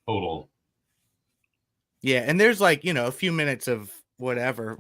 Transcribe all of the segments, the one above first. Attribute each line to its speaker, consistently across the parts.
Speaker 1: total.
Speaker 2: Yeah, and there's like, a few minutes of whatever.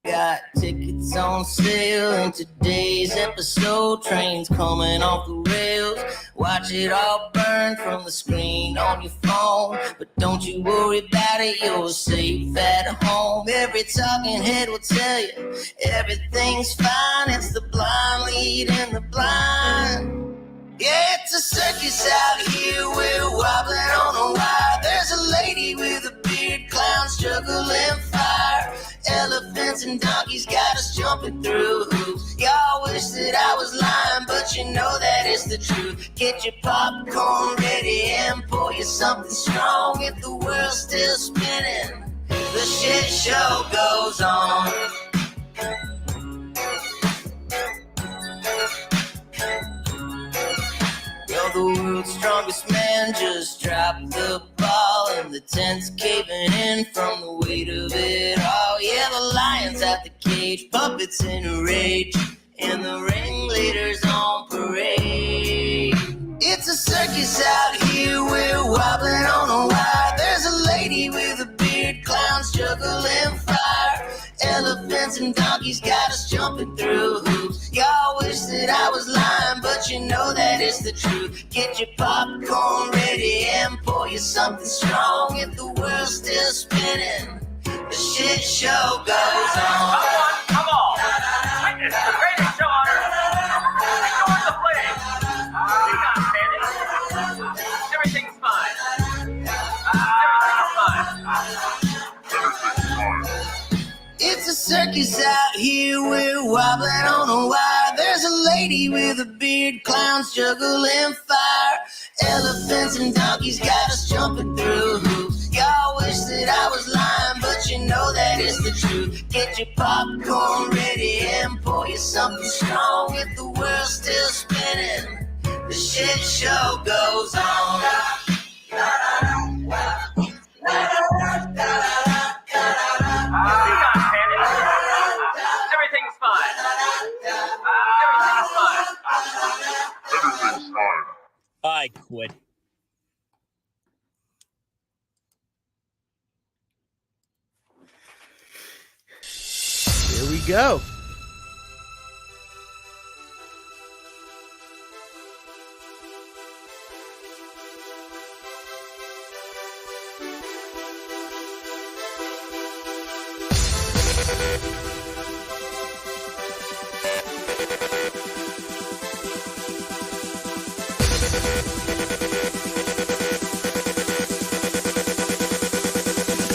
Speaker 3: Got tickets on sale in today's episode. Trains coming off the rails. Watch it all burn from the screen on your phone. But don't you worry about it, you're safe at home. Every talking head will tell you everything's fine. It's the blind leading the blind. Yeah, it's a circus out here, we're wobbling on a wire. There's a lady with a beard, clowns juggling fire. Elephants and donkeys got us jumping through hoops. Y'all wish that I was lying, but you know that it's the truth. Get your popcorn ready and pour you something strong. If the world's still spinning, the shit show goes on. The world's strongest man just dropped the ball, and the tent's caving in from the weight of it all. Yeah, the lion's at the cage, puppets in a rage, and the ringleader's on parade. It's a circus out here, we're wobbling on a wire. There's a lady with a beard, clowns juggling fire. Elephants and donkeys got us jumping through hoops. Y'all wish that I was lying, but you know that it's the truth. Get your popcorn ready and pour you something strong. If the world's still spinning, the shit show goes on.
Speaker 4: Come on! It's the greatest show on earth! Ignore the footage! Do not panic! Everything's fine! Everything's fine!
Speaker 3: It's a circus out here, we're wobbling on a wire. There's a lady with a beard, clowns juggling fire. Elephants and donkeys got us jumping through hoops. Y'all wish that I was lying, but you know that it's the truth. Get your popcorn ready and pour you something strong. If the world's still spinning, the shit show goes on.
Speaker 4: Everything's fine. Everything's fine.
Speaker 5: I quit.
Speaker 2: Here we go.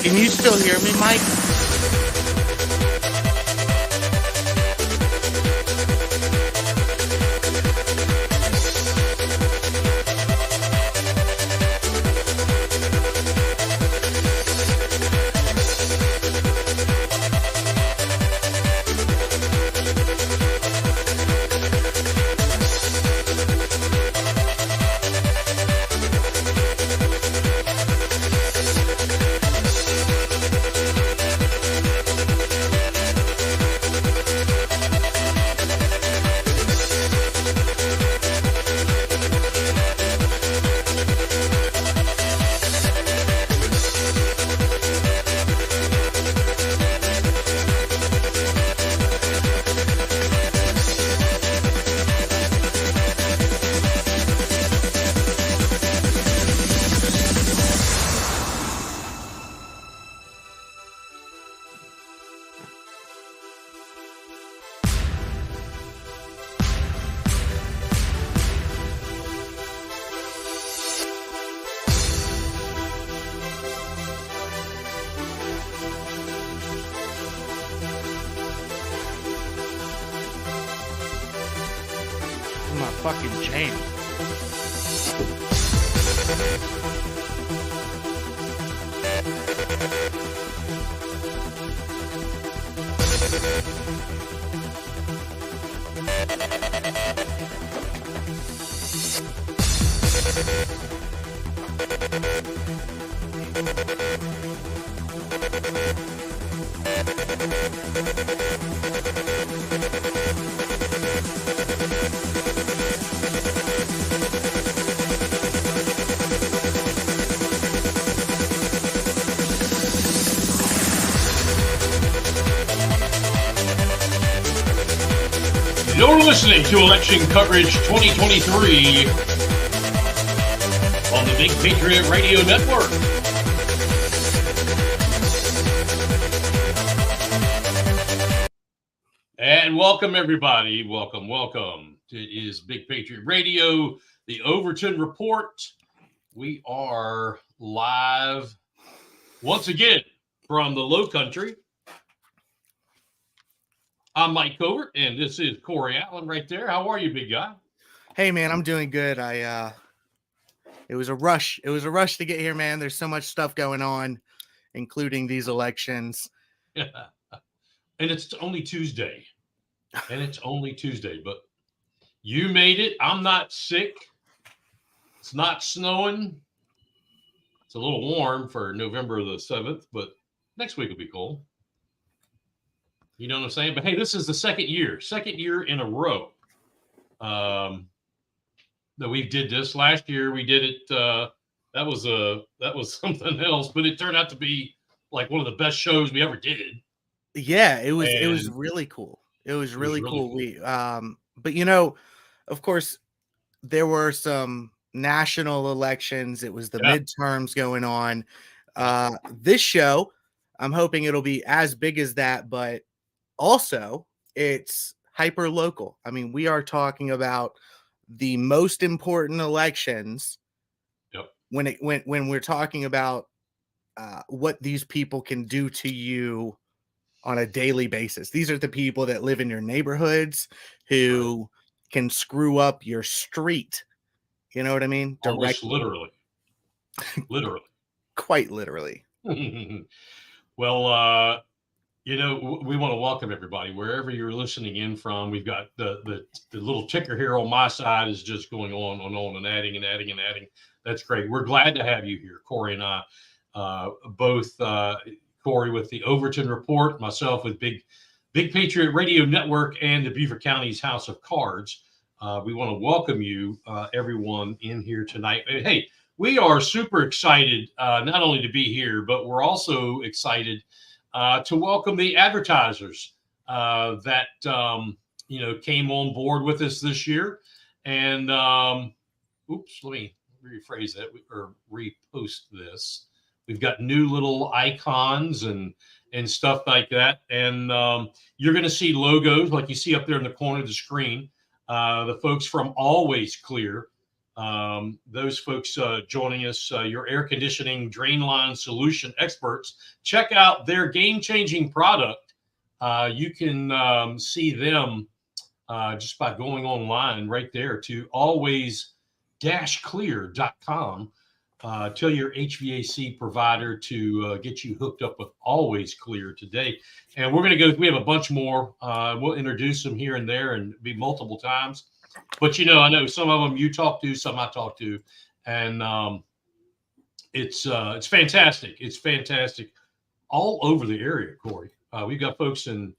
Speaker 2: Can you still hear me, Mike? fucking jam.
Speaker 1: You're listening to Election Coverage 2023 on the Big Patriot Radio Network. And welcome, everybody. Welcome, welcome. It is Big Patriot Radio, the Overton Report. We are live once again from the Low Country. I'm Mike Covert, and this is Corey Allen right there. How are you, big guy?
Speaker 2: Hey, man, I'm doing good. It was a rush. It was a rush to get here, man. There's so much stuff going on, including these elections.
Speaker 1: And it's only Tuesday. But you made it. I'm not sick. It's not snowing. It's a little warm for November the 7th, but next week will be cold. You know what I'm saying? But hey, this is the second year in a row that we did this. Last year we did it. That was something else, but it turned out to be like one of the best shows we ever did.
Speaker 2: Yeah, it was really cool. It was really cool. We but you know, of course, there were some national elections. It was the midterms going on. This show, I'm hoping it'll be as big as that, but also it's hyper local. I mean, we are talking about the most important elections.
Speaker 1: Yep.
Speaker 2: When we're talking about what these people can do to you on a daily basis. These are the people that live in your neighborhoods who can screw up your street. You know what I mean?
Speaker 1: Directly. Literally.
Speaker 2: Quite literally.
Speaker 1: Well, you know, we want to welcome everybody wherever you're listening in from. We've got the little ticker here on my side is just going on and adding. That's great. We're glad to have you here, Corey and I, both Corey with the Overton Report, myself with Big Patriot Radio Network and the Beaver County's House of Cards. We want to welcome you, everyone, in here tonight. And hey, we are super excited not only to be here, but we're also excited to welcome the advertisers that came on board with us this year. And let me rephrase that or repost this. We've got new little icons and stuff like that. And you're going to see logos like you see up there in the corner of the screen. The folks from Always Clear, those folks joining us, your air conditioning drain line solution experts. Check out their game-changing product. You can see them just by going online right there to always-clear.com. Tell your HVAC provider to get you hooked up with Always Clear today. And we're going to go, we have a bunch more. We'll introduce them here and there and be multiple times. But, you know, I know some of them you talk to, some I talk to. And it's fantastic. It's fantastic all over the area, Corey. We've got folks in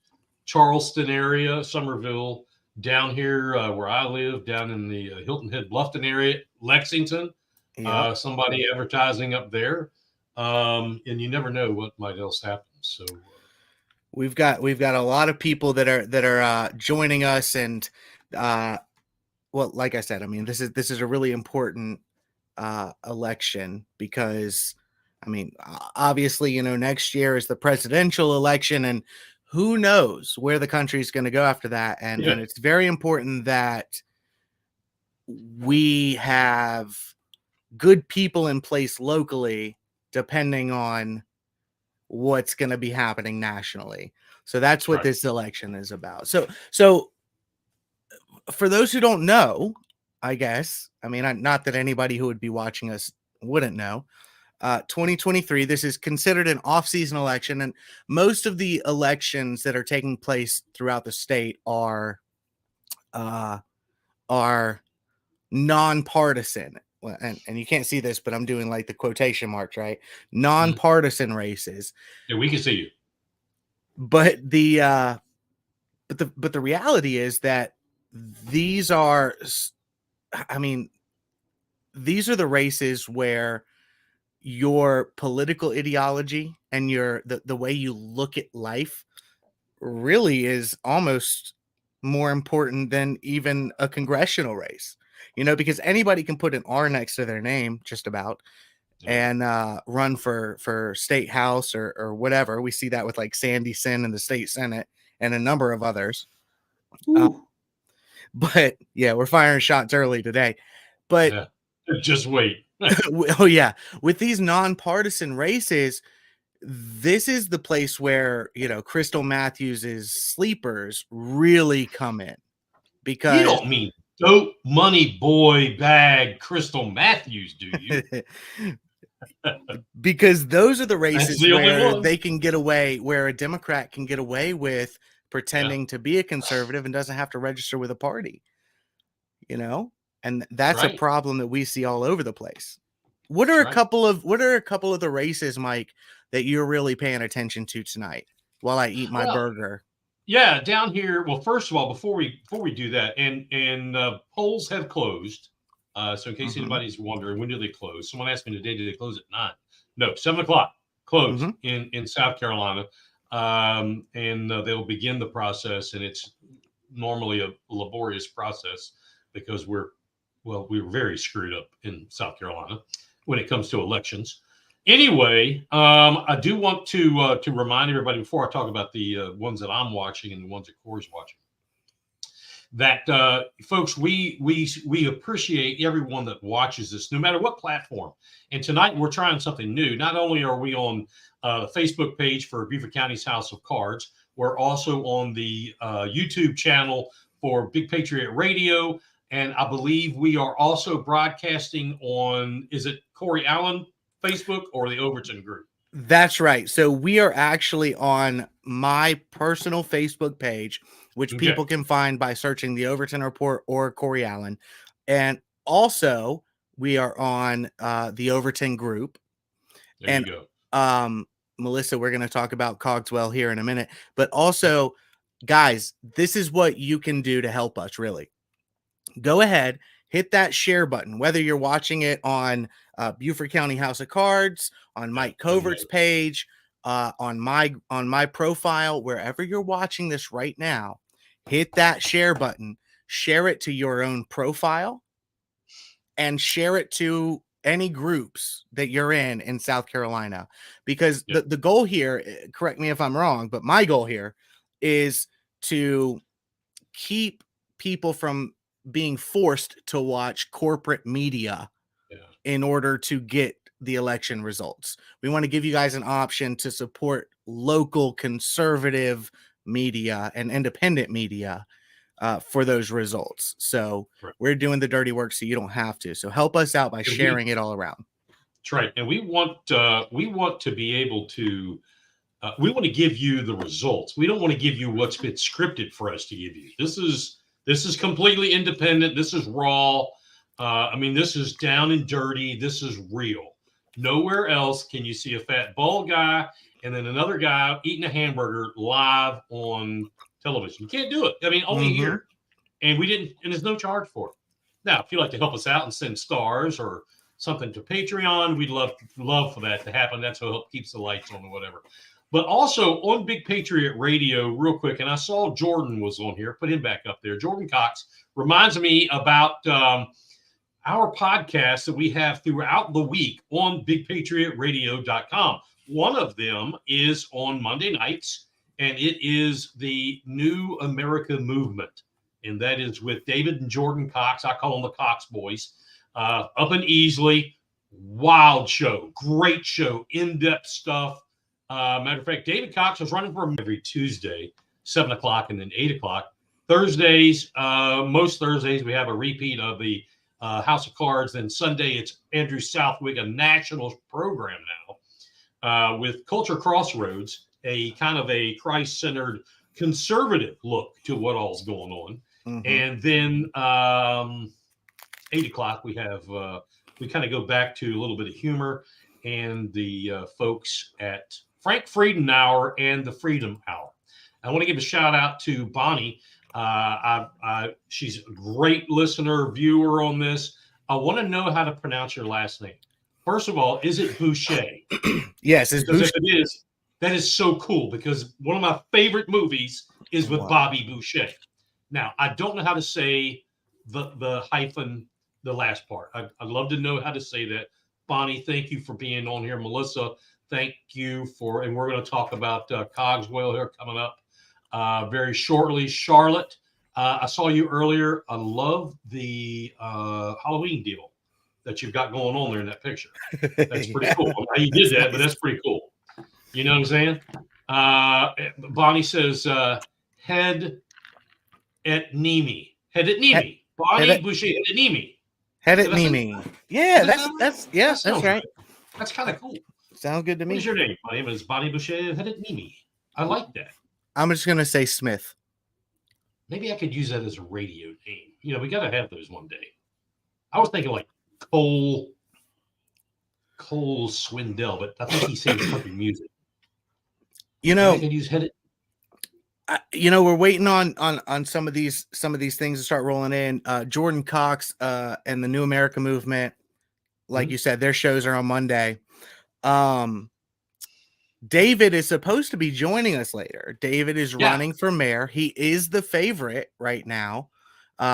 Speaker 1: Charleston area, Somerville, down here where I live, down in the Hilton Head Bluffton area, Lexington. Yep. Somebody advertising up there, and you never know what might else happen. So
Speaker 2: we've got a lot of people that are joining us, and well, like I said, I mean, this is a really important election because, I mean, obviously, you know, next year is the presidential election, and who knows where the country is going to go after that, and it's very important that we have good people in place locally, depending on what's going to be happening nationally. So that's what this election is about. So for those who don't know, I guess. I mean, not that anybody who would be watching us wouldn't know. 2023, this is considered an off-season election, and most of the elections that are taking place throughout the state are nonpartisan. Well, and you can't see this, but I'm doing like the quotation marks, right? Nonpartisan races.
Speaker 1: Yeah, we can see you.
Speaker 2: But the reality is that these are, I mean, these are the races where your political ideology and the way you look at life really is almost more important than even a congressional race, because anybody can put an R next to their name just about and run for state house or whatever. We see that with like Sandy Sin in the state Senate and a number of others. But yeah, we're firing shots early today. But
Speaker 1: just wait.
Speaker 2: Oh yeah, with these nonpartisan races, this is the place where Crystal Matthews's sleepers really come in, because
Speaker 1: you don't mean dope money boy bag Crystal Matthews, do you?
Speaker 2: Because those are the races where they can get away, where a Democrat can get away with pretending to be a conservative and doesn't have to register with a party, and that's a problem that we see all over the place. What are a couple of the races, Mike, that you're really paying attention to tonight while I eat my burger?
Speaker 1: Yeah, down here. Well, first of all, before we do that, and polls have closed. So in case anybody's wondering, when do they close? Someone asked me today, did they close at 9? No, 7 o'clock closed in South Carolina. And they'll begin the process, and it's normally a laborious process because we're very screwed up in South Carolina when it comes to elections. Anyway, I do want to remind everybody before I talk about the ones that I'm watching and the ones that Corey's watching, that folks, we appreciate everyone that watches this, no matter what platform. And tonight we're trying something new. Not only are we on the Facebook page for Beaufort County's House of Cards, we're also on the YouTube channel for Big Patriot Radio. And I believe we are also broadcasting on, is it Corey Allen Facebook or the Overton group?
Speaker 2: That's right. So we are actually on my personal Facebook page, which people can find by searching the Overton Report or Corey Allen. And also we are on the Overton group.
Speaker 1: There you go.
Speaker 2: Melissa, we're going to talk about Cogswell here in a minute, but also, guys, this is what you can do to help us, really. Go ahead, hit that share button, whether you're watching it on Beaufort County House of Cards, on Mike Covert's page, on my profile, wherever you're watching this right now, hit that share button, share it to your own profile, and share it to any groups that you're in South Carolina. Because the goal here, correct me if I'm wrong, but my goal here is to keep people from being forced to watch corporate media in order to get the election results. We want to give you guys an option to support local conservative media and independent media for those results. So we're doing the dirty work so you don't have to. So help us out by sharing it all around.
Speaker 1: That's right. And we want to be able to we want to give you the results. We don't want to give you what's been scripted for us to give you. This is completely independent. This is raw. This is down and dirty. This is real. Nowhere else can you see a fat bald guy and then another guy eating a hamburger live on television. You can't do it. Only here. And there's no charge for it. Now, if you'd like to help us out and send stars or something to Patreon, we'd love for that to happen. That's what keeps the lights on or whatever. But also on Big Patriot Radio, real quick, and I saw Jordan was on here. Put him back up there. Jordan Cox reminds me about our podcast that we have throughout the week on BigPatriotRadio.com. One of them is on Monday nights, and it is the New America Movement. And that is with David and Jordan Cox. I call them the Cox Boys. Up in Easley. Wild show. Great show. In-depth stuff. Matter of fact, David Cox was running for him every Tuesday, 7 o'clock and then 8 o'clock. Thursdays, most Thursdays, we have a repeat of the House of Cards. Then Sunday, it's Andrew Southwick, a national program now with Culture Crossroads, a kind of a Christ-centered conservative look to what all's going on. And then 8 o'clock, we have we kind of go back to a little bit of humor and the folks at Frank Friedenauer and the Freedom Hour. I want to give a shout out to Bonnie. She's a great listener, viewer on this. I want to know how to pronounce your last name. First of all, is it Boucher?
Speaker 2: Yes, it's Boucher.
Speaker 1: If it is, that is so cool because one of my favorite movies is with Bobby Boucher. Now, I don't know how to say the hyphen, the last part. I'd love to know how to say that. Bonnie, thank you for being on here. Melissa, thank you for, and we're going to talk about Cogswell here coming up very shortly. Charlotte, I saw you earlier. I love the Halloween deal that you've got going on there in that picture. That's pretty cool. I don't know how you did that, but that's pretty cool. You know what I'm saying? Bonnie says, head at Nimi. Head at Nimi. Bonnie Boucher, head at Nimi.
Speaker 2: Head at Nimi. Yeah, that's right.
Speaker 1: That's kind of cool.
Speaker 2: Sounds good to me.
Speaker 1: What's your name? My name is Bonnie Boucher, head at Nimi. I like that.
Speaker 2: I'm just going to say Smith.
Speaker 1: Maybe I could use that as a radio name. You know, we got to have those one day. I was thinking like Cole Swindell, but I think he sings country music.
Speaker 2: You know,
Speaker 1: I could use head at
Speaker 2: we're waiting on some of these things to start rolling in. Jordan Cox and the New America Movement, like you said, their shows are on Monday. David is supposed to be joining us later. David is running for mayor. He is the favorite right now,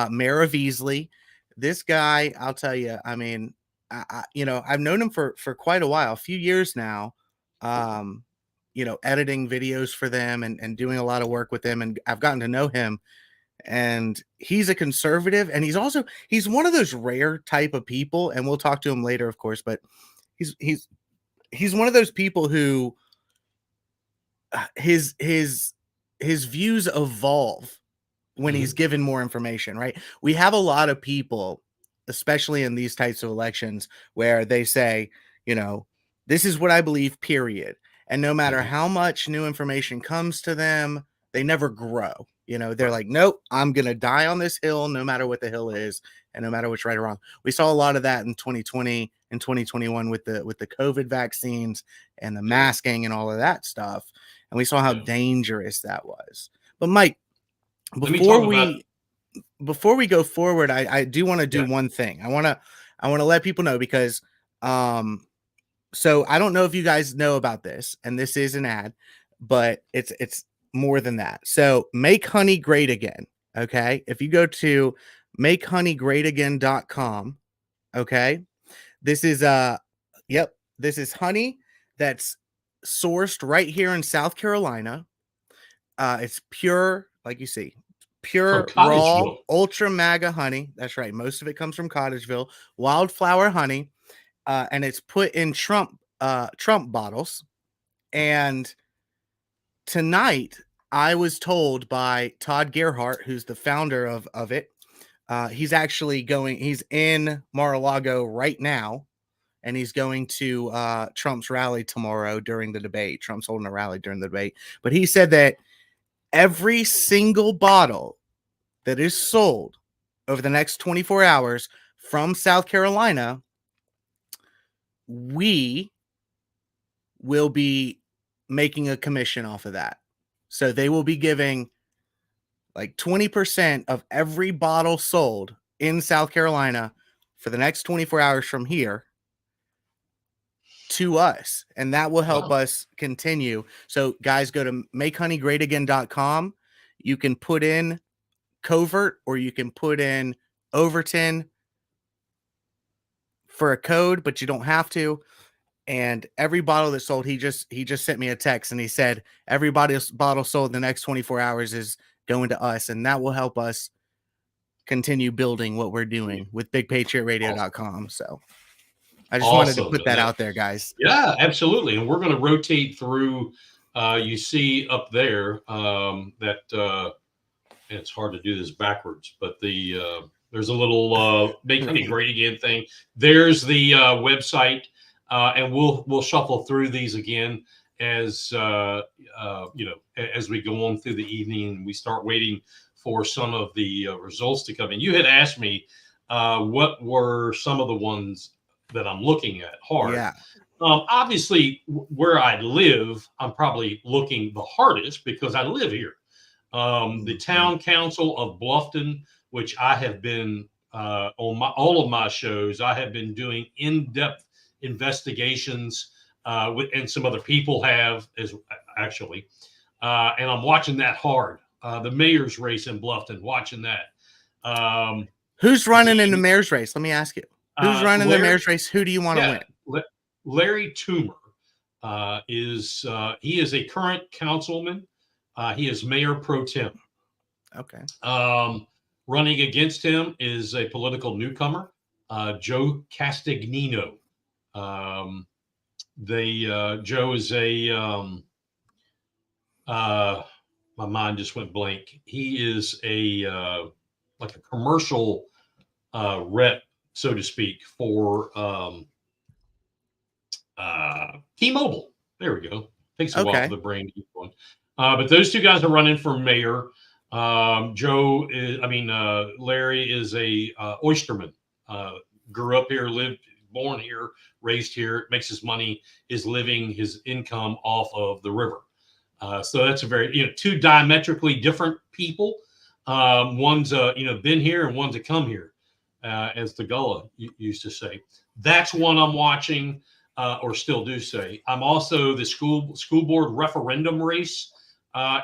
Speaker 2: mayor of Easley. This guy, I'll tell you, I mean, I've known him for quite a while, a few years now. Editing videos for them and doing a lot of work with them. And I've gotten to know him, and he's a conservative, and he's one of those rare type of people. And we'll talk to him later, of course, but he's one of those people who his views evolve when he's given more information, right? We have a lot of people, especially in these types of elections, where they say, this is what I believe, period. And no matter how much new information comes to them, they never grow. They're like, nope, I'm going to die on this hill, no matter what the hill is, and no matter what's right or wrong. We saw a lot of that in 2020 and 2021 with the COVID vaccines and the masking and all of that stuff. And we saw how dangerous that was. But Mike, before we go forward, I do want to do one thing. I want to let people know, because so I don't know if you guys know about this, and this is an ad, but it's more than that. So Make Honey Great Again. Okay. If you go to makehoneygreatagain.com, okay, this is this is honey that's sourced right here in South Carolina. It's pure, like you see, pure raw ultra MAGA honey. That's right. Most of it comes from Cottageville, wildflower honey. And it's put in Trump bottles. And tonight, I was told by Todd Gerhart, who's the founder of it, he's in Mar-a-Lago right now, and he's going to Trump's rally tomorrow during the debate. Trump's holding a rally during the debate. But he said that every single bottle that is sold over the next 24 hours from South Carolina, we will be making a commission off of that. So they will be giving like 20% of every bottle sold in South Carolina for the next 24 hours from here to us. And that will help us continue. So guys, go to makehoneygreatagain.com. You can put in Covert, or you can put in Overton for a code, but you don't have to. And every bottle that's sold, he just sent me a text, and he said every bottle sold in the next 24 hours is going to us, and that will help us continue building what we're doing with BigPatriotRadio.com. So I just wanted to put that out there, guys.
Speaker 1: Yeah, absolutely. And we're going to rotate through. You see up there that and it's hard to do this backwards, but the There's a little making it great again thing. There's the website, and we'll shuffle through these again as as we go on through the evening and we start waiting for some of the results to come in. You had asked me what were some of the ones that I'm looking at hard.
Speaker 2: Yeah.
Speaker 1: Obviously, where I live, I'm probably looking the hardest because I live here. The town council of Bluffton, which I have been on all of my shows, I have been doing in-depth investigations and some other people have actually, and I'm watching that hard. The mayor's race in Bluffton, watching that.
Speaker 2: Who's running in the mayor's race? Let me ask you. Who's running the mayor's race? Who do you want to win?
Speaker 1: Larry Toomer is a current councilman. He is mayor pro tem.
Speaker 2: Okay.
Speaker 1: Running against him is a political newcomer, Joe Castagnino. Joe is my mind just went blank. He is like a commercial rep, so to speak, for T-Mobile. There we go. Takes a while for the brain to keep going. But those two guys are running for mayor. Larry is a oysterman. Grew up here, born here, raised here, makes his money, his living, his income off of the river. So that's a very, two diametrically different people. One's been here and one's a come here, as the Gullah used to say. That's one I'm watching, or still do say. I'm also the school board referendum race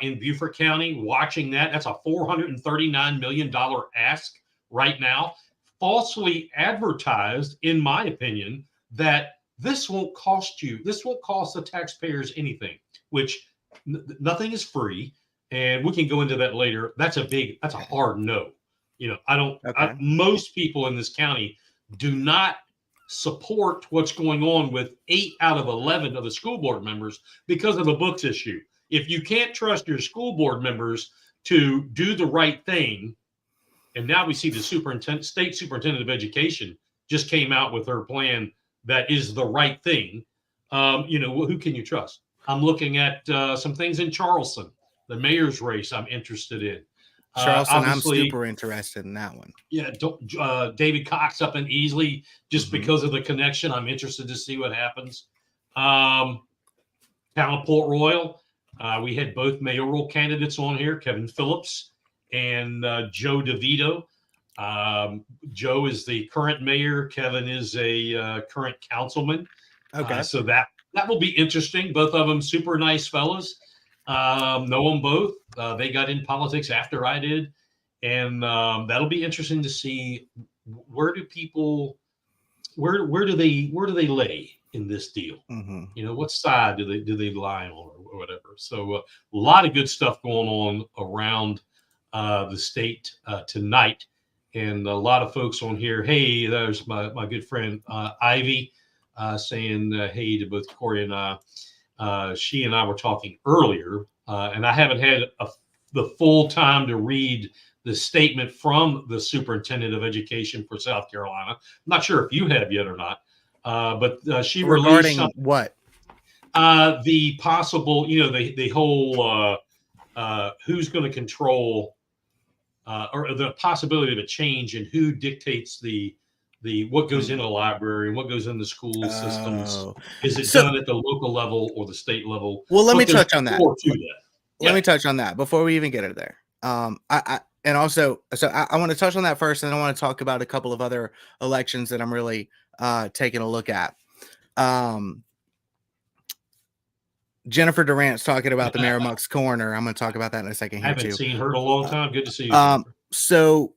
Speaker 1: in Beaufort County, watching that. That's a $439 million ask right now, falsely advertised, in my opinion, that this won't cost the taxpayers anything, which nothing is free. And we can go into that later. That's a hard no. Most people in this county do not support what's going on with 8 out of 11 of the school board members because of the books issue. If you can't trust your school board members to do the right thing, and now we see the state superintendent of education just came out with her plan that is the right thing. Who can you trust? I'm looking at some things in Charleston, the mayor's race I'm interested in.
Speaker 2: Charleston, I'm super interested in that one.
Speaker 1: Yeah, David Cox up in Easley, just because of the connection. I'm interested to see what happens. Town of Port Royal, we had both mayoral candidates on here, Kevin Phillips and Joe DeVito. Joe is the current mayor. Kevin is a current councilman.
Speaker 2: Okay.
Speaker 1: So that will be interesting. Both of them super nice fellas. Know them both. They got in politics after I did, and that'll be interesting to see where do they lay in this deal. What side do they lie on or whatever. So a lot of good stuff going on around the state tonight, and a lot of folks on here. Hey, there's my good friend Ivy saying hey to both Corey and I. She and I were talking earlier, and I haven't had the full time to read the statement from the superintendent of education for South Carolina. I'm not sure if you have yet or not, but she
Speaker 2: regarding
Speaker 1: released
Speaker 2: what?
Speaker 1: The possible, the whole who's going to control, or the possibility of a change in who dictates the what goes in a library and what goes in the school systems. Is it done at the local level or the state level?
Speaker 2: Well, let me touch on that.
Speaker 1: Let
Speaker 2: me touch on that before we even get it there. I want to touch on that first, and I want to talk about a couple of other elections that I'm really taking a look at. Jennifer Durant's talking about the Merrimack's Corner. I'm going to talk about that in a second.
Speaker 1: I haven't seen her in a long time. Good to see you.
Speaker 2: So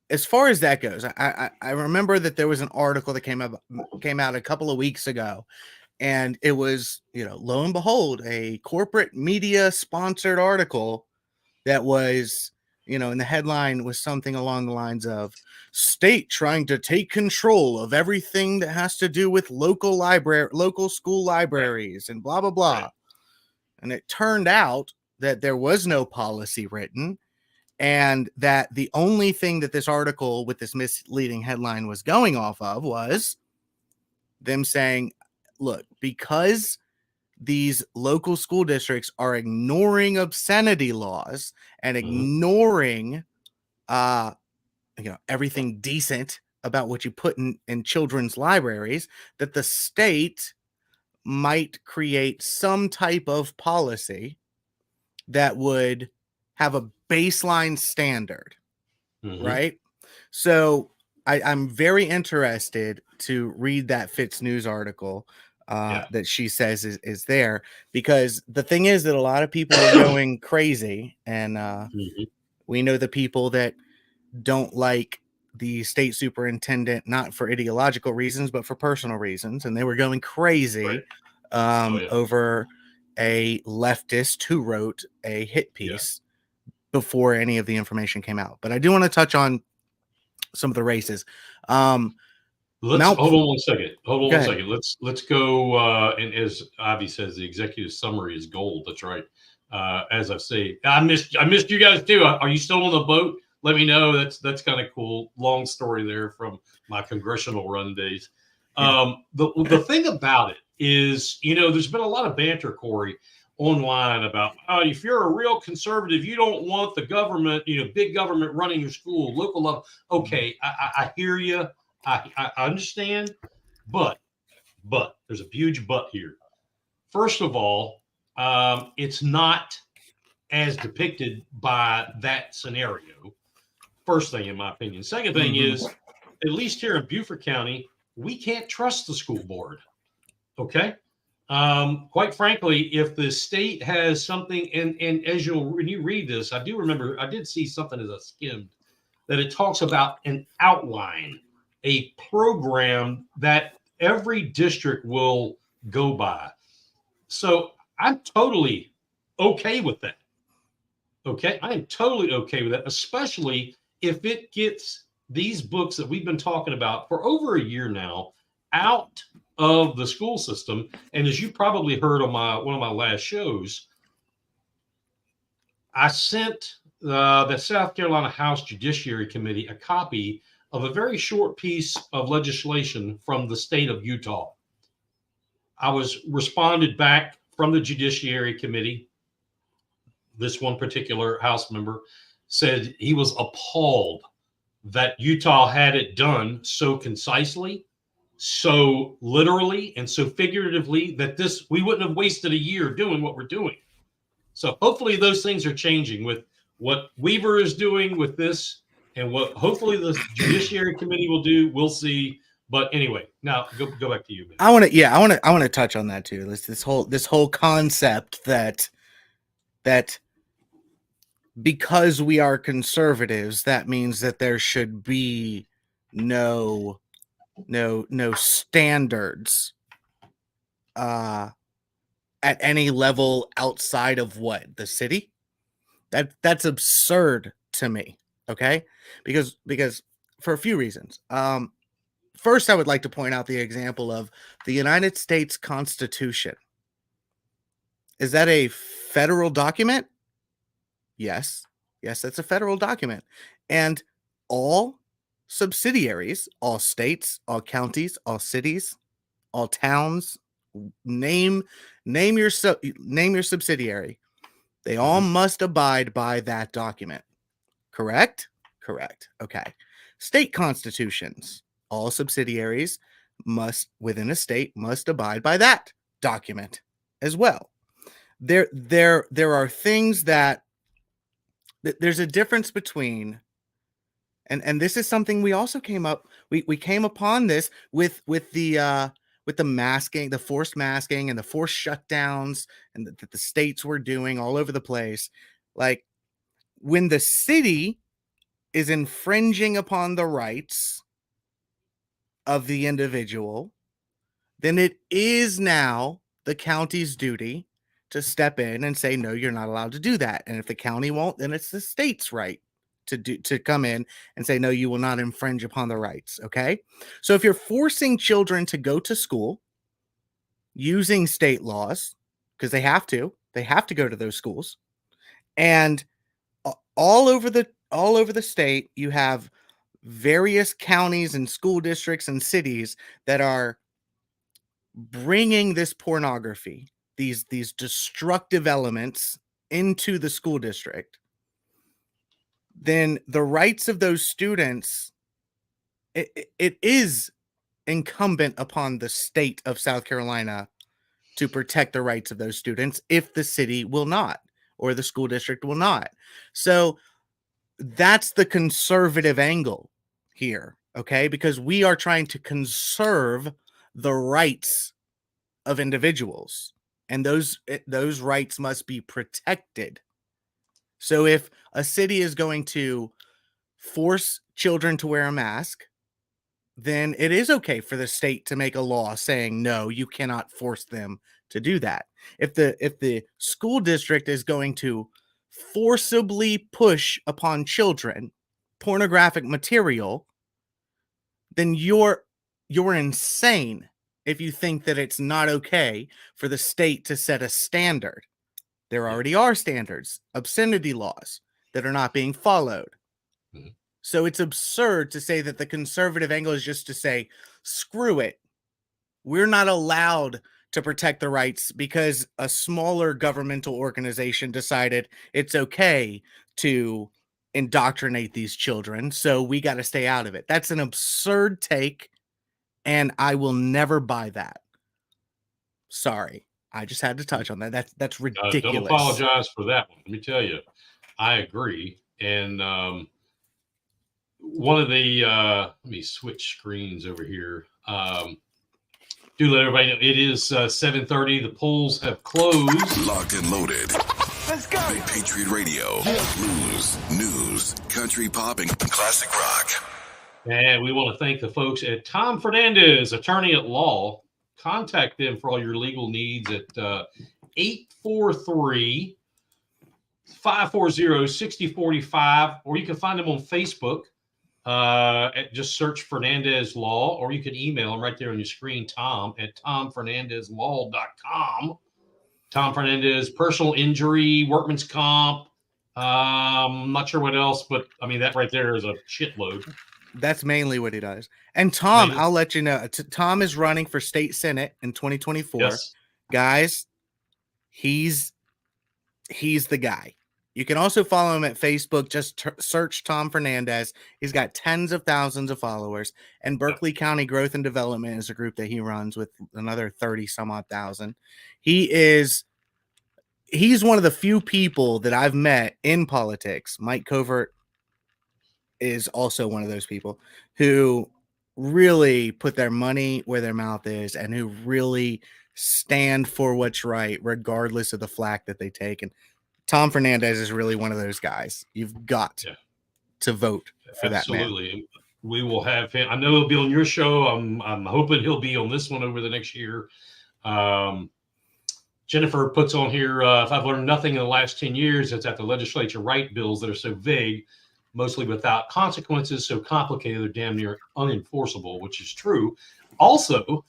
Speaker 2: as far as that goes, I remember that there was an article that came out a couple of weeks ago, and it was, lo and behold, a corporate media sponsored article that was, and the headline was something along the lines of state trying to take control of everything that has to do with local school libraries and blah, blah, blah. Right. And it turned out that there was no policy written. And that the only thing that this article with this misleading headline was going off of was them saying, look, because these local school districts are ignoring obscenity laws and ignoring everything decent about what you put in children's libraries, that the state might create some type of policy that would have a baseline standard, right? So I'm very interested to read that Fitz News article that she says is there, because the thing is that a lot of people are going crazy, and we know the people that don't like the state superintendent, not for ideological reasons, but for personal reasons, and they were going crazy over a leftist who wrote a hit piece before any of the information came out. But I do want to touch on some of the races.
Speaker 1: Hold on one second. Let's go. And as Avi says, the executive summary is gold. That's right. As I say, I missed you guys too. Are you still on the boat? Let me know. That's kind of cool. Long story there from my congressional run days. The thing about it is, there's been a lot of banter, Corey, online about if you're a real conservative, you don't want the government, big government running your school, local level. Okay, I hear you. I understand, but there's a huge but here. First of all, it's not as depicted by that scenario. First thing, in my opinion. Second thing is, at least here in Beaufort County, we can't trust the school board. Okay. Quite frankly, if the state has something, and when you read this, I do remember, I did see something as I skimmed that it talks about an outline, a program that every district will go by. So I'm totally okay with that. Okay. I am totally okay with that, especially if it gets these books that we've been talking about for over a year now out of the school system. And as you probably heard on one of my last shows, I sent the South Carolina House Judiciary Committee a copy of a very short piece of legislation from the state of Utah. I was responded back from the Judiciary Committee. This one particular House member said he was appalled that Utah had it done so concisely, so literally, and so figuratively that we wouldn't have wasted a year doing what we're doing. So hopefully those things are changing with what Weaver is doing with this, and what hopefully the Judiciary Committee will do. We'll see. But anyway, now go back to you, man.
Speaker 2: I want to touch on that too. This whole concept that because we are conservatives, that means that there should be no standards at any level outside of what the city. That's absurd to me. Okay, because for a few reasons. First, I would like to point out the example of the United States Constitution. Is that a federal document? Yes, that's a federal document. And all subsidiaries, all states, all counties, all cities, all towns, name your subsidiary. They all must abide by that document. Correct? Correct. Okay. State constitutions. All subsidiaries within a state must abide by that document as well. There are things that there's a difference between, and this is something we also came upon this with the masking, the forced masking and the forced shutdowns and that the states were doing all over the place. Like when the city is infringing upon the rights of the individual, then it is now the county's duty to step in and say, no, you're not allowed to do that. And if the county won't, then it's the state's right to come in and say, no, you will not infringe upon the rights. Okay. So if you're forcing children to go to school using state laws, because they have to go to those schools, and all over the state, you have various counties and school districts and cities that are bringing this pornography, these destructive elements into the school district. Then the rights of those students, it is incumbent upon the state of South Carolina to protect the rights of those students if the city will not, or the school district will not. So that's the conservative angle here, okay? Because we are trying to conserve the rights of individuals, and those rights must be protected. So if a city is going to force children to wear a mask, then it is okay for the state to make a law saying, no, you cannot force them to do that. If the school district is going to forcibly push upon children pornographic material, then you're insane if you think that it's not okay for the state to set a standard. There already are standards, obscenity laws that are not being followed. Mm-hmm. So it's absurd to say that the conservative angle is just to say, screw it. We're not allowed to protect the rights because a smaller governmental organization decided it's okay to indoctrinate these children, so we got to stay out of it. That's an absurd take, and I will never buy that. Sorry. I just had to touch on that. That's ridiculous.
Speaker 1: Don't apologize for that one. Let me tell you, I agree. And one of the let me switch screens over here. Do let everybody know it is 7:30. The polls have closed.
Speaker 5: Locked and loaded.
Speaker 4: Let's go.
Speaker 5: By Patriot Radio. Blues, news, country pop, and classic rock.
Speaker 1: And we want to thank the folks at Tom Fernandez, attorney at law. Contact them for all your legal needs at 843-540-6045, or you can find them on Facebook. Just search Fernandez Law, or you can email them right there on your screen, Tom at tomfernandezlaw.com. Tom Fernandez, personal injury, workman's comp. Not sure what else, but I mean, that right there is a shitload.
Speaker 2: That's mainly what he does. And Tom, I'll let you know, Tom is running for state senate in 2024.
Speaker 1: Yes.
Speaker 2: Guys, he's the guy. You can also follow him at Facebook. Just search Tom Fernandez. He's got tens of thousands of followers. And Berkeley County Growth and Development is a group that he runs with another 30 some odd thousand. He's one of the few people that I've met in politics. Mike Covert is also one of those people who really put their money where their mouth is and who really stand for what's right, regardless of the flack that they take. And Tom Fernandez is really one of those guys. You've got to vote for that man.
Speaker 1: Absolutely. We will have him. I know he'll be on your show. I'm hoping he'll be on this one over the next year. Jennifer puts on here, if I've learned nothing in the last 10 years, it's that the legislature write bills that are so vague, mostly without consequences, so complicated they're damn near unenforceable, which is true. Also,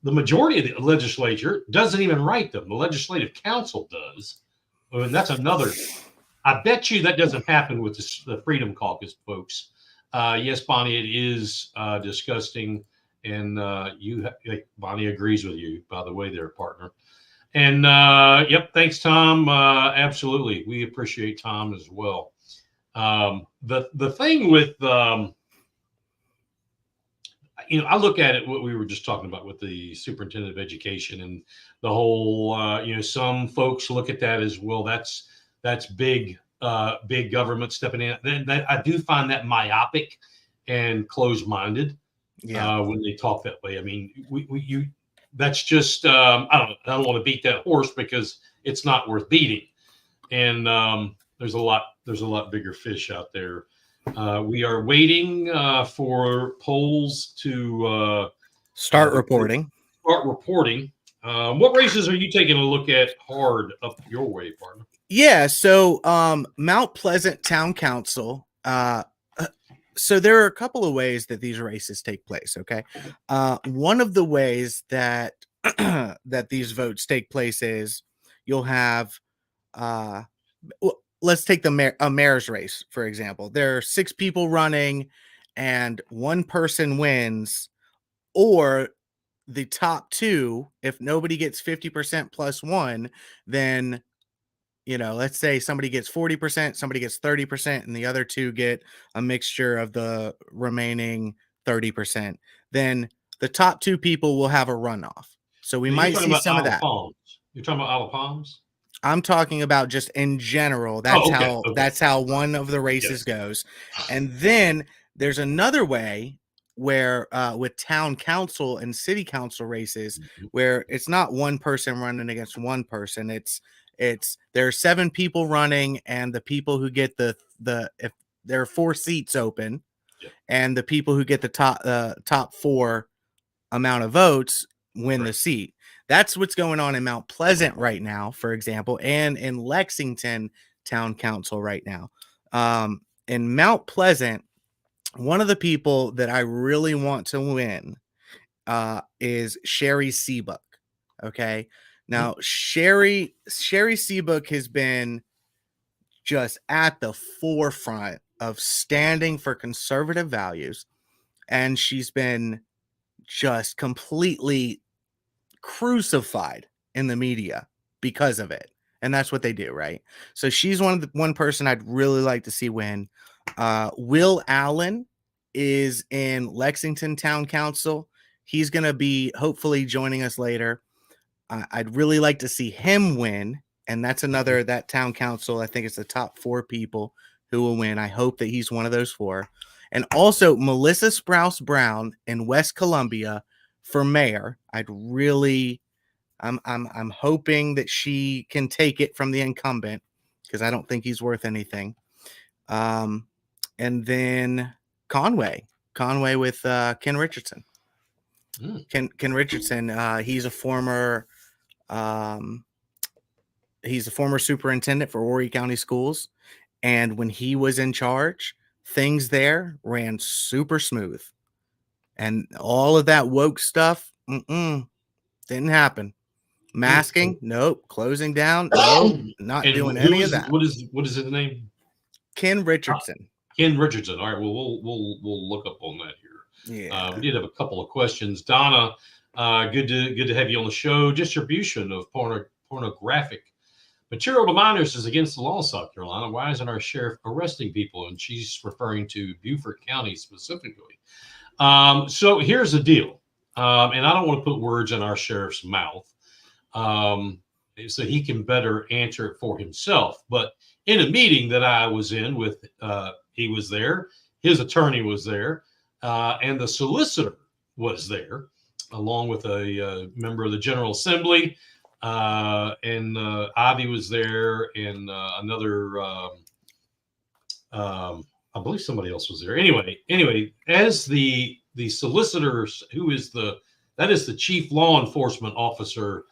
Speaker 1: the majority of the legislature doesn't even write them. The legislative council does. And that's another. I bet you that doesn't happen with the Freedom Caucus folks. Yes, Bonnie, it is disgusting. And Bonnie agrees with you, by the way, there, partner. And yep, thanks, Tom. Absolutely. We appreciate Tom as well. The thing with, I look at it, what we were just talking about with the superintendent of education and the whole, some folks look at that as, well, that's big government stepping in. That I do find that myopic and closed-minded when they talk that way. I mean, that's just, I don't want to beat that horse because it's not worth beating. And there's a lot bigger fish out there. We are waiting for polls to
Speaker 2: start reporting.
Speaker 1: What races are you taking a look at hard up your way, partner?
Speaker 2: Yeah, so Mount Pleasant Town Council. So there are a couple of ways that these races take place. Okay, one of the ways that that these votes take place is you'll have let's take the mayor's race, for example. There are 6 people running and one person wins, or the top 2, if nobody gets 50% plus 1, then, let's say somebody gets 40%, somebody gets 30%, and the other 2 get a mixture of the remaining 30%. Then the top 2 people will have a runoff. So we might see some of that.
Speaker 1: You're talking about Isle of Palms?
Speaker 2: I'm talking about just in general. That's how one of the races goes. And then there's another way where with town council and city council races where it's not one person running against one person. It's there are 7 people running, and the people who get the if there are 4 seats open, and the people who get the top 4 amount of votes win the seat. That's what's going on in Mount Pleasant right now, for example, and in Lexington Town Council right now. In Mount Pleasant, one of the people that I really want to win is Sherry Seabook. Okay. Now, Sherry Seabook has been just at the forefront of standing for conservative values, and she's been just completely crucified in the media because of it, and that's what they do, right? So she's one person I'd really like to see win. Will Allen is in Lexington Town Council. He's going to be hopefully joining us later. I'd really like to see him win, and that's another, that town council, I think it's the top 4 people who will win. I hope that he's one of those 4. And also Melissa Sprouse Brown in West Columbia for mayor. I'm hoping that she can take it from the incumbent, because I don't think he's worth anything. And then Conway with Ken Richardson. Ken Richardson, he's a former superintendent for Horry County Schools, and when he was in charge, things there ran super smooth, and all of that woke stuff didn't happen. Masking, nope. Closing down, nope. Not doing any of that.
Speaker 1: What is his name?
Speaker 2: Ken Richardson.
Speaker 1: Ken Richardson. All right. Well, we'll look up on that here.
Speaker 2: Yeah.
Speaker 1: We did have a couple of questions. Donna, good to have you on the show. Distribution of pornographic material to minors is against the law in South Carolina. Why isn't our sheriff arresting people? And she's referring to Beaufort County specifically. So here's the deal. And I don't want to put words in our sheriff's mouth, so he can better answer it for himself. But in a meeting that I was in with, he was there, his attorney was there, and the solicitor was there, along with a member of the General Assembly, and Ivy was there, and another, I believe somebody else was there. Anyway, as the solicitors, that is the chief law enforcement officer.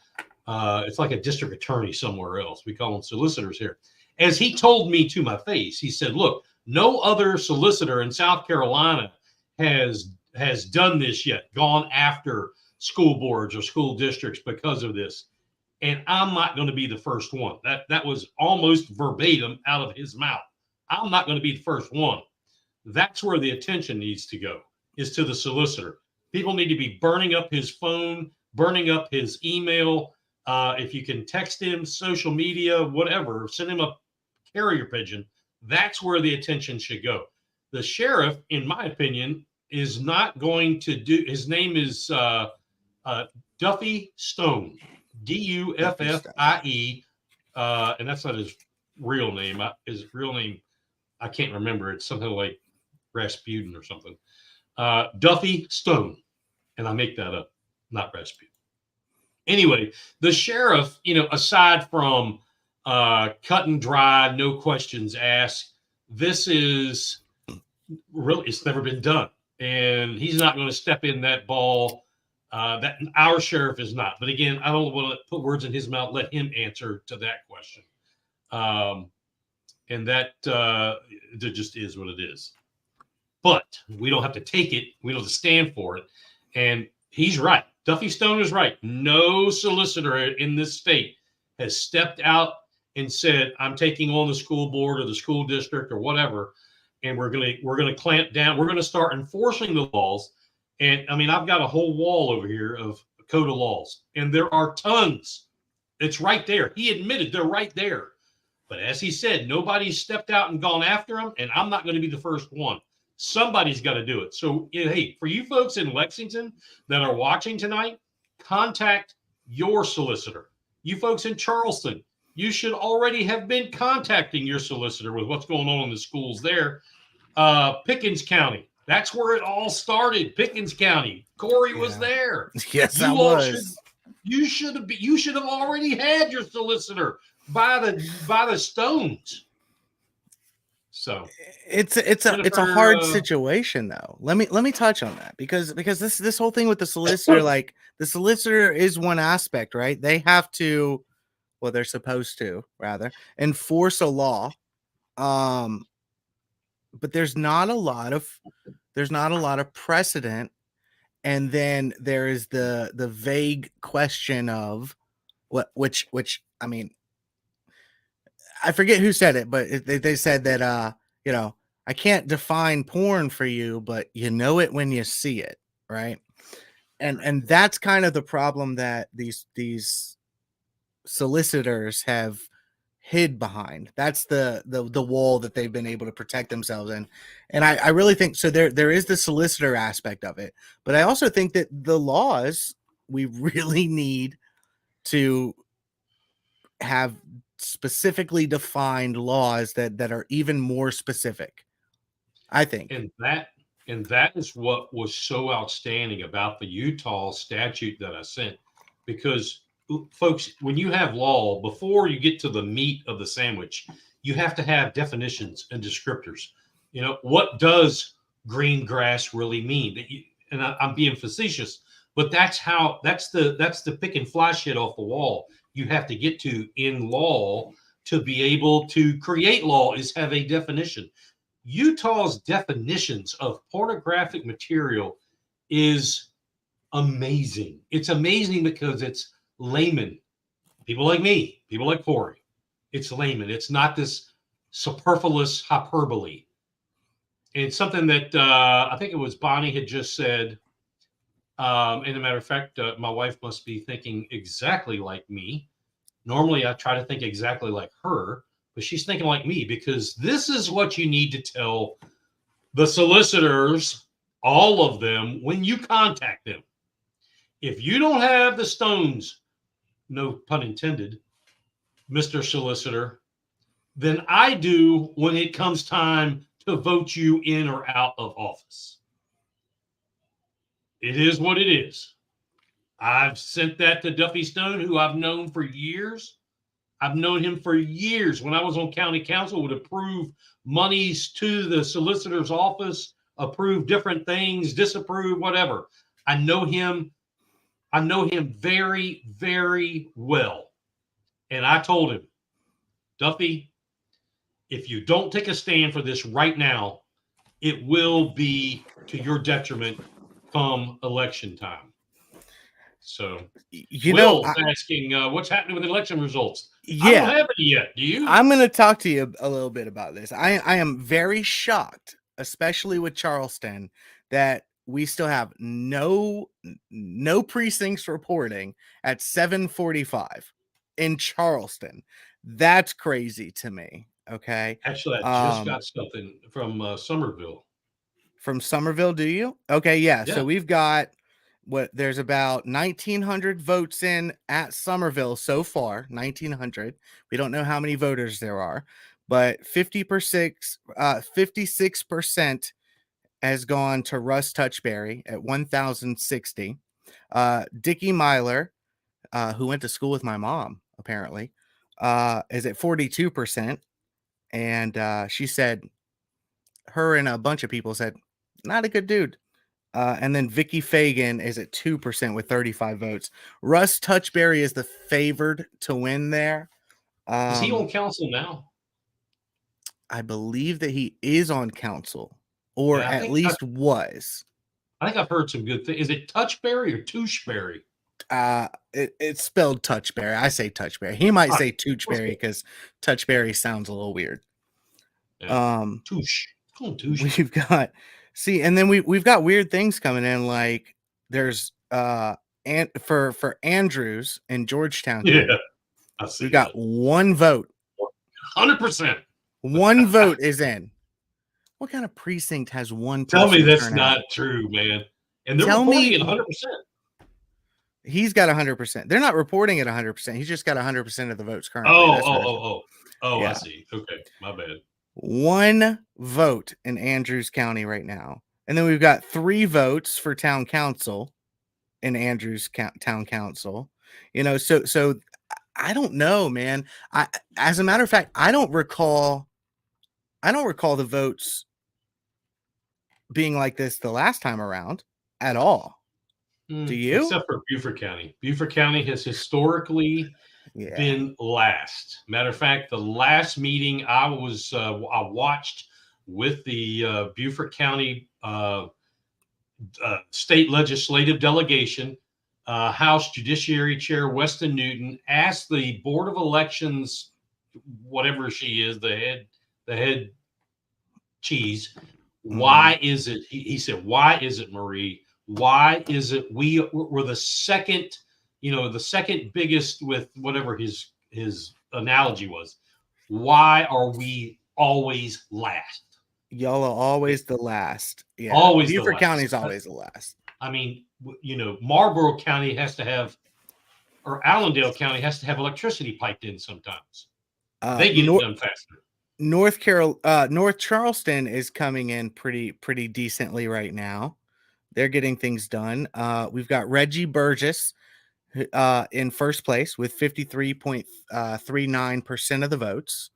Speaker 1: It's like a district attorney somewhere else. We call them solicitors here. As he told me to my face, he said, look, no other solicitor in South Carolina has done this yet, gone after school boards or school districts because of this. And I'm not going to be the first one. That was almost verbatim out of his mouth. I'm not going to be the first one. That's where the attention needs to go, is to the solicitor. People need to be burning up his phone, burning up his email. If you can text him, social media, whatever, send him a carrier pigeon. That's where the attention should go. The sheriff, in my opinion, is not going to do. His name is Duffy Stone, Duffie, and that's not his real name. His real name, I can't remember. It's something like Rasputin or something. Duffy Stone, and I make that up, not Rasputin. Anyway, the sheriff, aside from cut and dry, no questions asked, this is really, it's never been done. And he's not going to step in that ball. That our sheriff is not. But again, I don't want to put words in his mouth. Let him answer to that question. And that just is what it is. But we don't have to take it. We don't have to stand for it. And he's right. Duffy Stone is right. No solicitor in this state has stepped out and said, I'm taking on the school board or the school district or whatever, and we're gonna clamp down. We're gonna start enforcing the laws. And I mean, I've got a whole wall over here of code of laws, and there are tons. It's right there. He admitted they're right there. But as he said, nobody's stepped out and gone after him, and I'm not going to be the first one. Somebody's got to do it. So, hey, for you folks in Lexington that are watching tonight, contact your solicitor. You folks in Charleston, you should already have been contacting your solicitor with what's going on in the schools there. Pickens County, that's where it all started. Pickens County. Corey was there.
Speaker 2: Yes, I was.
Speaker 1: You should have already had your solicitor by the stones. So
Speaker 2: it's a hard situation though. Let me touch on that because this whole thing with the solicitor, like the solicitor is one aspect, right? They have to, well, they're supposed to rather enforce a law. But there's not a lot of precedent. And then there is the vague question of which I mean, I forget who said it, but they said that, I can't define porn for you, but you know it when you see it. Right. And that's kind of the problem that these solicitors have hid behind. That's the wall that they've been able to protect themselves in. And I really think so. There is the solicitor aspect of it, but I also think that the laws, we really need to have specifically defined laws that are even more specific, I think.
Speaker 1: And that is what was so outstanding about the Utah statute that I sent, because folks, when you have law, before you get to the meat of the sandwich, you have to have definitions and descriptors. What does green grass really mean? And I'm being facetious, but that's the pick and fly shit off the wall. You have to get to in law to be able to create law is have a definition. Utah's definitions of pornographic material is amazing. It's amazing because it's layman, people like me, people like Corey. It's layman. It's not this superfluous hyperbole. And it's something that I think it was Bonnie had just said. And as a matter of fact, my wife must be thinking exactly like me. Normally, I try to think exactly like her, but she's thinking like me because this is what you need to tell the solicitors, all of them, when you contact them. If you don't have the stones, no pun intended, Mr. Solicitor, then I do when it comes time to vote you in or out of office. It is what it is. I've sent that to Duffy Stone, who I've known for years. I've known him for years. When I was on county council, would approve monies to the solicitor's office, approve different things, disapprove, whatever. I know him very, very well. And I told him, Duffy, if you don't take a stand for this right now, it will be to your detriment come election time. So, asking what's happening with election results.
Speaker 2: Yeah,
Speaker 1: I don't have any yet. Do you?
Speaker 2: I'm going to talk to you a little bit about this. I am very shocked, especially with Charleston, that we still have no precincts reporting at 7:45 in Charleston. That's crazy to me. Okay.
Speaker 1: Actually, I just got something from Somerville.
Speaker 2: From Somerville, do you? Okay, yeah. So we've got there's about 1,900 votes in at Somerville so far. 1,900. We don't know how many voters there are, but 56% has gone to Russ Touchberry at 1,060. Dickie Myler, who went to school with my mom, apparently, is at 42%. And she said, her and a bunch of people said, not a good dude. And then Vicky Fagan is at 2% with 35 votes. Russ Touchberry is the favored to win there.
Speaker 1: Is he on council now?
Speaker 2: I believe that he is on council, or at least was.
Speaker 1: I think I've heard some good things. Is it Touchberry or Touchberry?
Speaker 2: It's spelled Touchberry. I say Touchberry. He might say Toochberry because Touchberry sounds a little weird.
Speaker 1: Yeah. Touche.
Speaker 2: We've got and then we've got weird things coming in, like there's and for Andrews in Georgetown.
Speaker 1: Yeah, I see.
Speaker 2: We got one vote.
Speaker 1: 100%.
Speaker 2: One vote is in. What kind of precinct has one?
Speaker 1: Tell me that's not true, man. And they're reporting it 100%.
Speaker 2: He's got 100%. They're not reporting it 100%. He's just got 100% of the votes currently.
Speaker 1: Oh, yeah. I see. Okay, my bad.
Speaker 2: One vote in Andrews County right now. And then we've got 3 votes for town council in Andrews town council. So I don't know, man. As a matter of fact, I don't recall the votes being like this the last time around at all. Do you?
Speaker 1: Except for Beaufort County. Beaufort County has historically been last. Matter of fact, the last meeting I watched with the Beaufort County state legislative delegation, House Judiciary Chair Weston Newton asked the Board of Elections, whatever she is, the head cheese, why is it? He said, "Why is it, Marie? Why is it we're the second, the second biggest with whatever his analogy was? Why are we always last?
Speaker 2: Y'all are always the last. Yeah,
Speaker 1: always.
Speaker 2: Beaufort County's always the last.
Speaker 1: I mean, Marlboro County has to have, or Allendale County has to have electricity piped in sometimes. They get it done faster.
Speaker 2: North Charleston is coming in pretty decently right now. They're getting things done. We've got Reggie Burgess in first place with 53.39% of the votes.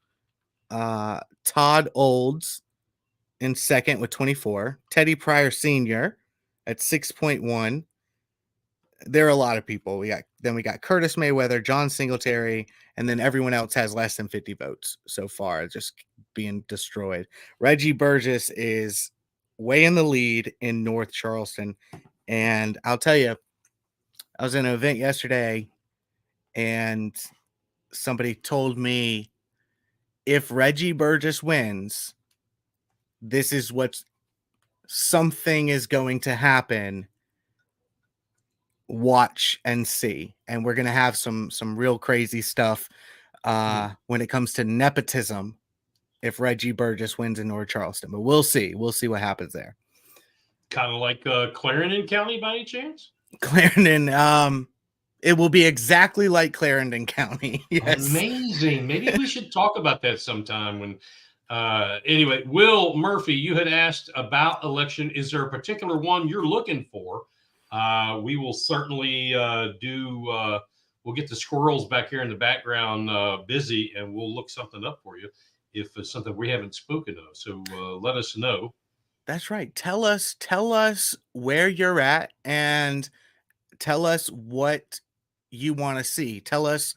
Speaker 2: Todd Olds in second with 24. Teddy Pryor Sr. at 6.1. There are a lot of people. We got Curtis Mayweather, John Singletary, and then everyone else has less than 50 votes so far, just being destroyed. Reggie Burgess is way in the lead in North Charleston. And I'll tell you, I was in an event yesterday and somebody told me if Reggie Burgess wins, this is something is going to happen. Watch and see. And we're going to have some real crazy stuff when it comes to nepotism if Reggie Burgess wins in North Charleston. But we'll see. We'll see what happens there.
Speaker 1: Kind of like Clarendon County by any chance?
Speaker 2: Clarendon, it will be exactly like Clarendon County. Yes.
Speaker 1: Amazing. Maybe we should talk about that sometime when anyway, Will Murphy, you had asked about election. Is there a particular one you're looking for? We will certainly we'll get the squirrels back here in the background busy, and we'll look something up for you if it's something we haven't spoken of. So let us know.
Speaker 2: That's right. Tell us where you're at and tell us what you want to see. Tell us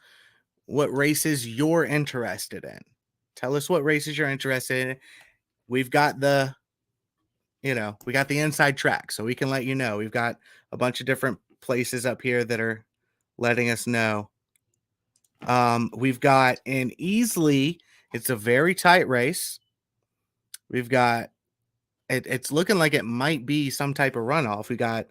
Speaker 2: what races you're interested in. Tell us what races you're interested in. We've got the inside track, so we can let you know. We've got a bunch of different places up here that are letting us know. We've got in Easley, it's a very tight race. We've got it's looking like it might be some type of runoff. We got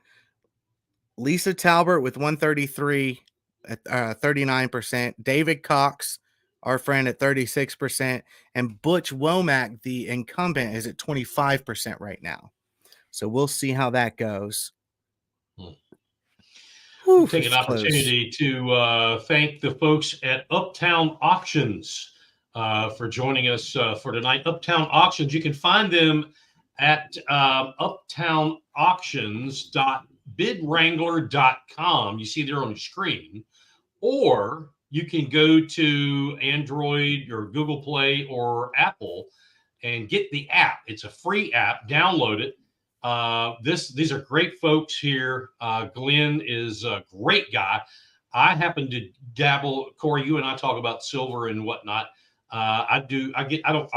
Speaker 2: Lisa Talbert with 133 at 39%, David Cox, our friend, at 36%, and Butch Womack, the incumbent, is at 25% right now. So we'll see how that goes.
Speaker 1: We'll take an opportunity to thank the folks at Uptown Auctions for joining us for tonight. Uptown Auctions, you can find them at uptownauctions.bidwrangler.com. You see there on the screen. Or you can go to Android or Google Play or Apple and get the app. It's a free app. Download it. These are great folks here. Glenn is a great guy. I happen to dabble. Corey, you and I talk about silver and whatnot. I'm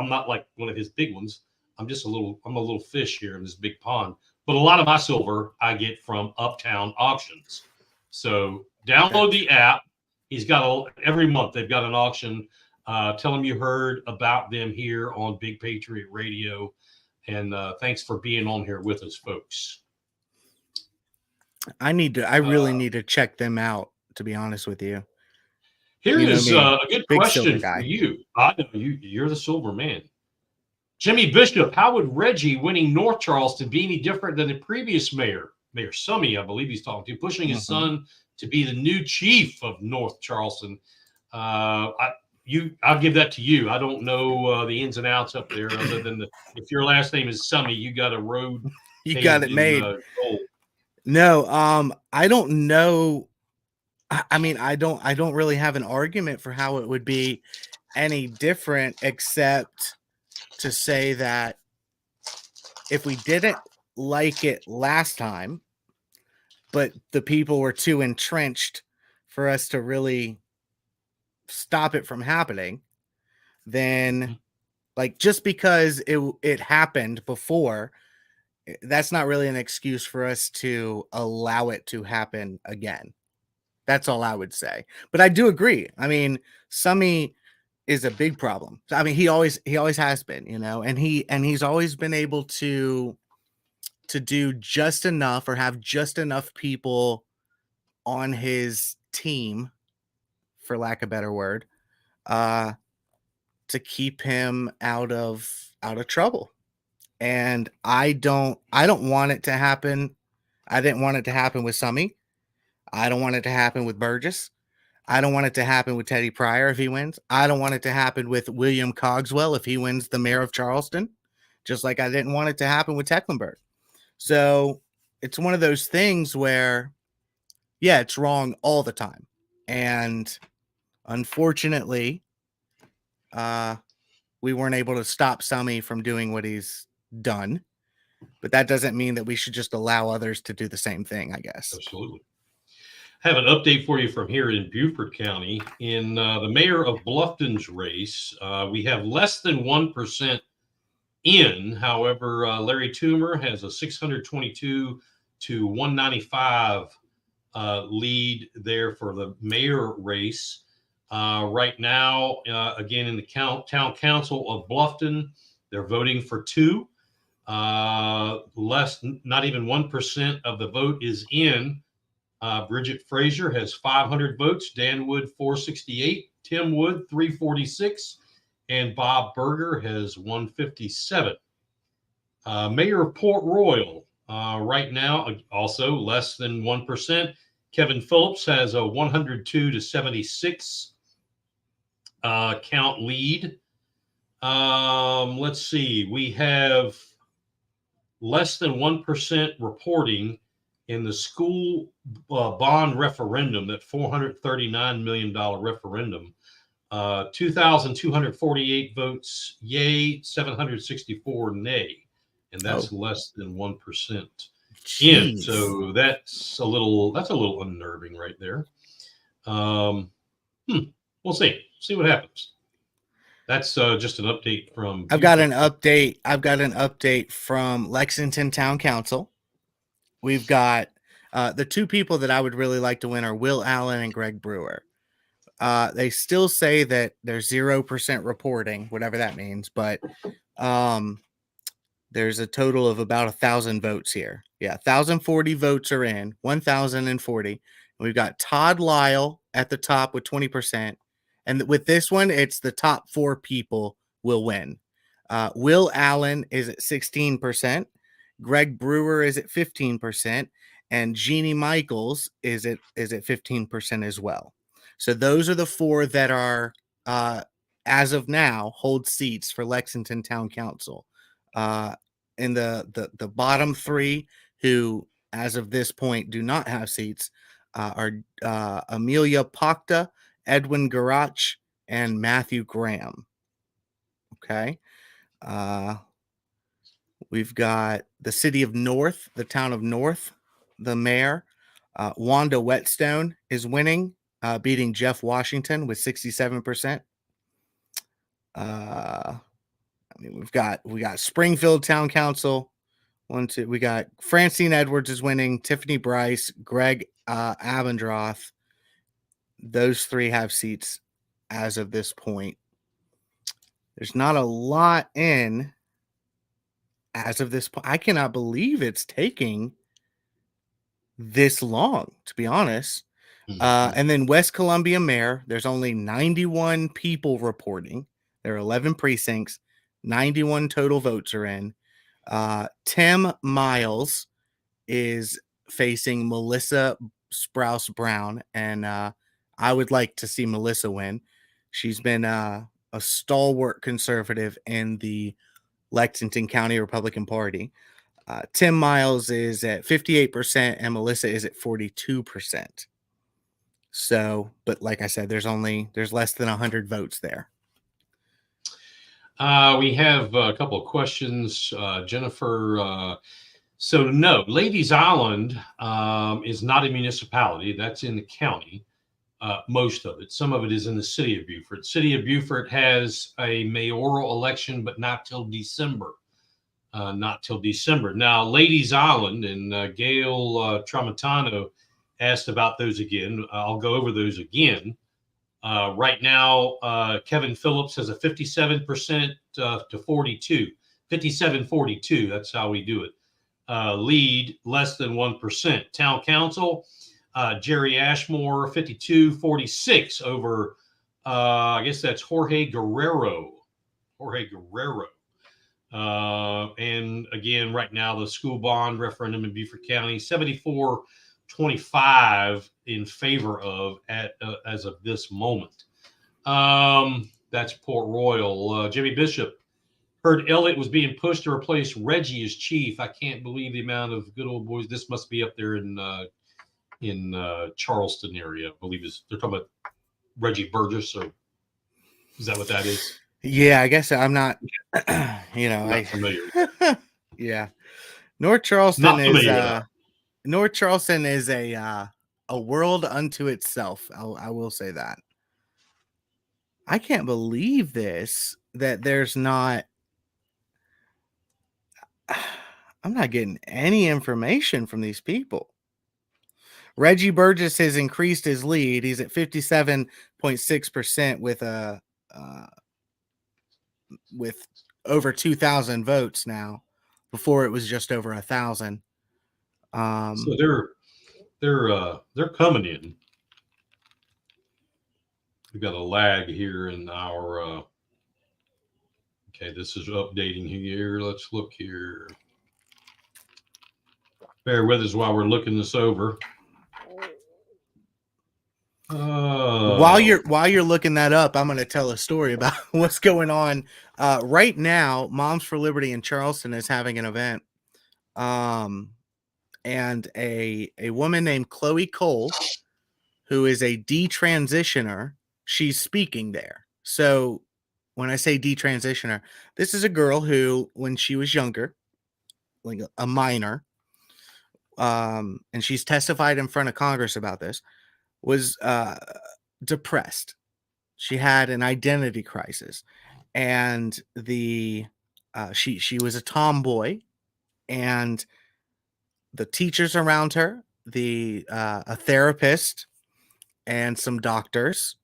Speaker 1: not like one of his big ones. I'm a little fish here in this big pond. But a lot of my silver I get from Uptown Auctions. So download the app. He's got every month they've got an auction. Tell them you heard about them here on Big Patriot Radio. And thanks for being on here with us, folks.
Speaker 2: I really need to check them out, to be honest with you.
Speaker 1: Here is a good question for you. I know you're the silver man. Jimmy Bishop, how would Reggie winning North Charleston be any different than the previous mayor, Mayor Summey, I believe he's talking to, pushing his son to be the new chief of North Charleston? I'll give that to you. I don't know the ins and outs up there, other than if your last name is Summey, you got a road.
Speaker 2: You got it made. No, I don't know. I mean, I don't really have an argument for how it would be any different, except to say that if we didn't like it last time, but the people were too entrenched for us to really stop it from happening, then like, just because it happened before, that's not really an excuse for us to allow it to happen again. That's all I would say. But I do agree. I mean, Summey is a big problem. I mean, he always has been, you know, and he's always been able to do just enough, or have just enough people on his team, for lack of a better word, to keep him out of trouble. And I don't want it to happen. I didn't want it to happen with Summey. I don't want it to happen with Burgess. I don't want it to happen with Teddy Pryor if he wins. I don't want it to happen with William Cogswell if he wins the mayor of Charleston, just like I didn't want it to happen with Tecklenburg. So it's one of those things where, yeah, it's wrong all the time. And unfortunately, we weren't able to stop Summey from doing what he's done. But that doesn't mean that we should just allow others to do the same thing, I guess.
Speaker 1: Absolutely. Have an update for you from here in Beaufort County. In the mayor of Bluffton's race, we have less than 1% in. However, Larry Toomer has a 622 to 195 lead there for the mayor race. Right now, again, in the town council of Bluffton, they're voting for 2. Not even 1% of the vote is in. Bridget Frazier has 500 votes, Dan Wood 468, Tim Wood 346, and Bob Berger has 157. Mayor of Port Royal, right now, also less than 1%. Kevin Phillips has a 102 to 76 count lead. Let's see, we have less than 1% reporting in the school bond referendum, that $439 million referendum. 2,248 votes yay, 764 nay, and that's less than 1% in. So that's a little unnerving right there. We'll see what happens. That's just an update from.
Speaker 2: I've got an update from Lexington Town Council. We've got the 2 people that I would really like to win are Will Allen and Greg Brewer. They still say that there's 0% reporting, whatever that means, but there's a total of about 1,000 votes here. Yeah, 1,040 votes are in, 1,040. We've got Todd Lyle at the top with 20%. And with this one, it's the top 4 people will win. Will Allen is at 16%. Greg Brewer is at 15%, and Jeannie Michaels is at 15% as well. So those are the 4 that are, as of now, hold seats for Lexington Town Council. In the bottom 3, who as of this point do not have seats, are Amelia Pachta, Edwin Garach, and Matthew Graham. Okay. We've got the city of North, the town of North, the mayor, Wanda Whetstone is winning, beating Jeff Washington with 67%. We got Springfield Town Council We got Francine Edwards is winning, Tiffany Bryce, Greg Abendroth. Those three have seats as of this point. There's not a lot in as of this point. I cannot believe it's taking this long, to be honest. And then West Columbia Mayor, there's only 91 people reporting. There are 11 precincts, 91 total votes are in. Tim Miles is facing Melissa Sprouse Brown, and I would like to see Melissa win. She's been a stalwart conservative in the Lexington County Republican Party. Tim Miles is at 58% and Melissa is at 42%. So, but like I said, there's less than 100 votes there.
Speaker 1: We have a couple of questions. Jennifer, so no, Ladies Island is not a municipality. That's in the county. Most of it. Some of it is in the city of Beaufort. City of Beaufort has a mayoral election, but not till December. Now, Ladies Island and Gail Tramontano asked about those again. I'll go over those again. Right now, Kevin Phillips has a 57% to 42. 57-42. That's how we do it. Lead less than 1%. Town Council, Jerry Ashmore, 52-46 over, I guess that's Jorge Guerrero. And again, right now, the school bond referendum in Beaufort County, 74-25 in favor of as of this moment. That's Port Royal. Jimmy Bishop heard Elliott was being pushed to replace Reggie as chief. I can't believe the amount of good old boys. This must be up there in Charleston area. I believe they're talking about Reggie Burgess, or is that what that is?
Speaker 2: Yeah, I guess I'm not. Not
Speaker 1: familiar.
Speaker 2: Yeah, North Charleston is a world unto itself. I will say that. I can't believe that there's not. I'm not getting any information from these people. Reggie Burgess has increased his lead. He's at 57.6% with over 2,000 votes now. Before it was just over 1,000.
Speaker 1: So they're coming in. We've got a lag here in our. Okay, this is updating here. Let's look here. Bear with us while we're looking this over.
Speaker 2: While you're looking that up, I'm going to tell a story about what's going on right now. Moms for Liberty in Charleston is having an event, and a woman named Chloe Cole, who is a detransitioner, she's speaking there. So when I say detransitioner, this is a girl who, when she was younger, like a minor, and she's testified in front of Congress about this, was depressed. She had an identity crisis, and she was a tomboy, and the teachers around her, a therapist, and some doctors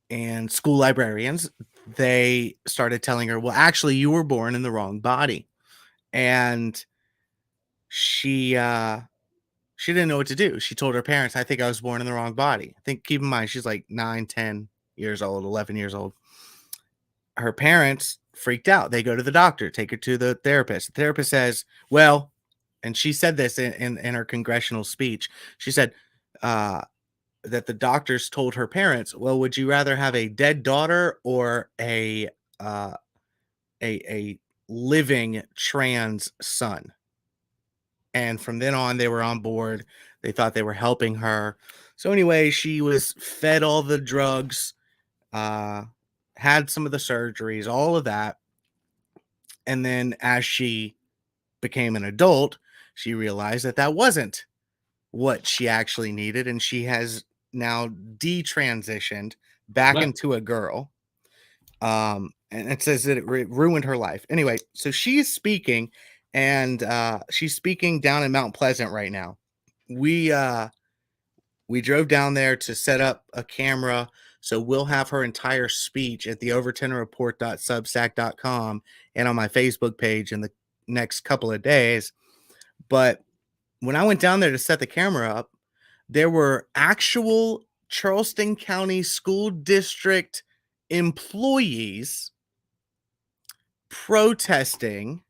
Speaker 2: and school librarians, they started telling her, well, actually, you were born in the wrong body. And she didn't know what to do. She told her parents, I think I was born in the wrong body. Keep in mind, she's like 9, 10 years old, 11 years old. Her parents freaked out. They go to the doctor, take her to the therapist. The therapist says, well, and she said this in her congressional speech. She said that the doctors told her parents, well, would you rather have a dead daughter or a living trans son? And from then on, they were on board. They thought they were helping her. So anyway, she was fed all the drugs, had some of the surgeries, all of that. And then as she became an adult, she realized that wasn't what she actually needed. And she has now detransitioned back into a girl. And it says that it ruined her life. Anyway, so she's speaking, and she's speaking down in Mount Pleasant right now. We drove down there to set up a camera, so we'll have her entire speech at the overtonreport.substack.com and on my Facebook page in the next couple of days. But when I went down there to set the camera up, there were actual Charleston County School District employees protesting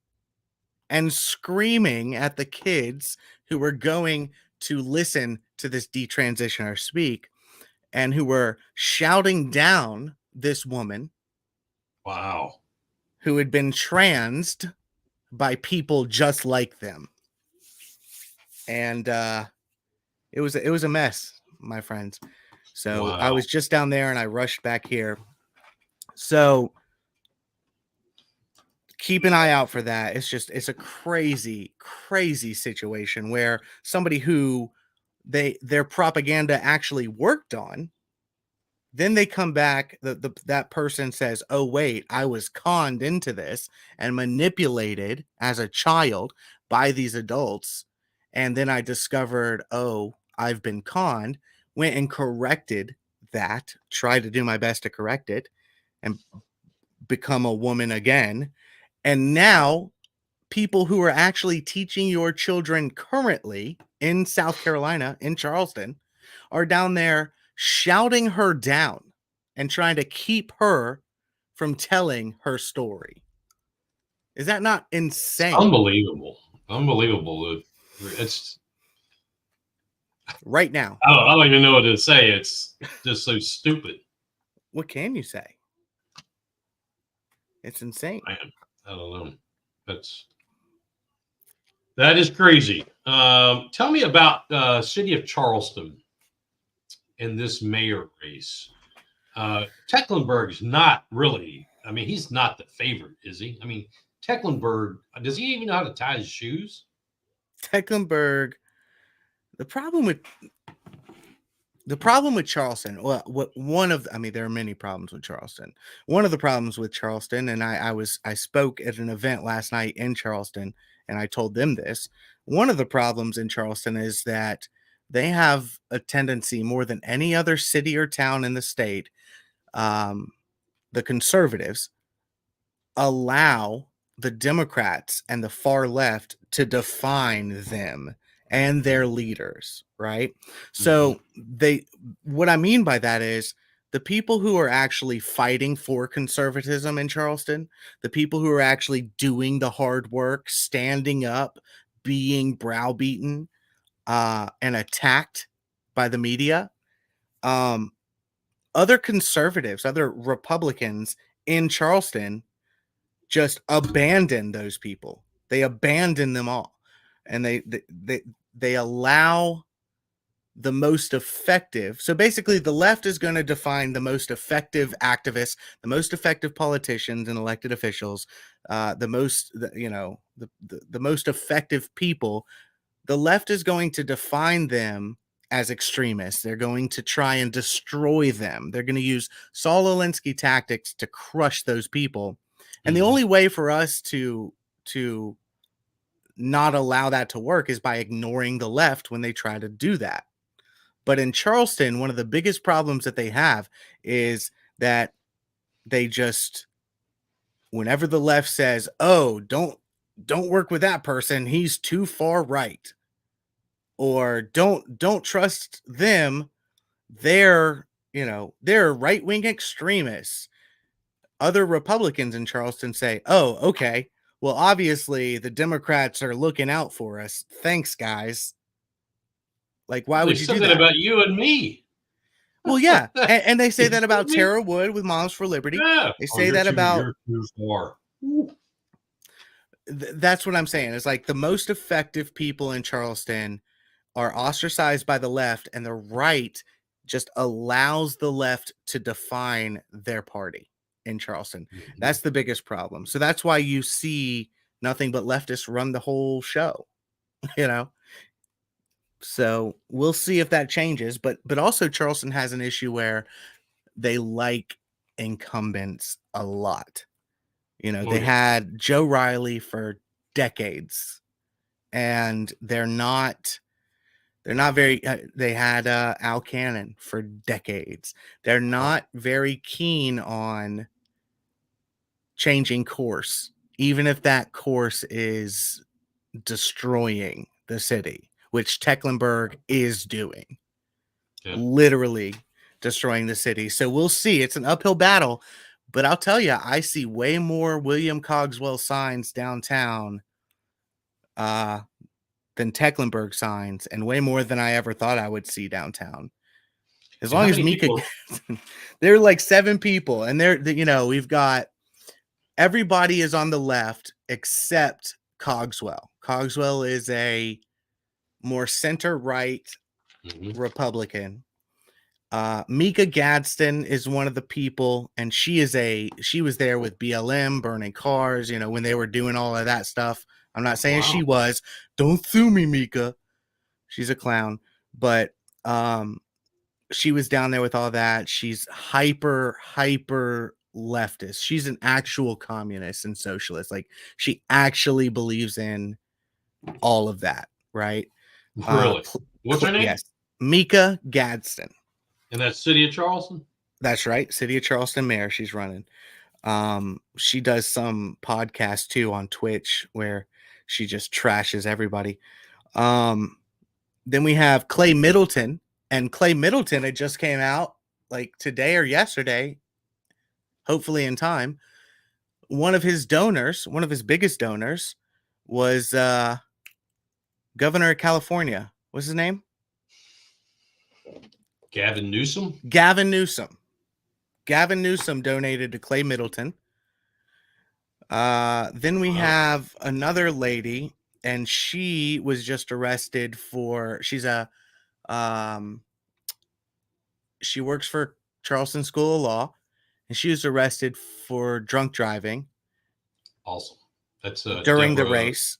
Speaker 2: and screaming at the kids who were going to listen to this detransitioner speak, and who were shouting down this woman.
Speaker 1: Wow.
Speaker 2: Who had been transed by people just like them. And it was a mess, my friends. So
Speaker 1: wow.
Speaker 2: I was just down there and I rushed back here. So keep an eye out for that. It's a crazy situation where somebody who their propaganda actually worked on, then they come back, that person says, oh wait, I was conned into this and manipulated as a child by these adults, and then I discovered, oh, I've been conned, went and corrected that, tried to do my best to correct it and become a woman again. And now people who are actually teaching your children currently in South Carolina, in Charleston, are down there shouting her down and trying to keep her from telling her story. Is that not insane?
Speaker 1: Unbelievable. It's
Speaker 2: right now.
Speaker 1: I don't even know what to say. It's just so stupid.
Speaker 2: What can you say? It's insane.
Speaker 1: Man, I don't know. That is crazy. Tell me about city of Charleston in this mayor race. Tecklenburg's not really, I mean, he's not the favorite, is he? I mean, Tecklenburg, does he even know how to tie his shoes?
Speaker 2: Tecklenburg, the problem with Charleston, there are many problems with Charleston. One of the problems with Charleston, and I spoke at an event last night in Charleston, and I told them this. One of the problems in Charleston is that they have a tendency, more than any other city or town in the state, the conservatives allow the Democrats and the far left to define them and their leaders, right? So what I mean by that is the people who are actually fighting for conservatism in Charleston, the people who are actually doing the hard work, standing up, being browbeaten and attacked by the media, other conservatives, other Republicans in Charleston just abandon those people. They abandon them all, and they allow the most effective. So basically, the left is going to define the most effective activists, the most effective politicians and elected officials, the most effective people. The left is going to define them as extremists. They're going to try and destroy them. They're going to use Saul Alinsky tactics to crush those people. And the only way for us to not allow that to work is by ignoring the left when they try to do that. But in Charleston, one of the biggest problems that they have is that they just, whenever the left says, oh, don't work with that person, he's too far right, or don't trust them, they're right-wing extremists, other Republicans in Charleston say, oh, okay, well, obviously the Democrats are looking out for us. Thanks, guys. Like, why would you do that?
Speaker 1: About you and me.
Speaker 2: Well, yeah. And they say that about Tara Wood with Moms for Liberty. Yeah. They say that about... That's what I'm saying. It's like the most effective people in Charleston are ostracized by the left, and the right just allows the left to define their party in Charleston. That's the biggest problem. So that's why you see nothing but leftists run the whole show, So we'll see if that changes. But also Charleston has an issue where they like incumbents a lot. They had Joe Riley for decades, and they're not very. They had Al Cannon for decades. They're not very keen on changing course, even if that course is destroying the city, which Tecklenburg is doing. Yeah. Literally destroying the city. So we'll see. It's an uphill battle, but I'll tell you, I see way more William Cogswell signs downtown than Tecklenburg signs, and way more than I ever thought I would see downtown. As long as Mika, there are like 7 people, and we've got everybody is on the left except Cogswell. Cogswell is a more center-right Republican. Mika Gadsden is one of the people, and she was there with BLM burning cars, when they were doing all of that stuff. I'm not saying she was. Don't sue me, Mika. She's a clown. But she was down there with all that. She's hyper leftist. She's an actual communist and socialist. Like, she actually believes in all of that, right?
Speaker 1: Really? What's her name?
Speaker 2: Yes. Mika Gadsden.
Speaker 1: And that's City of Charleston?
Speaker 2: That's right. City of Charleston mayor. She's running. She does some podcast too on Twitch where she just trashes everybody. Then we have Clay Middleton, and Clay Middleton, it just came out like today or yesterday, hopefully in time. One of his biggest donors was Governor of California. What's his name?
Speaker 1: Gavin Newsom.
Speaker 2: Gavin Newsom donated to Clay Middleton. Then we have another lady, and she was just arrested she works for Charleston School of Law, and she was arrested for drunk driving.
Speaker 1: Awesome. That's
Speaker 2: during the race.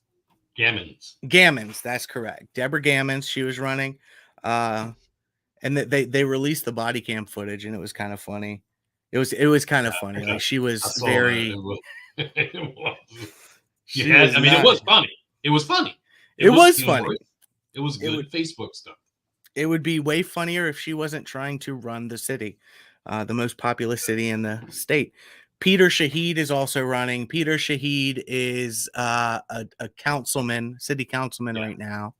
Speaker 1: Gammons,
Speaker 2: that's correct. Deborah Gammons, she was running. And they released the body cam footage, and it was kind of funny. It was kind of funny. Like, she was very.
Speaker 1: It was funny. It was funny.
Speaker 2: It was funny.
Speaker 1: It was good Facebook stuff.
Speaker 2: It would be way funnier if she wasn't trying to run the city, the most populous city in the state. Peter Shahid is also running. Peter Shahid is a city councilman right now.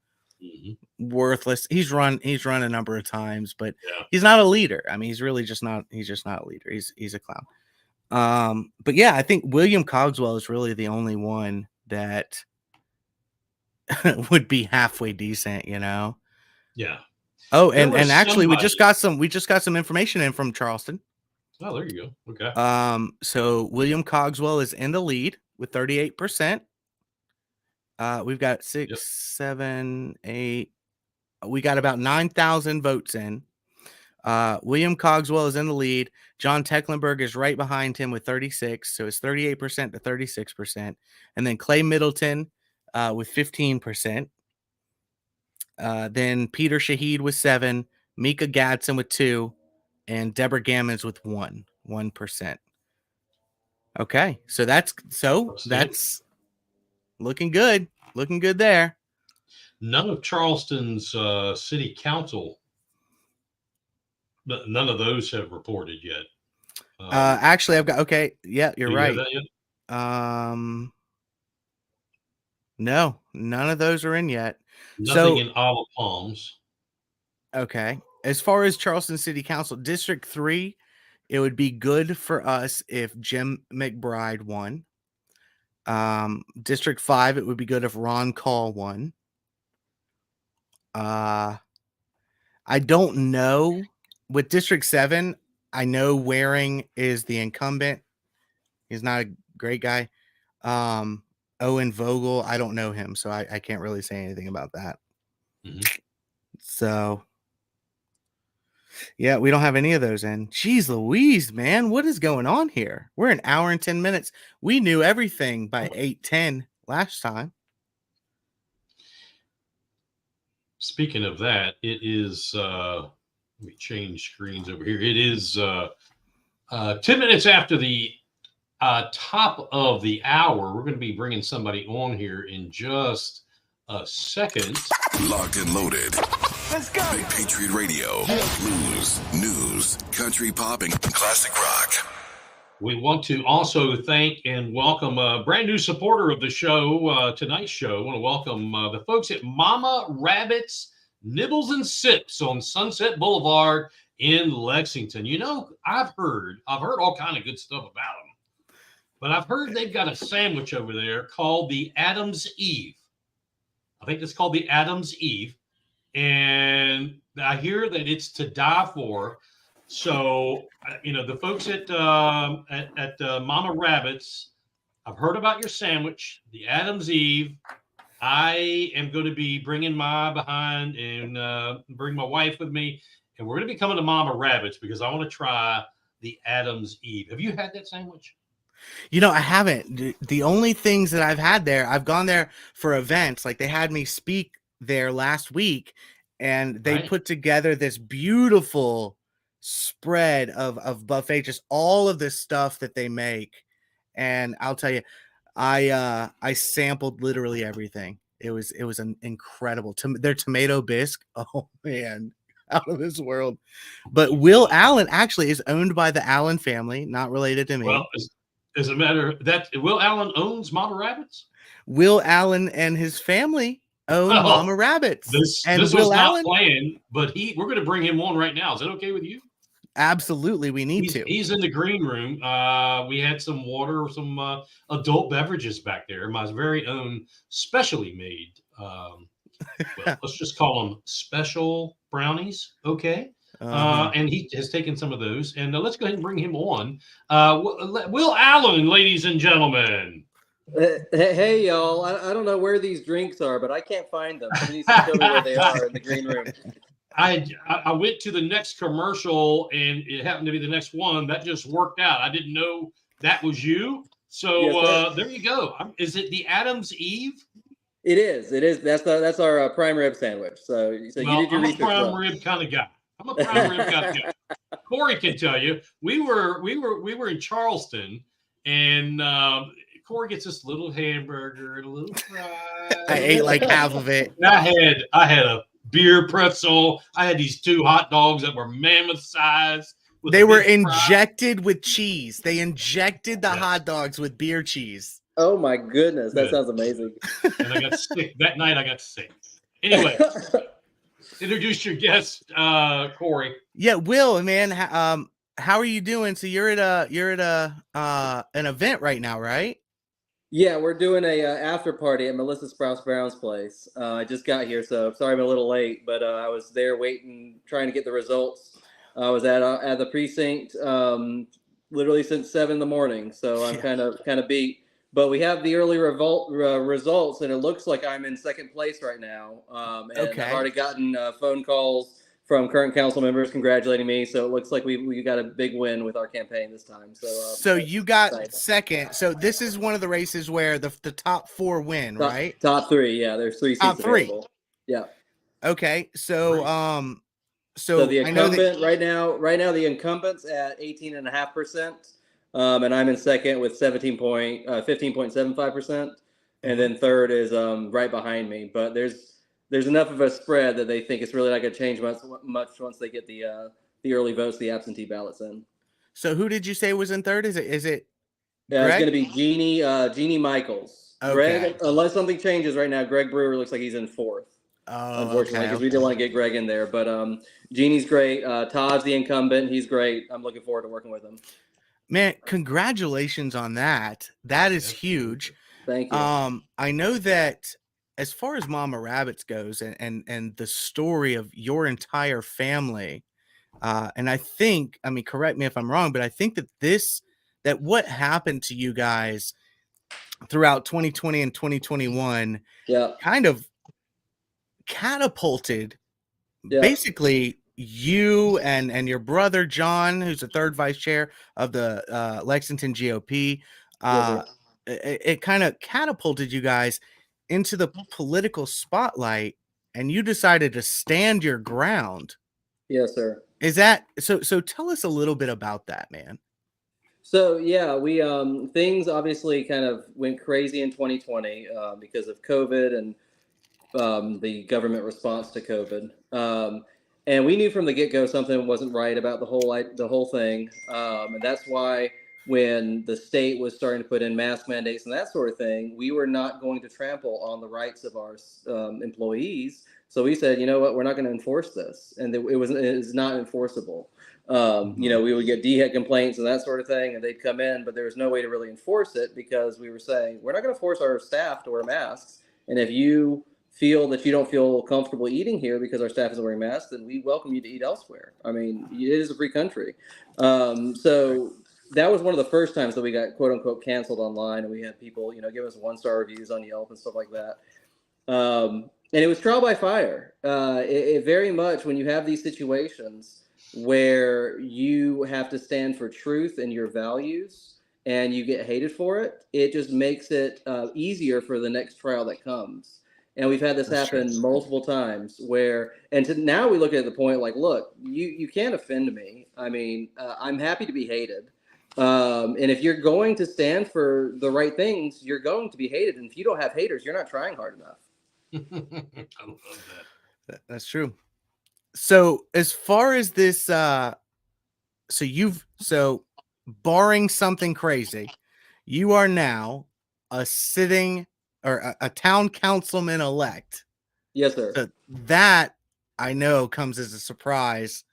Speaker 2: Worthless. He's run a number of times, but he's not a leader. I mean, he's just not a leader. He's a clown. But yeah, I think William Cogswell is really the only one that would be halfway decent, Yeah. Oh, and actually we just got some information in from Charleston.
Speaker 1: Oh, there you go. Okay.
Speaker 2: So William Cogswell is in the lead with 38%. We've got 6, 7, 8. We got about 9,000 votes in. William Cogswell is in the lead. John Tecklenburg is right behind him with 36. So it's 38% to 36%. And then Clay Middleton with 15%. Then Peter Shahid with 7. Mika Gadsden with 2. And Deborah Gammons with 1%. Okay. So that's looking good. Looking good there.
Speaker 1: None of Charleston's city council, but none of those have reported yet.
Speaker 2: Actually, I've got. Okay, yeah, you're right. No, none of those are in yet.
Speaker 1: Nothing in Olive Palms.
Speaker 2: Okay, as far as Charleston City Council District 3, it would be good for us if Jim McBride won. District 5, it would be good if Ron Call won. I don't know with District 7. I know Waring is the incumbent. He's not a great guy. Owen Vogel, I don't know him, so I can't really say anything about that. So yeah, we don't have any of those in. Jeez Louise, man, what is going on here? We're an hour and 10 minutes. We knew everything by 8:10 last time.
Speaker 1: Speaking of that, it is let me change screens over here. It is 10 minutes after the top of the hour. We're going to be bringing somebody on here in just a second.
Speaker 5: Locked and loaded.
Speaker 4: Let's go.
Speaker 5: Big Patriot Radio. Blues, news, country pop, and classic rock.
Speaker 1: We want to also thank and welcome a brand new supporter of the show, tonight's show. I want to welcome the folks at Mama Rabbit's Nibbles and Sips on Sunset Boulevard in Lexington. You know, I've heard all kind of good stuff about them, but I've heard they've got a sandwich over there called the Adam's Eve. I think it's called the Adam's Eve, and I hear that it's to die for. So, you know, the folks at Mama Rabbit's, I've heard about your sandwich, the Adam's Eve. I am going to be bringing my behind and bring my wife with me, and we're going to be coming to Mama Rabbit's because I want to try the Adam's Eve. Have you had that sandwich?
Speaker 2: You know, I haven't. The only things that I've had there, I've gone there for events. Like they had me speak there last week, and they put together this beautiful spread of buffet, just all of this stuff that they make. And I'll tell you, I sampled literally everything. It was an incredible their tomato bisque. Oh man, out of this world. But Will Allen actually is owned by the Allen family, not related to me.
Speaker 1: Well, as a matter that Will Allen owns Mama Rabbit's.
Speaker 2: Will Allen and his family own Mama Rabbit's.
Speaker 1: This was not planned, but we're going to bring him on right now. Is that okay with you?
Speaker 2: Absolutely, we need to.
Speaker 1: He's in the green room. We had some water, some adult beverages back there. My very own specially made. Well, let's just call them special brownies. Okay. And he has taken some of those. And let's go ahead and bring him on. Will Allen, ladies and gentlemen.
Speaker 6: Hey, y'all. I don't know where these drinks are, but I can't find them. Please tell me where they are in the green room.
Speaker 1: I went to the next commercial, and it happened to be the next one. That just worked out. I didn't know that was you. So
Speaker 6: yes,
Speaker 1: there you go. Is it the Adam's Eve?
Speaker 6: It is. It is. That's our prime rib sandwich. So you did your research.
Speaker 1: I'm a prime rib kind of guy. Corey can tell you. We were in Charleston, and Corey gets this little hamburger and a little fries.
Speaker 2: I ate like half of it.
Speaker 1: I had a beer pretzel. I had these 2 hot dogs that were mammoth size.
Speaker 2: They were injected with cheese. They injected the hot dogs with beer cheese.
Speaker 6: Oh my goodness, that sounds amazing.
Speaker 1: And I got sick that night. I got sick. Anyway, introduce your guest, Corey.
Speaker 2: Yeah, Will, man. How are you doing? So you're at an event right now, right?
Speaker 6: Yeah, we're doing a after party at Melissa Sprouse Brown's place. I just got here, so sorry I'm a little late, but I was there waiting, trying to get the results. I was at the precinct literally since 7 a.m, so I'm kind of beat. But we have the early results, and it looks like I'm in second place right now. And
Speaker 2: okay.
Speaker 6: I've already gotten phone calls from current council members congratulating me. So it looks like we got a big win with our campaign this time. So
Speaker 2: you got second. So this is one of the races where the top 4 win, right?
Speaker 6: Top 3, yeah. There's 3 seats
Speaker 2: top 3.
Speaker 6: available. Yeah.
Speaker 2: Okay, so
Speaker 6: so the incumbent right now the incumbent's at 18.5%, and I'm in second with 15.75%, and then third is right behind me. But there's enough of a spread that they think it's really not going to change much once they get the early votes, the absentee ballots in.
Speaker 2: So who did you say was in third? Is it?
Speaker 6: Yeah, Greg? It's going to be Jeannie Michaels.
Speaker 2: Okay.
Speaker 6: Greg, unless something changes right now, Greg Brewer looks like he's in 4th.
Speaker 2: Oh,
Speaker 6: unfortunately, because we didn't want to get Greg in there. But Jeannie's great. Todd's the incumbent. He's great. I'm looking forward to working with him.
Speaker 2: Man, congratulations on that. That is huge.
Speaker 6: Thank you.
Speaker 2: I know that as far as Mama Rabbit's goes and the story of your entire family, and I think, I mean, correct me if I'm wrong, but I think that what happened to you guys throughout 2020 and 2021 kind of catapulted basically you and your brother John, who's the 3rd vice chair of the Lexington GOP. It kind of catapulted you guys into the political spotlight, and you decided to stand your ground.
Speaker 6: Yes, sir.
Speaker 2: Is that so? So tell us a little bit about that, man.
Speaker 6: So yeah, we things obviously kind of went crazy in 2020 because of COVID and the government response to COVID. And we knew from the get-go something wasn't right about the whole thing, and that's why when the state was starting to put in mask mandates and that sort of thing, we were not going to trample on the rights of our employees. So we said, you know what, we're not going to enforce this, and it was not enforceable. We would get DHEC complaints and that sort of thing, and they'd come in, but there was no way to really enforce it because we were saying we're not going to force our staff to wear masks, and if you feel that you don't feel comfortable eating here because our staff isn't wearing masks, then we welcome you to eat elsewhere. I mean, it is a free country. So that was one of the first times that we got quote unquote canceled online, and we had people, give us 1-star reviews on Yelp and stuff like that. And it was trial by fire. It very much, when you have these situations where you have to stand for truth and your values and you get hated for it, it just makes it easier for the next trial that comes. And we've had this happen multiple times now we look at the point like, look, you can't offend me. I mean, I'm happy to be hated. And if you're going to stand for the right things, you're going to be hated. And if you don't have haters, you're not trying hard enough.
Speaker 1: I love that.
Speaker 2: That's true. So as far as this, so barring something crazy, you are now a sitting or a town councilman elect.
Speaker 6: Yes, sir.
Speaker 2: So that I know comes as a surprise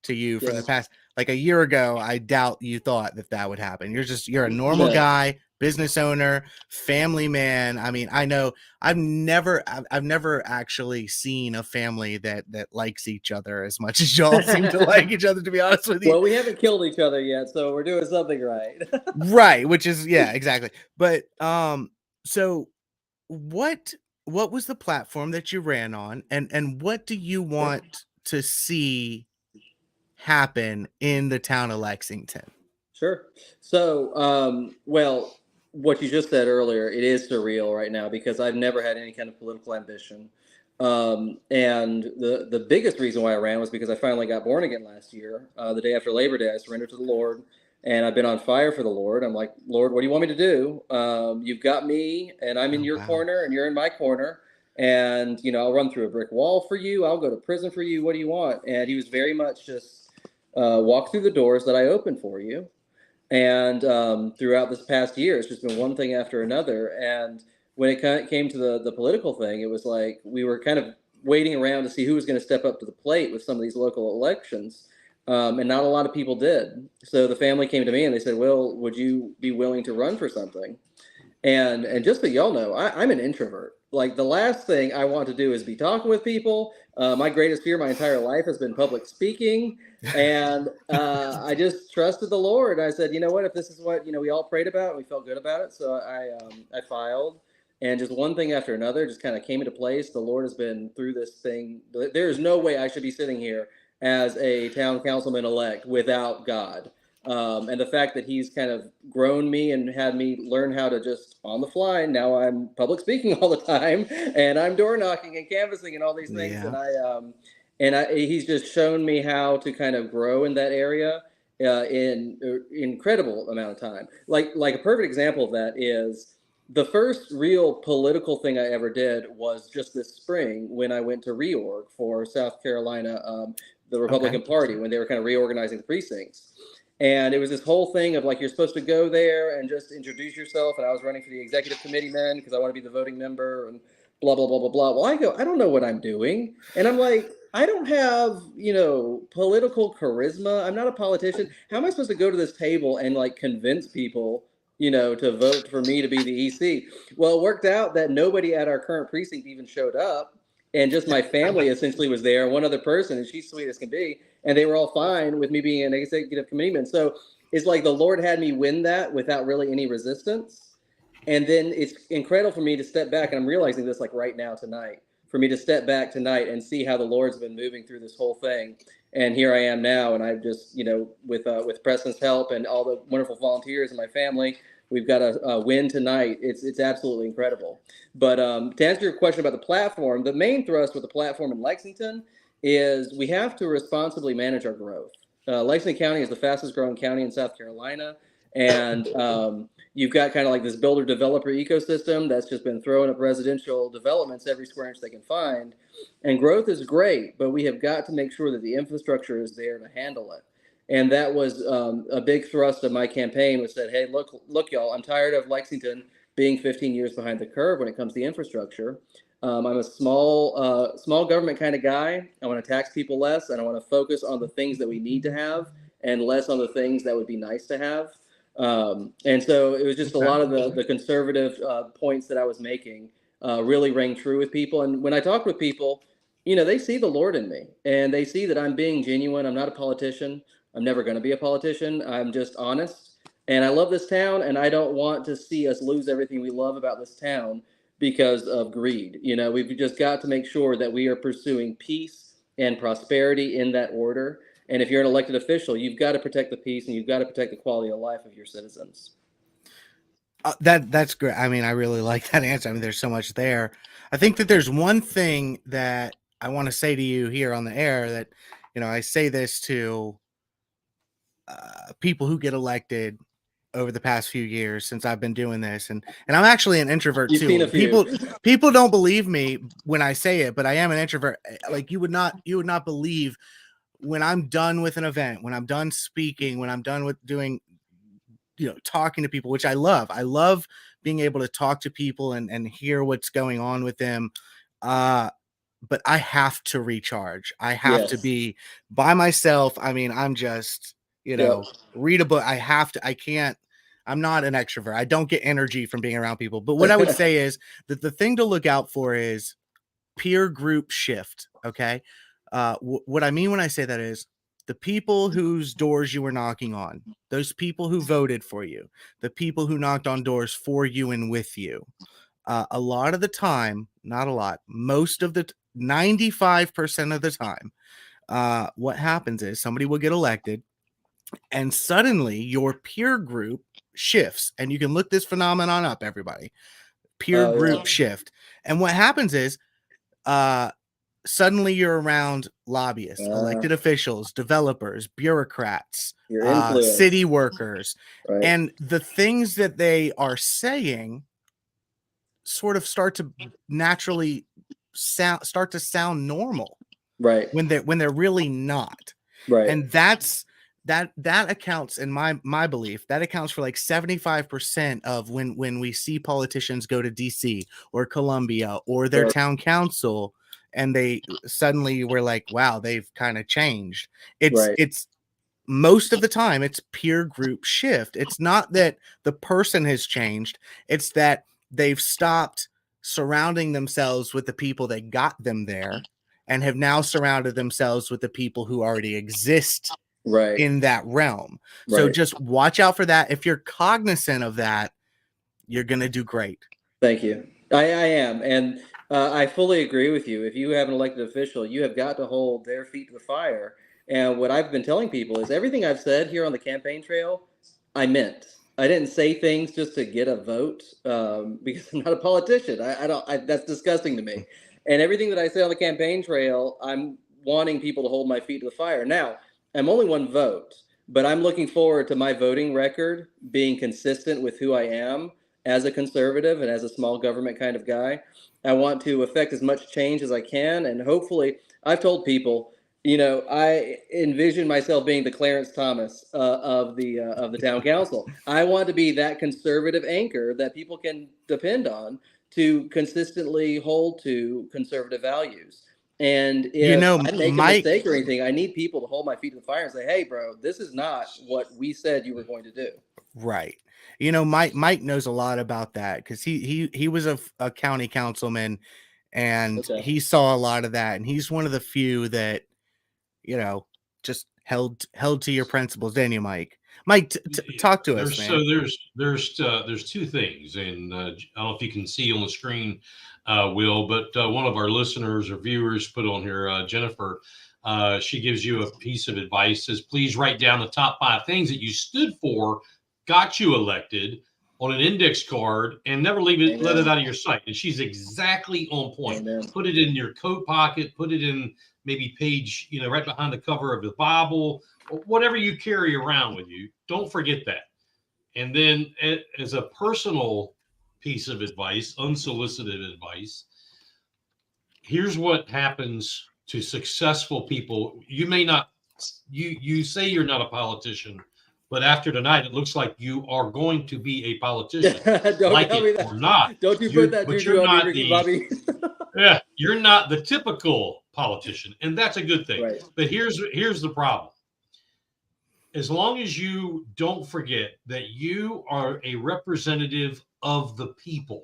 Speaker 2: to you from the past. Like a year ago, I doubt you thought that would happen. You're a normal guy, business owner, family man. I mean, I know I've never actually seen a family that likes each other as much as y'all seem to like each other, to be honest with you.
Speaker 6: Well, we haven't killed each other yet, so we're doing something right.
Speaker 2: Right, which is exactly. But so what was the platform that you ran on, and what do you want to see happen in the town of Lexington?
Speaker 6: Sure. So, well, what you just said earlier, it is surreal right now because I've never had any kind of political ambition. And the biggest reason why I ran was because I finally got born again last year. The day after Labor Day, I surrendered to the Lord, and I've been on fire for the Lord. I'm like, Lord, what do you want me to do? You've got me, and I'm in your corner, and you're in my corner. And, I'll run through a brick wall for you. I'll go to prison for you. What do you want? And he was very much just walk through the doors that I opened for you. And throughout this past year, it's just been one thing after another. And when it came to the political thing, it was like we were kind of waiting around to see who was going to step up to the plate with some of these local elections. And not a lot of people did. So the family came to me and they said, well, would you be willing to run for something? And just so y'all know, I'm an introvert. Like, the last thing I want to do is be talking with people. My greatest fear my entire life has been public speaking. And I just trusted the Lord. I said, you know what, if this is what, we all prayed about, and we felt good about it. So I filed, and just one thing after another just kind of came into place. The Lord has been through this thing. There is no way I should be sitting here as a town councilman elect without God. And the fact that he's kind of grown me and had me learn how to just on the fly. Now I'm public speaking all the time, and I'm door knocking and canvassing and all these things. Yeah. And he's just shown me how to kind of grow in that area in incredible amount of time. Like a perfect example of that is the first real political thing I ever did was just this spring when I went to reorg for South Carolina, the Republican Party, when they were kind of reorganizing the precincts. And it was this whole thing of like, you're supposed to go there and just introduce yourself. And I was running for the executive committee then because I want to be the voting member and blah, blah, blah, blah, blah. Well, I don't know what I'm doing. And I'm like, I don't have, political charisma. I'm not a politician. How am I supposed to go to this table and like convince people, to vote for me to be the EC? Well, it worked out that nobody at our current precinct even showed up. And just my family essentially was there, one other person, and she's sweet as can be. And they were all fine with me being an executive committeeman. So it's like the Lord had me win that without really any resistance. And then it's incredible for me to step back, and I'm realizing this like right now tonight, for me to step back tonight and see how the Lord's been moving through this whole thing. And here I am now, and I've just, with Preston's help and all the wonderful volunteers and my family, we've got a win tonight. It's absolutely incredible. But to answer your question about the platform, the main thrust with the platform in Lexington is we have to responsibly manage our growth. Lexington County is the fastest growing county in South Carolina. And you've got kind of like this builder developer ecosystem that's just been throwing up residential developments every square inch they can find. And growth is great, but we have got to make sure that the infrastructure is there to handle it. And that was a big thrust of my campaign, was that, hey, look, y'all, I'm tired of Lexington being 15 years behind the curve when it comes to the infrastructure. I'm a small government kind of guy. I want to tax people less, and I want to focus on the things that we need to have and less on the things that would be nice to have. And so it was just a lot of the conservative points that I was making really rang true with people. And when I talk with people, you know, they see the Lord in me, and they see that I'm being genuine. I'm not a politician. I'm never going to be a politician. I'm just honest. And I love this town, and I don't want to see us lose everything we love about this town because of greed. You know, we've just got to make sure that we are pursuing peace and prosperity in that order. And if you're an elected official, you've got to protect the peace, and you've got to protect the quality of life of your citizens.
Speaker 2: That's great. I mean, I really like that answer. I mean, there's so much there. I think that there's one thing that I want to say to you here on the air that, you know, I say this to people who get elected over the past few years since I've been doing this, and I'm actually an introvert too. People don't believe me when I say it, but I am an introvert. Like you would not believe when I'm done with an event, when I'm done speaking, when I'm done with doing, you know, talking to people, which I love. I love being able to talk to people and hear what's going on with them. But I have to recharge. I have to be by myself. I mean, I'm just, you know, read a book. I can't, I'm not an extrovert. I don't get energy from being around people. But what I would say is that the thing to look out for is peer group shift. Okay. What I mean when I say that is the people whose doors you were knocking on, those people who voted for you, the people who knocked on doors for you and with you. A lot of the time, not a lot, most of the 95% of the time, what happens is somebody will get elected and suddenly your peer group shifts. And you can look this phenomenon up, everybody. Peer group shift. And what happens is suddenly you're around lobbyists, elected officials, developers, bureaucrats, city workers, and the things that they are saying sort of start to naturally sound normal,
Speaker 6: right?
Speaker 2: When they're really not,
Speaker 6: right?
Speaker 2: And that accounts, in my belief, that accounts for like 75% of when we see politicians go to DC or Columbia or their town council, and they suddenly were like, wow, they've kind of changed. It's most of the time it's peer group shift. It's not that the person has changed. It's that they've stopped surrounding themselves with the people that got them there and have now surrounded themselves with the people who already exist in that realm. So just watch out for that. If you're cognizant of that, you're going to do great.
Speaker 6: Thank you. I am. And I fully agree with you. If you have an elected official, you have got to hold their feet to the fire. And what I've been telling people is everything I've said here on the campaign trail, I meant. I didn't say things just to get a vote because I'm not a politician. That's disgusting to me. And everything that I say on the campaign trail, I'm wanting people to hold my feet to the fire. Now, I'm only one vote, but I'm looking forward to my voting record being consistent with who I am as a conservative and as a small government kind of guy. I want to affect as much change as I can. And hopefully, I've told people, you know, I envision myself being the Clarence Thomas of the town council. I want to be that conservative anchor that people can depend on to consistently hold to conservative values. And if I make a mistake or anything, I need people to hold my feet to the fire and say, hey, bro, this is not what we said you were going to do.
Speaker 2: Right. You know, Mike knows a lot about that because he was a county councilman, and he saw a lot of that. And he's one of the few that, you know, just held to your principles, didn't you, Mike? Mike, talk to us, man.
Speaker 1: So there's two things, and I don't know if you can see on the screen, Will, but one of our listeners or viewers put on here, Jennifer, she gives you a piece of advice, says, please write down the top 5 things that you stood for, got you elected, on an index card, and never let it out of your sight. And she's exactly on point. Amen. Put it in your coat pocket, put it in maybe page, you know, right behind the cover of the Bible, or whatever you carry around with you. Don't forget that. And then as a personal piece of advice, unsolicited advice, here's what happens to successful people. You may not, you say you're not a politician, but after tonight, it looks like you are going to be a politician,
Speaker 6: Don't
Speaker 1: like
Speaker 6: tell me
Speaker 1: it
Speaker 6: that.
Speaker 1: or not.
Speaker 6: Don't you put that
Speaker 1: But
Speaker 6: juju
Speaker 1: you're
Speaker 6: on me,
Speaker 1: not
Speaker 6: Ricky Bobby.
Speaker 1: Yeah, you're not the typical politician, and that's a good thing.
Speaker 6: Right.
Speaker 1: But here's the problem. As long as you don't forget that you are a representative of the people,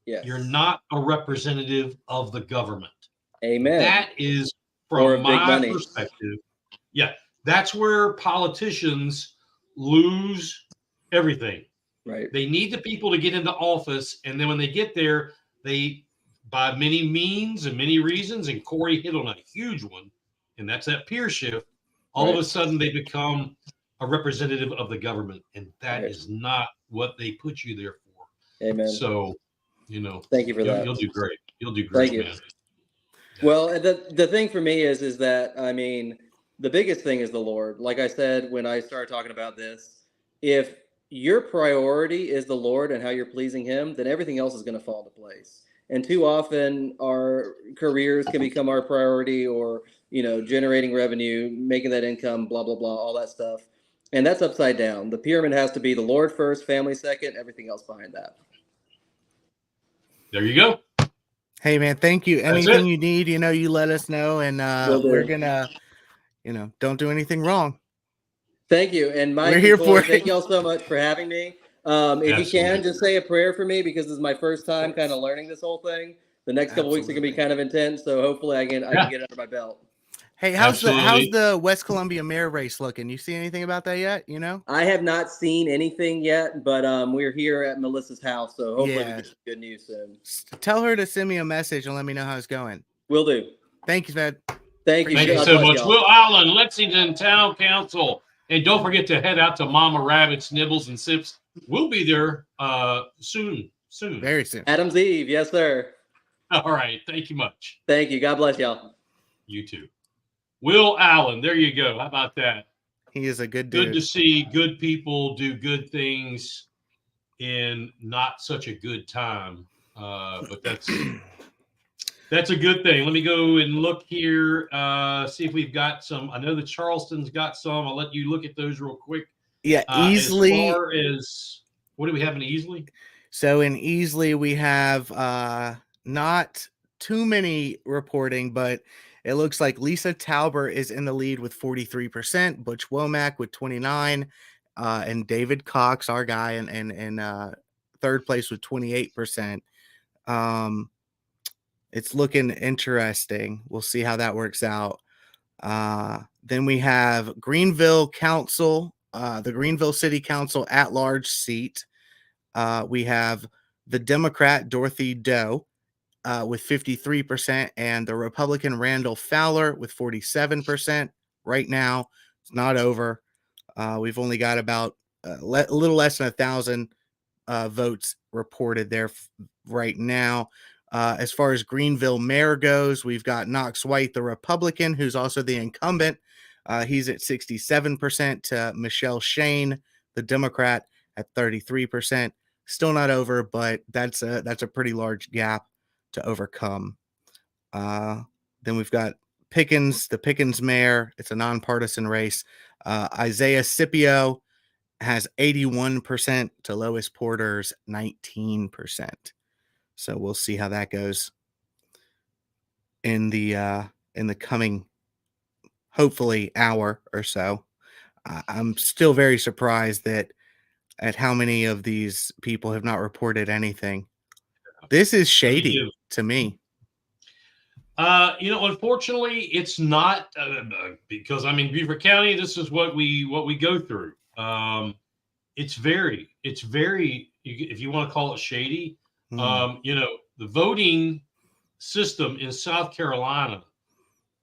Speaker 6: Yes.
Speaker 1: you're not a representative of the government.
Speaker 6: Amen.
Speaker 1: That is,
Speaker 6: Or
Speaker 1: from
Speaker 6: big
Speaker 1: my
Speaker 6: money.
Speaker 1: perspective, yeah, that's where politicians lose everything.
Speaker 6: Right.
Speaker 1: They need the people to get into office, and then when they get there, they, by many means and many reasons, and Corey hit on a huge one, and that's that peer shift, all of a sudden they become a representative of the government, and that is not what they put you there for.
Speaker 6: Amen.
Speaker 1: So,
Speaker 6: thank you for that.
Speaker 1: You'll do great. You'll do great,
Speaker 6: Thank you.
Speaker 1: man.
Speaker 6: Well, the thing for me is that, I mean, the biggest thing is the Lord. Like I said, when I started talking about this, if your priority is the Lord and how you're pleasing him, then everything else is going to fall into place. And too often our careers can become our priority, or, generating revenue, making that income, blah, blah, blah, all that stuff. And that's upside down. The pyramid has to be the Lord first, family second, everything else behind that.
Speaker 1: There you go.
Speaker 2: Hey man, thank you.
Speaker 1: That's
Speaker 2: Anything
Speaker 1: it.
Speaker 2: you need, you let us know, and we're gonna, don't do anything wrong.
Speaker 6: Thank you. And Mike,
Speaker 2: We're here for it.
Speaker 6: thank y'all so much for having me. If you can, just say a prayer for me, because this is my first time kind of learning this whole thing. The next couple weeks are gonna be kind of intense, so hopefully I can get under my belt.
Speaker 2: Hey, how's the West Columbia mayor race looking? You see anything about that yet?
Speaker 6: I have not seen anything yet, but we're here at Melissa's house, so hopefully we get some good news soon.
Speaker 2: Tell her to send me a message and let me know how it's going.
Speaker 6: Will do.
Speaker 2: Thank you, Fed.
Speaker 6: Thank you.
Speaker 1: Thank you so much. Will Allen, Lexington Town Council. And don't forget to head out to Mama Rabbit's Nibbles and Sips. We'll be there soon.
Speaker 2: Very soon.
Speaker 6: Adam's Eve. Yes, sir.
Speaker 1: All right. Thank you much.
Speaker 6: Thank you. God bless y'all.
Speaker 1: You too. Will Allen. There you go. How about that?
Speaker 2: He is a good dude.
Speaker 1: Good to see good people do good things in not such a good time. But that's a good thing. Let me go and look here. See if we've got some. I know that Charleston's got some. I'll let you look at those real quick.
Speaker 2: Yeah, Easley.
Speaker 1: As far as what do we have in Easley?
Speaker 2: So in Easley, we have not too many reporting, but it looks like Lisa Tauber is in the lead with 43%, Butch Womack with 29%, and David Cox, our guy, in third place with 28%. It's looking interesting. We'll see how that works out. Then we have Greenville Council, the Greenville City Council at-large seat. We have the Democrat Dorothy Doe with 53%, and the Republican Randall Fowler with 47%. Right now, it's not over. We've only got about a little less than 1,000 votes reported there right now. As far as Greenville mayor goes, we've got Knox White, the Republican, who's also the incumbent. He's at 67% to Michelle Shane, the Democrat, at 33%. Still not over, but that's a pretty large gap to overcome. Then we've got Pickens, the Pickens mayor. It's a nonpartisan race. Isaiah Scipio has 81% to Lois Porter's 19%. So we'll see how that goes in the coming, hopefully, hour or so. I'm still very surprised at how many of these people have not reported anything. This is shady to me.
Speaker 1: Unfortunately, it's not because Beaver County. This is what we go through. It's very. If you want to call it shady. The voting system in South Carolina,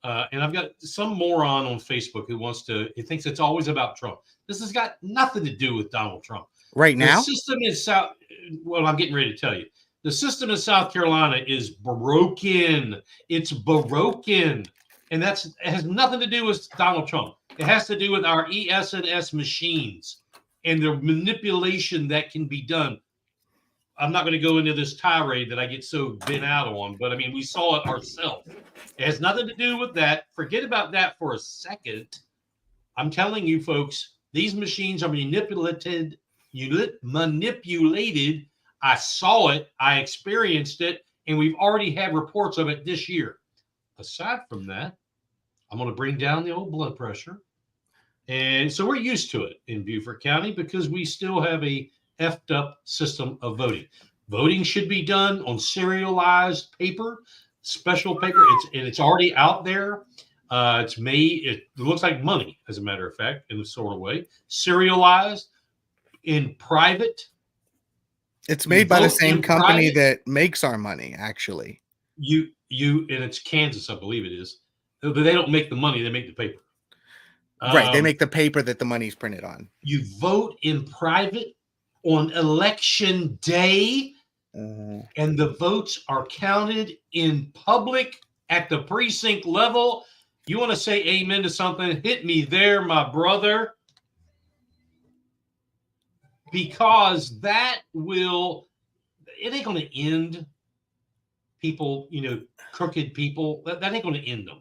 Speaker 1: and I've got some moron on Facebook he thinks it's always about Trump. This has got nothing to do with Donald Trump.
Speaker 2: Right now?
Speaker 1: The system is I'm getting ready to tell you. The system in South Carolina is broken. It's broken. And it has nothing to do with Donald Trump. It has to do with our ES&S machines. and the manipulation that can be done. I'm not going to go into this tirade that I get so bent out on, but I mean, we saw it ourselves. It has nothing to do with that. Forget about that for a second. I'm telling you, folks, these machines are manipulated. I saw it. I experienced it, and we've already had reports of it this year. Aside from that, I'm going to bring down the old blood pressure. And so we're used to it in Beaufort County because we still have a effed up system of voting. Voting should be done on serialized paper, special paper. It's already out there. It's made. It looks like money, as a matter of fact, in a sort of way. Serialized in private.
Speaker 2: It's made by the same company that makes our money, actually.
Speaker 1: And it's Kansas, I believe it is. But they don't make the money; they make the paper.
Speaker 2: Right, they make the paper that the money's printed on.
Speaker 1: You vote in private on election day, and the votes are counted in public at the precinct level. You want to say amen to something? Hit me there, my brother. Because that it ain't going to end people, crooked people. That ain't going to end them.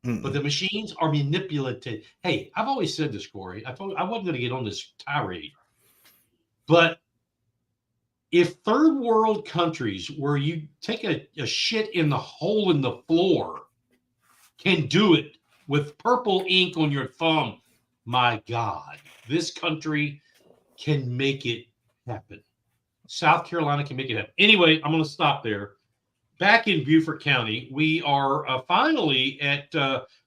Speaker 1: Mm-mm. But the machines are manipulated. Hey, I've always said this, Corey. I wasn't going to get on this tirade. But if third world countries where you take a shit in the hole in the floor can do it with purple ink on your thumb, my God, this country can make it happen. South Carolina can make it happen. Anyway, I'm going to stop there. Back in Beaufort County, we are finally at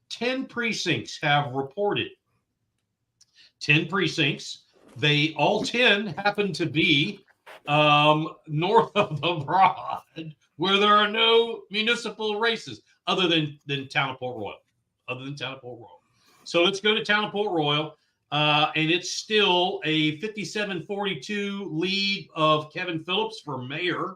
Speaker 1: 10 precincts have reported. 10 precincts. They all 10 happen to be north of the Broad, where there are no municipal races other than Town of Port Royal. So let's go to Town of Port Royal. And it's still a 57-42 lead of Kevin Phillips for mayor.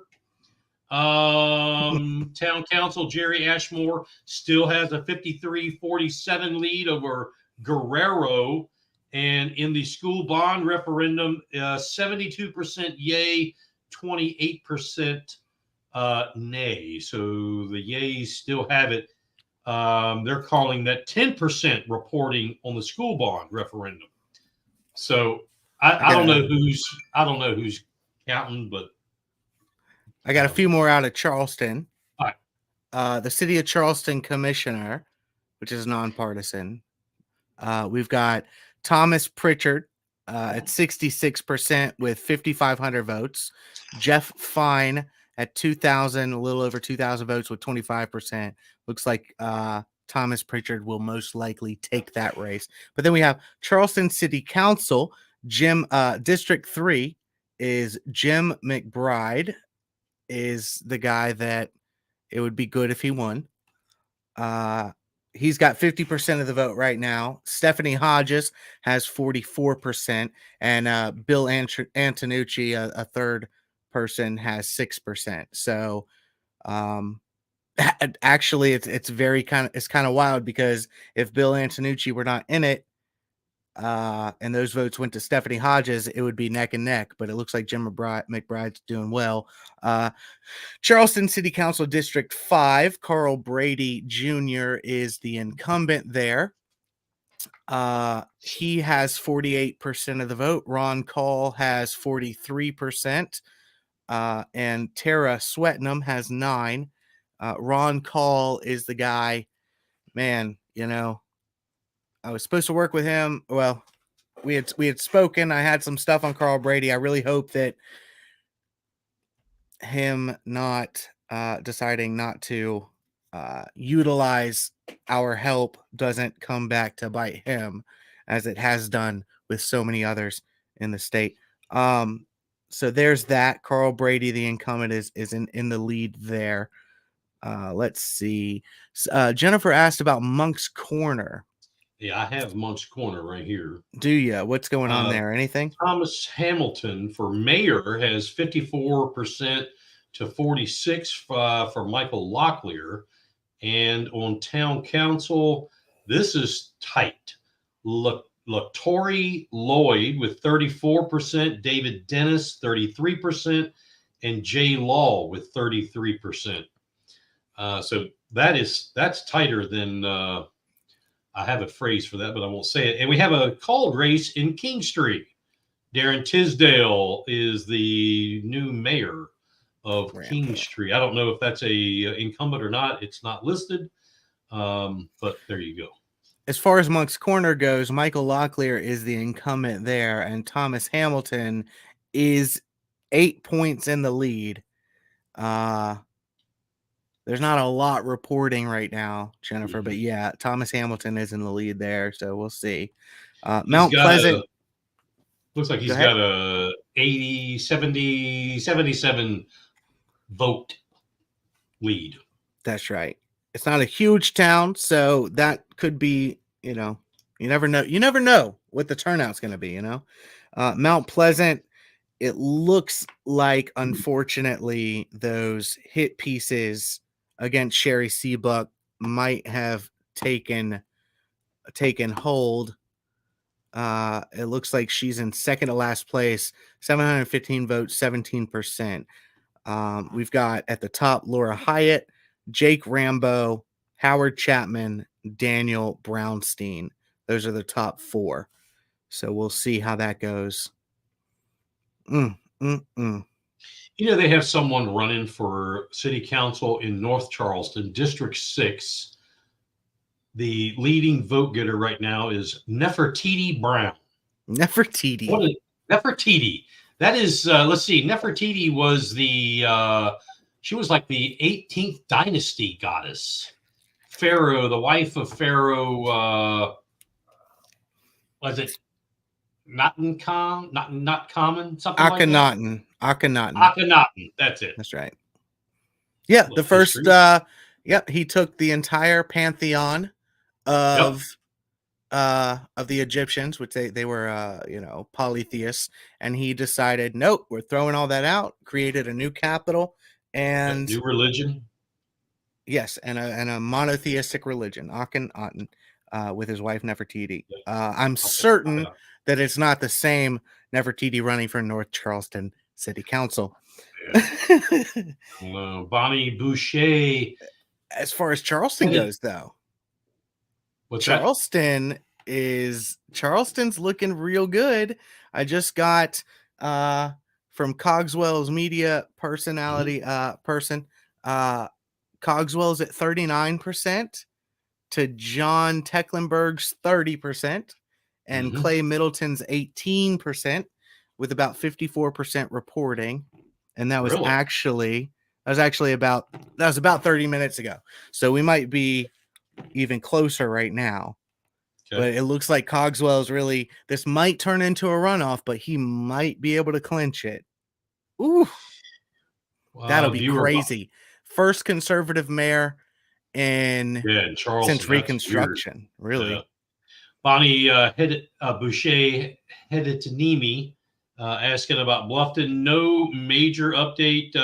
Speaker 1: Town Council Jerry Ashmore still has a 53-47 lead over Guerrero. And in the school bond referendum, 72% yay, 28% nay. So the yays still have it. They're calling that 10% reporting on the school bond referendum. So I don't know who's counting, but
Speaker 2: I got a few more out of Charleston.
Speaker 1: All
Speaker 2: right. The City of Charleston Commissioner, which is nonpartisan. We've got Thomas Pritchard at 66% with 5,500 votes. Jeff Fine at 2,000, a little over 2,000 votes with 25%. Looks like Thomas Pritchard will most likely take that race. But then we have Charleston City Council. District 3 is Jim McBride is the guy that it would be good if he won. He's got 50% of the vote right now. Stephanie Hodges has 44%, and Bill Antonucci, a third person, has 6%. So actually it's kind of wild, because if Bill Antonucci were not in it and those votes went to Stephanie Hodges, it would be neck and neck, but it looks like Jim McBride's doing well. Charleston City Council District 5, Carl Brady Jr. is the incumbent there. He has 48% of the vote. Ron Call has 43%. And Tara Swetnam has 9%. Ron Call is the guy, man, I was supposed to work with him. Well, we had spoken. I had some stuff on Carl Brady. I really hope that him not deciding not to utilize our help doesn't come back to bite him, as it has done with so many others in the state. So there's that. Carl Brady, the incumbent, is in the lead there. Let's see. Jennifer asked about Monk's Corner.
Speaker 1: Yeah, I have Monk's Corner right here.
Speaker 2: Do you? What's going on there? Anything?
Speaker 1: Thomas Hamilton for mayor has 54% to 46% for Michael Locklear. And on town council, this is tight. Look, LaTory Lloyd with 34%, David Dennis 33%, and Jay Law with 33%. So that's tighter than I have a phrase for that, but I won't say it. And we have a called race in King Street. Darren Tisdale is the new mayor of King Street. I don't know if that's a incumbent or not. It's not listed, but there you go.
Speaker 2: As far as Moncks Corner goes, Michael Locklear is the incumbent there, and Thomas Hamilton is 8 points in the lead. There's not a lot reporting right now, Jennifer, but yeah, Thomas Hamilton is in the lead there, so we'll see. Mount Pleasant
Speaker 1: looks like he's got a 80, 70, 77 vote lead.
Speaker 2: That's right. It's not a huge town, so that could be, you never know. You never know what the turnout's going to be, Mount Pleasant, it looks like, unfortunately, those hit pieces against Sherry Seabuck might have taken hold. It looks like she's in second to last place, 715 votes, 17%. We've got at the top Laura Hyatt, Jake Rambo, Howard Chapman, Daniel Brownstein. Those are the top 4. So we'll see how that goes.
Speaker 1: They have someone running for city council in North Charleston, District 6. The leading vote getter right now is Nefertiti Brown.
Speaker 2: Nefertiti.
Speaker 1: What is Nefertiti? That is, let's see. Nefertiti was she was like the 18th dynasty goddess. Pharaoh, the wife of Pharaoh, was it not common? Something
Speaker 2: Akhenaten.
Speaker 1: like that? Akhenaten. That's it.
Speaker 2: That's right. Yeah, the first, he took the entire pantheon of the Egyptians, which they were, polytheists, and he decided, nope, we're throwing all that out, created a new capital and
Speaker 1: new religion.
Speaker 2: Yes, and a monotheistic religion, Akhenaten, with his wife Nefertiti. I'm certain that it's not the same Nefertiti running for North Charleston City Council.
Speaker 1: Yeah. Bonnie Boucher.
Speaker 2: As far as Charleston goes, though, Charleston's looking real good. I just got from Cogswell's media personality person. Cogswell's at 39% to John Tecklenburg's 30% and Clay Middleton's 18% with about 54% reporting. And that was actually about 30 minutes ago. So we might be even closer right now. Okay. But it looks like Cogswell's this might turn into a runoff, but he might be able to clinch it. Ooh. Wow, that'll be crazy. First conservative mayor in since Reconstruction, really.
Speaker 1: Bonnie Boucher Hedetanimi asking about Bluffton. No major update.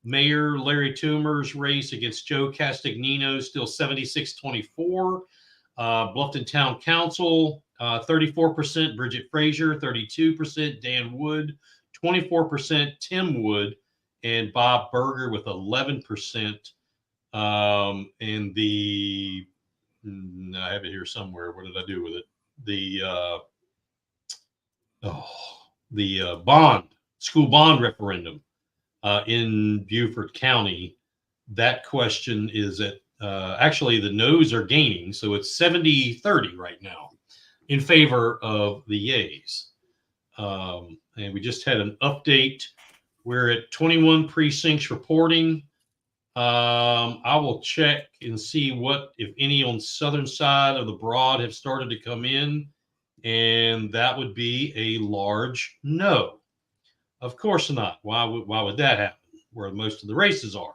Speaker 1: Mayor Larry Toomer's race against Joe Castagnino still 76-24. Bluffton Town Council 34%. Bridget Frazier 32%. Dan Wood 24%. Tim Wood and Bob Berger with 11%. And I have it here somewhere. What did I do with it? The school bond referendum in Beaufort County. That question is at actually the no's are gaining, so it's 70-30 right now in favor of the yays. And we just had an update. We're at 21 precincts reporting. I will check and see what, if any, on southern side of the Broad have started to come in, and that would be a large no. Of course not. Why would that happen? Where most of the races are.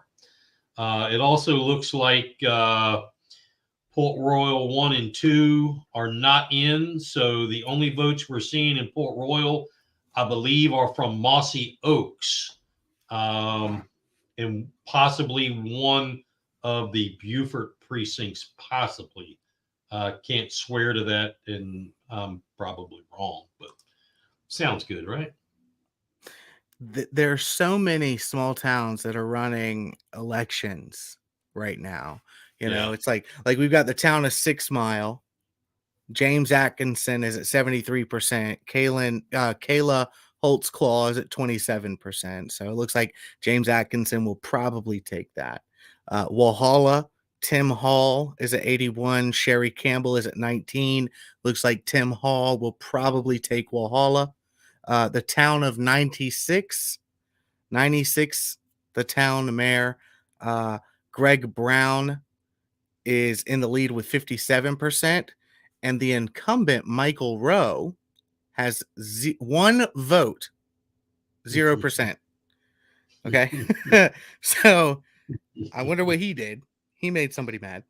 Speaker 1: It also looks like Port Royal 1 and 2 are not in, so the only votes we're seeing in Port Royal, I believe, are from Mossy Oaks. And possibly one of the Beaufort precincts, possibly. Can't swear to that, and I'm probably wrong, but sounds good, right?
Speaker 2: There are so many small towns that are running elections right now. You know,
Speaker 1: Yeah.
Speaker 2: it's like we've got the town of 6 Mile. James Atkinson is at 73%. Kayla Holtz Claw is at 27%. So it looks like James Atkinson will probably take that. Walhalla, Tim Hall is at 81. Sherry Campbell is at 19. Looks like Tim Hall will probably take Walhalla. The town of 96, the town mayor, Greg Brown is in the lead with 57%. And the incumbent, Michael Rowe, has 1 vote, 0%. Okay. So I wonder what he did. He made somebody mad.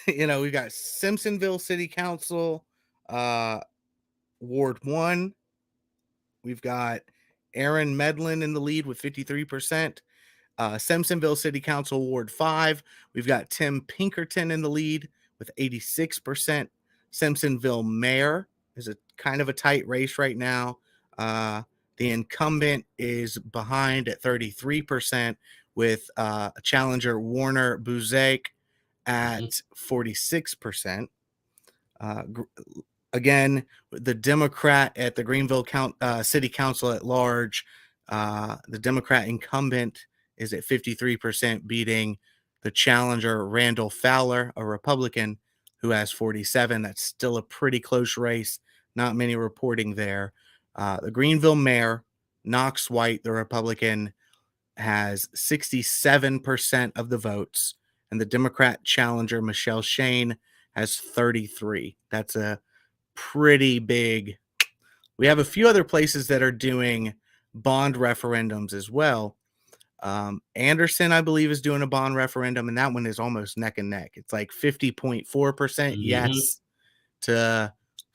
Speaker 2: You know, we've got Simpsonville City Council, Ward 1. We've got Aaron Medlin in the lead with 53%. Simpsonville City Council, Ward 5. We've got Tim Pinkerton in the lead with 86%. Simpsonville Mayor is a kind of a tight race right now. The incumbent is behind at 33% with challenger Warner Buzek at 46%. Again, the Democrat at the Greenville City Council at large, the Democrat incumbent is at 53%, beating the challenger Randall Fowler, a Republican, who has 47. That's still a pretty close race. Not many reporting there. The Greenville mayor, Knox White, the Republican, has 67% of the votes, and the Democrat challenger Michelle Shane has 33. That's a pretty big. We have a few other places that are doing bond referendums as well. Anderson, I believe, is doing a bond referendum, and that one is almost neck and neck. It's like 50.4% yes to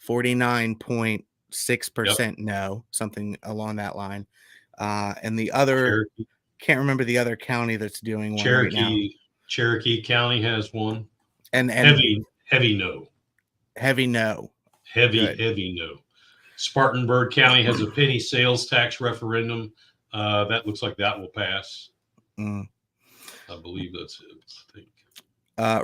Speaker 2: 49.6% no, something along that line. And the other, can't remember the other county that's doing one right now.
Speaker 1: Cherokee County has one.
Speaker 2: And
Speaker 1: heavy no.
Speaker 2: Heavy no.
Speaker 1: Heavy no. Spartanburg County has a penny sales tax referendum. That looks like that will pass. I believe that's it. I think.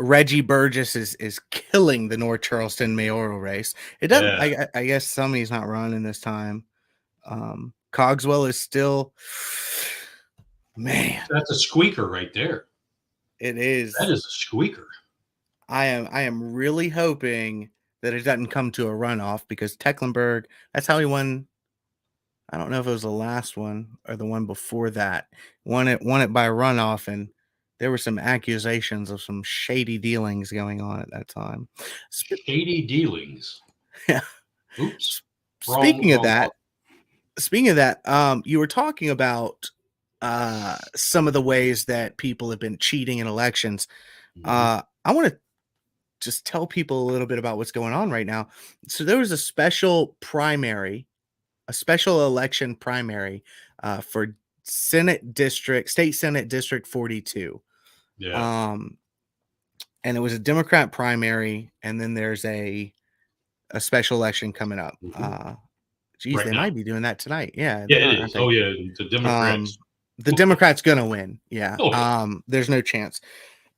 Speaker 2: Reggie Burgess is killing the North Charleston mayoral race. It doesn't. Yeah. I guess somebody's not running this time. Cogswell is still. Man,
Speaker 1: that's a squeaker right there.
Speaker 2: It is.
Speaker 1: That is a squeaker.
Speaker 2: I am really hoping that it doesn't come to a runoff, because Tecklenburg, that's how he won. I don't know if it was the last one or the one before that. Won it by runoff, and there were some accusations of some shady dealings going on at that time.
Speaker 1: Shady dealings.
Speaker 2: Yeah.
Speaker 1: Oops.
Speaker 2: Speaking of that, you were talking about some of the ways that people have been cheating in elections. I want to just tell people a little bit about what's going on right now. So there was a special election primary for state Senate District 42.
Speaker 1: Yeah.
Speaker 2: And it was a Democrat primary, and then there's a special election coming up. They might be doing that tonight. Yeah.
Speaker 1: Yeah, it is. Oh yeah, the Democrats.
Speaker 2: The Democrats gonna win. Yeah. Oh, yeah. There's no chance.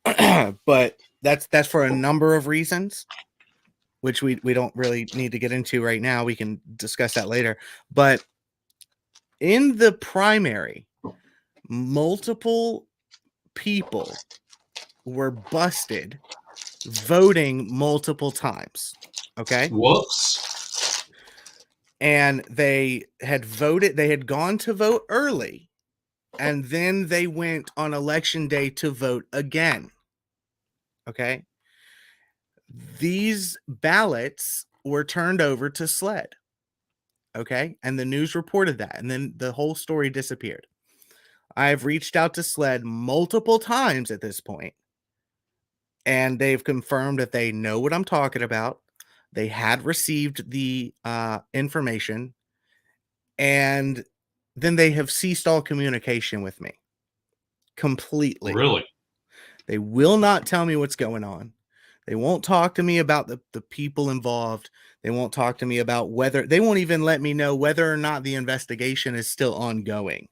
Speaker 2: But that's for a number of reasons, which we don't really need to get into right now. We can discuss that later. But in the primary, multiple people were busted voting multiple times. Okay.
Speaker 1: Whoops.
Speaker 2: And they had gone to vote early, and then they went on election day to vote again. Okay. These ballots were turned over to SLED. Okay. And the news reported that. And then the whole story disappeared. I've reached out to SLED multiple times at this point, and they've confirmed that they know what I'm talking about. They had received the information, and then they have ceased all communication with me completely.
Speaker 1: Really?
Speaker 2: They will not tell me what's going on. They won't talk to me about the people involved. They won't talk to me about whether they won't even let me know whether or not the investigation is still ongoing.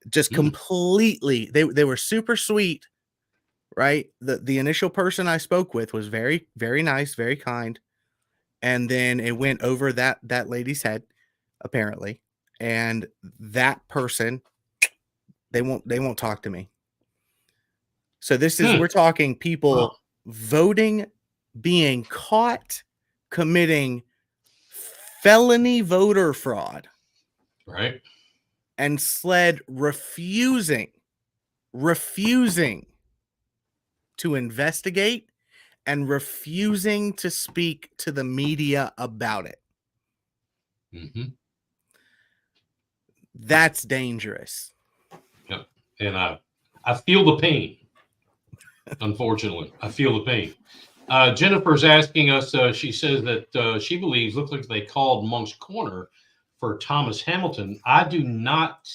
Speaker 2: Just completely. They were super sweet, right? The initial person I spoke with was very, very nice, very kind. And then it went over that lady's head, apparently. And that person, they won't talk to me. So this is, we're talking people voting, being caught committing felony voter fraud.
Speaker 1: Right.
Speaker 2: And SLED refusing to investigate and refusing to speak to the media about it.
Speaker 1: Mm-hmm.
Speaker 2: That's dangerous.
Speaker 1: Yep. And I feel the pain. Unfortunately, I feel the pain. Jennifer's asking us, she says that she believes, looks like they called Moncks Corner for Thomas Hamilton. I do not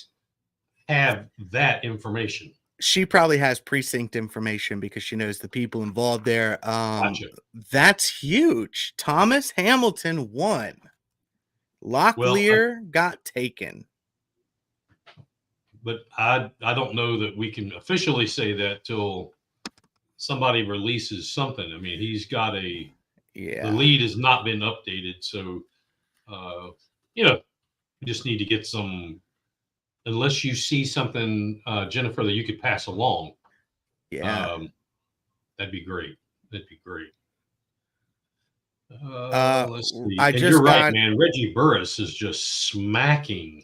Speaker 1: have that information.
Speaker 2: She probably has precinct information because she knows the people involved there.
Speaker 1: Gotcha.
Speaker 2: That's huge. Thomas Hamilton won. Locklear got taken.
Speaker 1: But I don't know that we can officially say that till somebody releases something. I mean, he's got the lead has not been updated. So, you just need to get some, unless you see something, Jennifer, that you could pass along.
Speaker 2: Yeah.
Speaker 1: That'd be great. That'd be great. Let's see. You're right, man. Reggie Burris is just smacking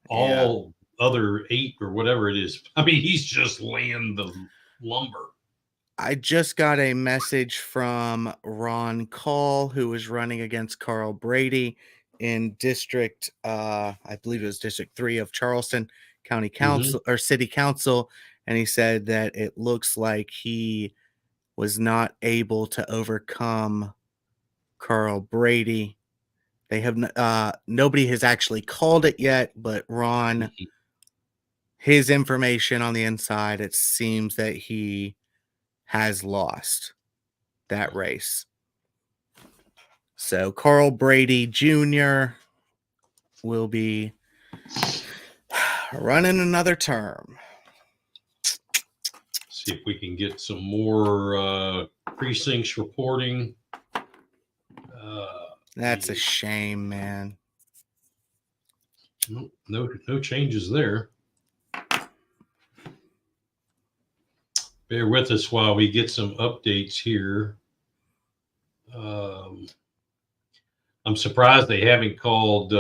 Speaker 1: all other 8 or whatever it is. I mean, he's just laying the lumber.
Speaker 2: I just got a message from Ron Call, who was running against Carl Brady in District, I believe it was District 3 of Charleston County Council or City Council. And he said that it looks like he was not able to overcome Carl Brady. They have nobody has actually called it yet, but Ron, his information on the inside, it seems that he has lost that race. So Carl Brady Jr. will be running another term.
Speaker 1: See if we can get some more precincts reporting.
Speaker 2: That's a shame, man.
Speaker 1: No changes there. Bear with us while we get some updates here. I'm surprised they haven't called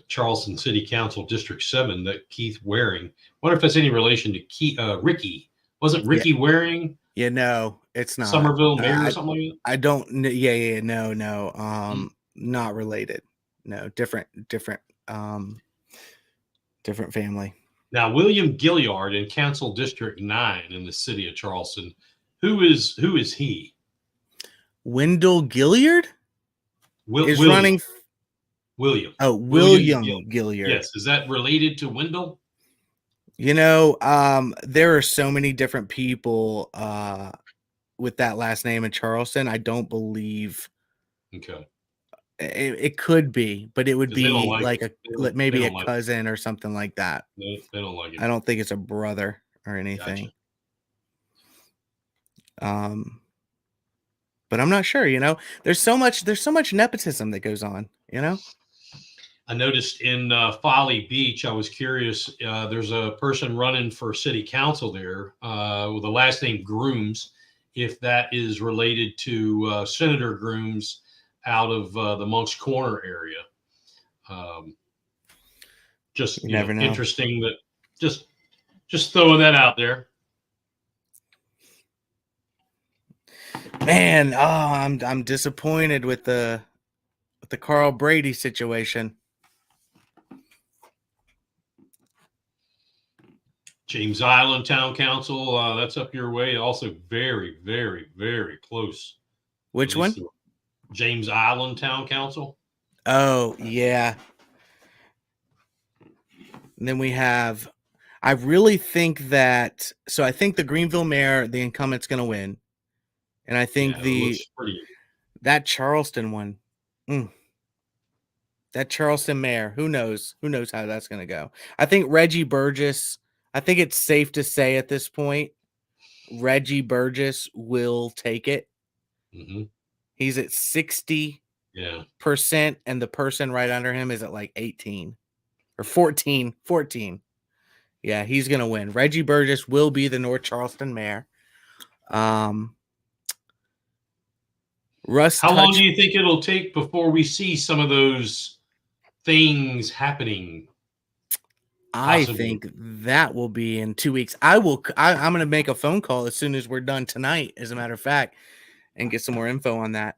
Speaker 1: Charleston City Council District 7, that Keith Waring. Wonder if that's any relation to Ricky. Wasn't Ricky Waring?
Speaker 2: Yeah, no, it's not.
Speaker 1: Somerville mayor or something like that?
Speaker 2: I don't. Yeah, no. Not related. No, different family.
Speaker 1: Now, William Gilliard in Council District 9 in the city of Charleston. Who is he?
Speaker 2: Wendell Gilliard is
Speaker 1: William.
Speaker 2: running.
Speaker 1: William.
Speaker 2: Oh, William Gilliard.
Speaker 1: Yes. Is that related to Wendell?
Speaker 2: There are so many different people with that last name in Charleston. I don't believe.
Speaker 1: Okay.
Speaker 2: It could be, but it would be maybe a
Speaker 1: like
Speaker 2: cousin or something like that.
Speaker 1: They don't like it.
Speaker 2: I don't think it's a brother or anything. Gotcha. But I'm not sure. There's so much nepotism that goes on.
Speaker 1: I noticed in Folly Beach, I was curious. There's a person running for city council there with the last name Grooms. If that is related to Senator Grooms out of the Moncks Corner area. Just
Speaker 2: you never know.
Speaker 1: Interesting that just throwing that out there.
Speaker 2: Man, I'm disappointed with the Carl Brady situation.
Speaker 1: James Island Town Council, that's up your way. Also very, very, very close.
Speaker 2: Which one?
Speaker 1: James Island Town Council.
Speaker 2: Oh, yeah. And then we have, I really think that, so I think the Greenville mayor, the incumbent's going to win. And I think
Speaker 1: Yeah, it looks pretty.
Speaker 2: that Charleston one, that Charleston mayor, who knows? Who knows how that's going to go? I think Reggie Burgess, I think it's safe to say at this point, Reggie Burgess will take it.
Speaker 1: Mhm.
Speaker 2: He's at 60%,
Speaker 1: Yeah.
Speaker 2: and the person right under him is at like 18 or 14. Yeah, he's going to win. Reggie Burgess will be the North Charleston mayor. Russ,
Speaker 1: how long do you think it'll take before we see some of those things happening?
Speaker 2: I think that will be in 2 weeks. I'm going to make a phone call as soon as we're done tonight, as a matter of fact, and get some more info on that.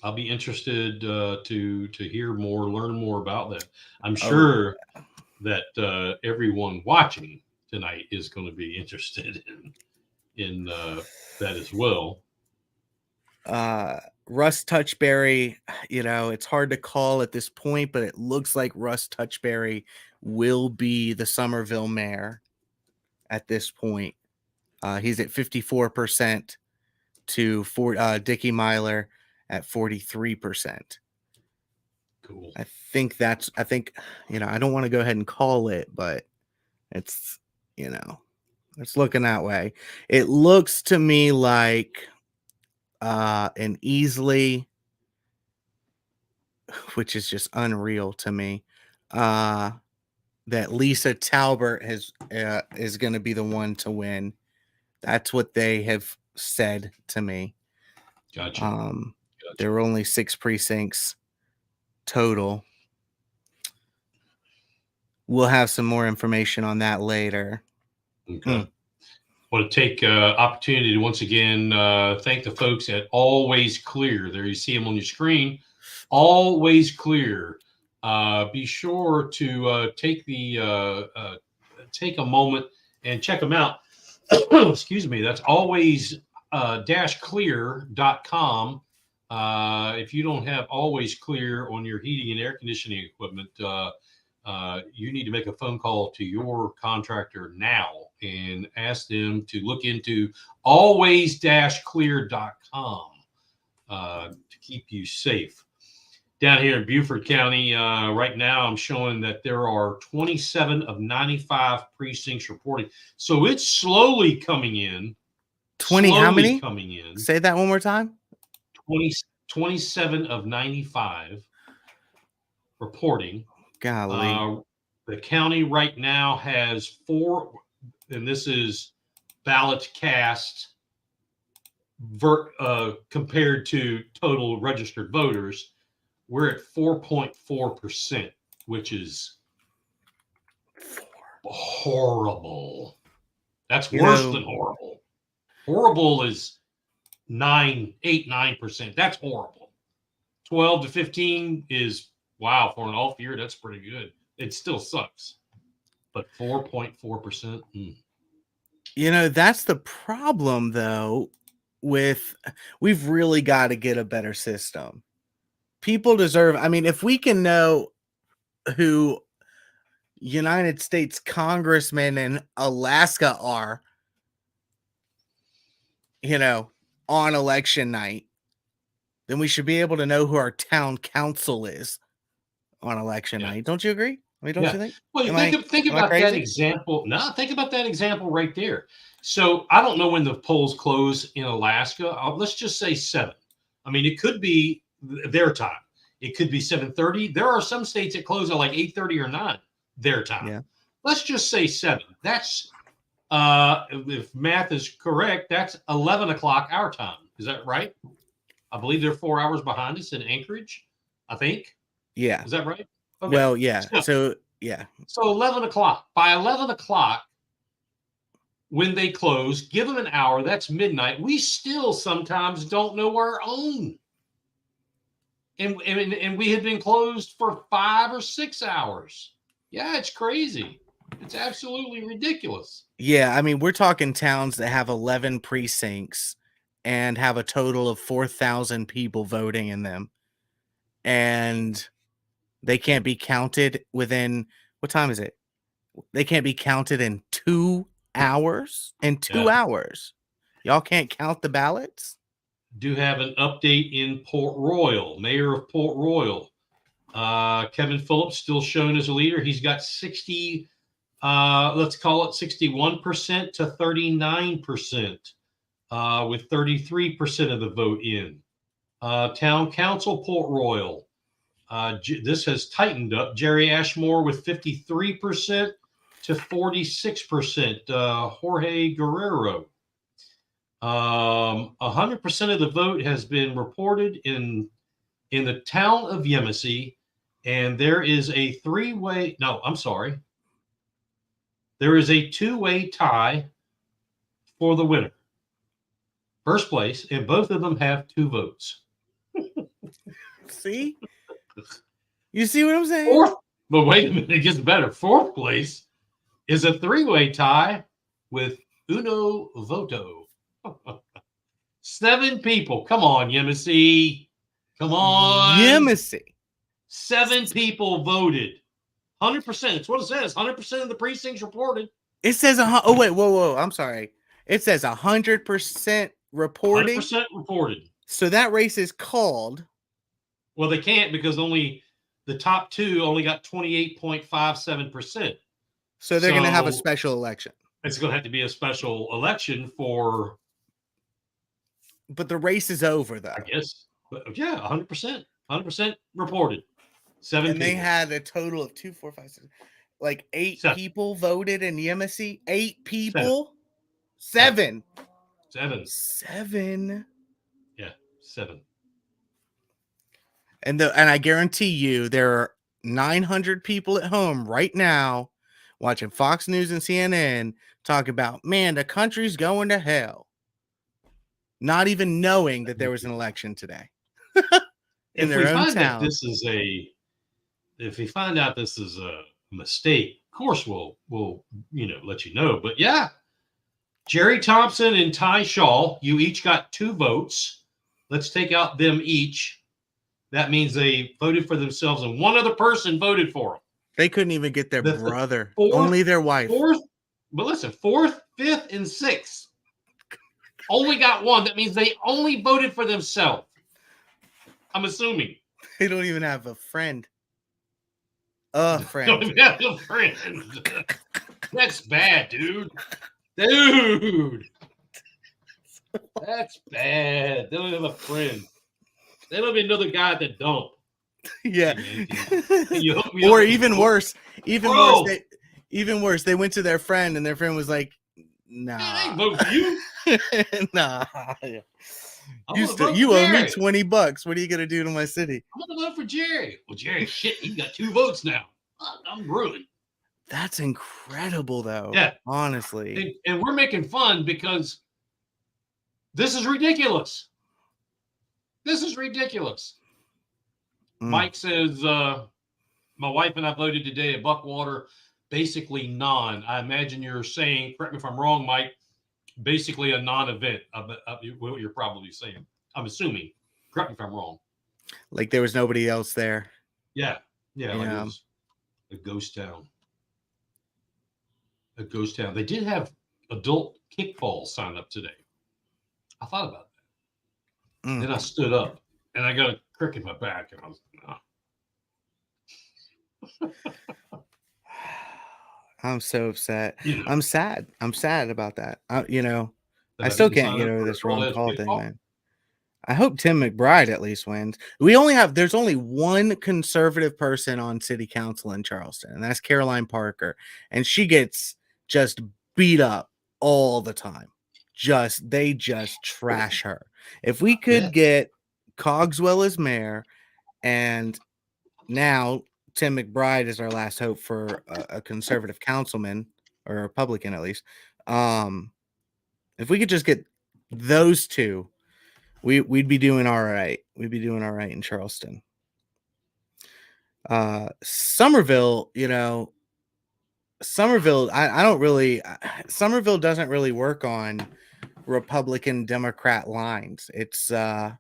Speaker 1: I'll be interested to hear more, learn more about that. I'm sure that everyone watching tonight is going to be interested in that as well.
Speaker 2: Russ Touchberry, it's hard to call at this point, but it looks like Russ Touchberry will be the Somerville mayor at this point. He's at 54% to Dickie Myler at 43%.
Speaker 1: Cool.
Speaker 2: I think I don't want to go ahead and call it, but it's looking that way. It looks to me like an Easley, which is just unreal to me, that Lisa Talbert is going to be the one to win. That's what they have said to me.
Speaker 1: Gotcha.
Speaker 2: There were only 6 precincts total. We'll have some more information on that later.
Speaker 1: Okay. I want to take opportunity to once again thank the folks at Always Clear. There you see them on your screen. Always Clear. Be sure to take a moment and check them out. Excuse me. That's always-clear.com. If you don't have Always Clear on your heating and air conditioning equipment, you need to make a phone call to your contractor now and ask them to look into always-clear.com to keep you safe. Down here in Beaufort County, right now, I'm showing that there are 27 of 95 precincts reporting. So it's slowly coming in.
Speaker 2: 20, how many?
Speaker 1: Coming in.
Speaker 2: Say that one more time.
Speaker 1: 27 of 95 reporting.
Speaker 2: Golly.
Speaker 1: The county right now has 4, and this is ballots cast compared to total registered voters. We're at 4.4%, which is horrible. That's worse than horrible. Horrible is 9%. That's horrible. 12 to 15 is, wow, for an off year, that's pretty good. It still sucks. But 4.4%.
Speaker 2: That's the problem, though, we've really got to get a better system. People deserve, if we can know who United States congressmen in Alaska are, on election night, then we should be able to know who our town council is on election night. Don't you agree? Don't you think?
Speaker 1: Well, think about that example. No, think about that example right there. So I don't know when the polls close in Alaska. Let's just say 7. It could be their time. It could be 7:30. There are some states that close at like 8:30 or 9 their time.
Speaker 2: Yeah.
Speaker 1: Let's just say 7. That's if math is correct, that's 11 o'clock our time. Is that right? I believe they're 4 hours behind us in Anchorage, I think.
Speaker 2: Yeah.
Speaker 1: Is that right? Okay.
Speaker 2: Well, yeah. So
Speaker 1: 11 o'clock. By 11 o'clock, when they close, give them an hour. That's midnight. We still sometimes don't know our own. And we had been closed for 5 or 6 hours. Yeah, it's crazy. It's absolutely ridiculous.
Speaker 2: Yeah, we're talking towns that have 11 precincts and have a total of 4,000 people voting in them. And they can't be counted within, what time is it? They can't be counted in 2 hours. In 2 hours. Y'all can't count the ballots?
Speaker 1: Do have an update in Port Royal. Mayor of Port Royal, Kevin Phillips, still shown as a leader. He's got 60, let's call it 61% to 39%, with 33% of the vote in. Town Council, Port Royal. This has tightened up. Jerry Ashmore with 53% to 46%. Jorge Guerrero. 100% of the vote has been reported in the town of Yemassee, and there is a three-way. No, I'm sorry. There is a two-way tie for the winner. First place, and both of them have 2 votes.
Speaker 2: See? You see what I'm saying?
Speaker 1: Fourth, but wait a minute, it gets better. Fourth place is a three-way tie with uno voto. 7 people. Come on, Yemassee. Come on.
Speaker 2: Yemassee.
Speaker 1: 7 people voted. 100%. It's what it says. 100% of the precincts reported.
Speaker 2: It says oh wait, whoa. I'm sorry. It says 100% reporting.
Speaker 1: 100% reported.
Speaker 2: So that race is called.
Speaker 1: Well, they can't because only the top 2 only got 28.57%.
Speaker 2: So they're going to have a special election.
Speaker 1: It's going to have to be a special election for.
Speaker 2: But the race is over, though.
Speaker 1: I guess. But yeah, 100%. 100% reported. 7
Speaker 2: and
Speaker 1: people.
Speaker 2: They had a total of 2, 4, 5, 6, like 8
Speaker 1: 7
Speaker 2: people voted in Yemassee. 8 people. 7.
Speaker 1: 7.
Speaker 2: 7.
Speaker 1: Yeah, 7.
Speaker 2: And I guarantee you there are 900 people at home right now watching Fox News and CNN talk about, man, the country's going to hell. Not even knowing that there was an election today. In their own town.
Speaker 1: If we find out this is a mistake, of course we'll let you know. But yeah, Jerry Thompson and Ty Shaw, you each got 2 votes. Let's take out them each. That means they voted for themselves and one other person voted for them.
Speaker 2: They couldn't even get their brother, only their wife.
Speaker 1: But listen, 4th, 5th, and 6th only got 1. That means they only voted for themselves. I'm assuming.
Speaker 2: They don't even have a friend. A friend.
Speaker 1: Don't even have a friend. That's bad, dude. Dude. That's bad. They don't have a friend. They don't even know the guy at the dump.
Speaker 2: Yeah.
Speaker 1: Or
Speaker 2: even worse. Even worse. They went to their friend and their friend was like, nah.
Speaker 1: Man, they vote for you.
Speaker 2: Nah. You owe me $20. What are you gonna do to my city?
Speaker 1: I'm gonna vote for Jerry. Well, Jerry, shit, he got 2 votes now. I'm ruined.
Speaker 2: That's incredible, though.
Speaker 1: Yeah,
Speaker 2: honestly.
Speaker 1: And we're making fun because this is ridiculous. This is ridiculous. Mike says, my wife and I voted today at Buckwater, basically non. I imagine you're saying, correct me if I'm wrong, Mike, basically a non-event. What you're probably saying. I'm assuming. Correct me if I'm wrong.
Speaker 2: Like there was nobody else there.
Speaker 1: Yeah. Like it was a ghost town. A ghost town. They did have adult kickball sign up today. I thought about that. Then I stood up and I got a crick in my back and I was
Speaker 2: I'm so upset. I'm sad. I'm sad about that. I still can't get over this wrong call thing, man. I hope Tim McBride at least wins. There's only one conservative person on city council in Charleston, and that's Caroline Parker. And she gets just beat up all the time. They just trash her. If we could get Cogswell as mayor, and now Tim McBride is our last hope for a conservative councilman, or a Republican at least. If we could just get those 2, we'd be doing all right. We'd be doing all right in Charleston. Somerville, Somerville doesn't really work on Republican Democrat lines. It's that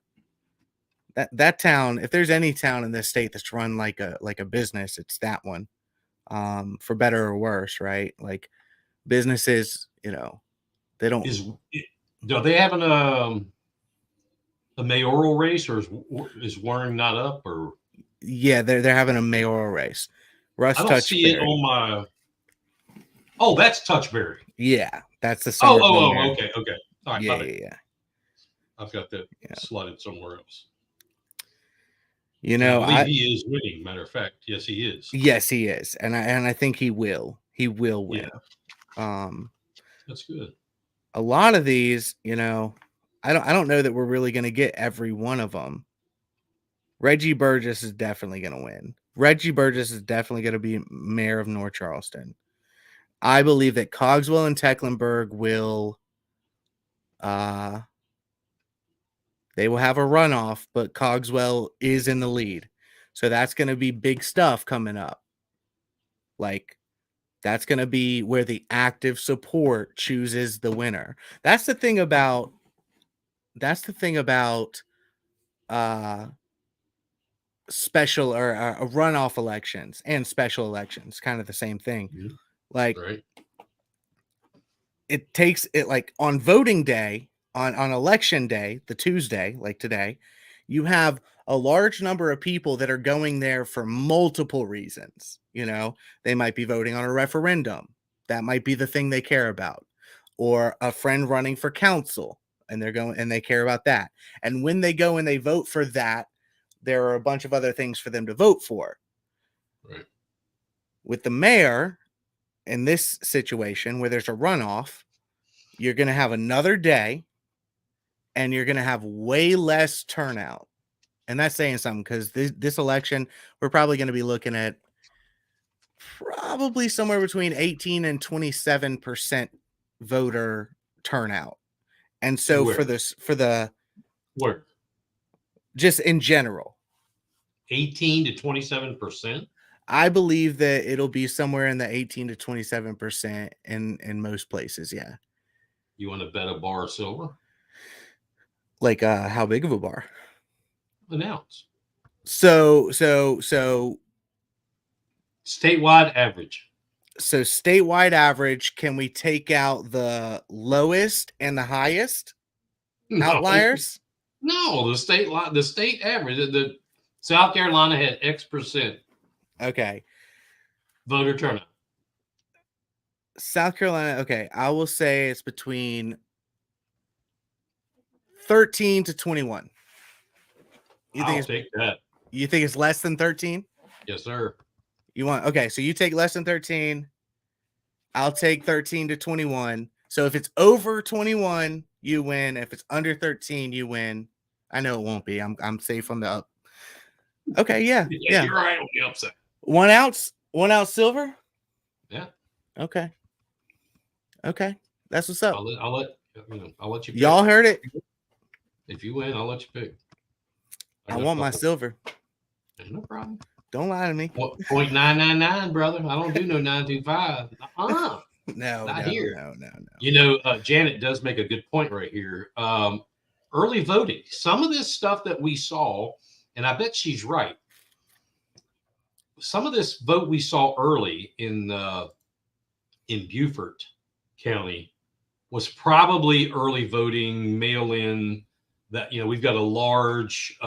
Speaker 2: town, if there's any town in this state that's run like a business, it's that one. For better or worse, right? Like businesses, they don't.
Speaker 1: Do they have a mayoral race, or is Waring not up? Or
Speaker 2: Yeah, they're having a mayoral race. Russ
Speaker 1: I don't see it
Speaker 2: Touchberry.
Speaker 1: on my. Oh, that's Touchberry.
Speaker 2: Yeah, that's the Somerville mayor.
Speaker 1: Okay. All right,
Speaker 2: Yeah.
Speaker 1: I've got that slotted somewhere else.
Speaker 2: You know,
Speaker 1: I believe he is winning. Matter of fact, yes, he is.
Speaker 2: Yes, he is, and I think he will. He will win.
Speaker 1: Yeah. That's good.
Speaker 2: A lot of these, you know, I don't know that we're really going to get every one of them. Reggie Burgess is definitely going to win. Reggie Burgess is definitely going to be mayor of North Charleston. I believe that Cogswell and Tecklenburg will they will have a runoff, but Cogswell is in the lead. So that's going to be big stuff coming up. Like, that's going to be where the active support chooses the winner. That's the thing about special or runoff elections and special elections, kind of the same thing.
Speaker 1: Mm-hmm.
Speaker 2: Like,
Speaker 1: right.
Speaker 2: It takes it like on voting day, on election day, the Tuesday, like today, you have a large number of people that are going there for multiple reasons. You know, they might be voting on a referendum. That might be the thing they care about, or a friend running for council and they're going and they care about that. And when they go and they vote for that, there are a bunch of other things for them to vote for.
Speaker 1: Right.
Speaker 2: With the mayor, in this situation where there's a runoff, you're going to have another day and you're going to have way less turnout. And that's saying something, because this election, we're probably going to be looking at probably somewhere between 18 and 27% voter turnout. And so
Speaker 1: where?
Speaker 2: Just in general,
Speaker 1: 18 to 27%.
Speaker 2: I believe that it'll be somewhere in the 18 to 27% in most places. Yeah.
Speaker 1: You want to bet a bar of silver?
Speaker 2: Like how big of a bar?
Speaker 1: An ounce.
Speaker 2: So
Speaker 1: statewide average.
Speaker 2: So statewide average, can we take out the lowest and the highest outliers?
Speaker 1: No, the state average. The South Carolina had X%.
Speaker 2: Okay.
Speaker 1: Voter turnout.
Speaker 2: South Carolina, okay, I will say it's between 13 to 21.
Speaker 1: I'll take that.
Speaker 2: You think it's less than 13?
Speaker 1: Yes, sir.
Speaker 2: Okay, so you take less than 13. I'll take 13 to 21. So if it's over 21, you win. If it's under 13, you win. I know it won't be. I'm safe on the up. Okay, yeah.
Speaker 1: You're right on the upside.
Speaker 2: 1 ounce silver?
Speaker 1: Yeah.
Speaker 2: Okay. That's what's up.
Speaker 1: I'll let you pick.
Speaker 2: Y'all heard it.
Speaker 1: If you win, I'll let you pick.
Speaker 2: I want my silver.
Speaker 1: No problem.
Speaker 2: Don't lie to me.
Speaker 1: 0.999, brother. I don't do no 925.
Speaker 2: No.
Speaker 1: You know, Janet does make a good point right here. Early voting. Some of this stuff that we saw, and I bet she's right. Some of this vote we saw early in Beaufort County was probably early voting, mail-in. That, you know, we've got a large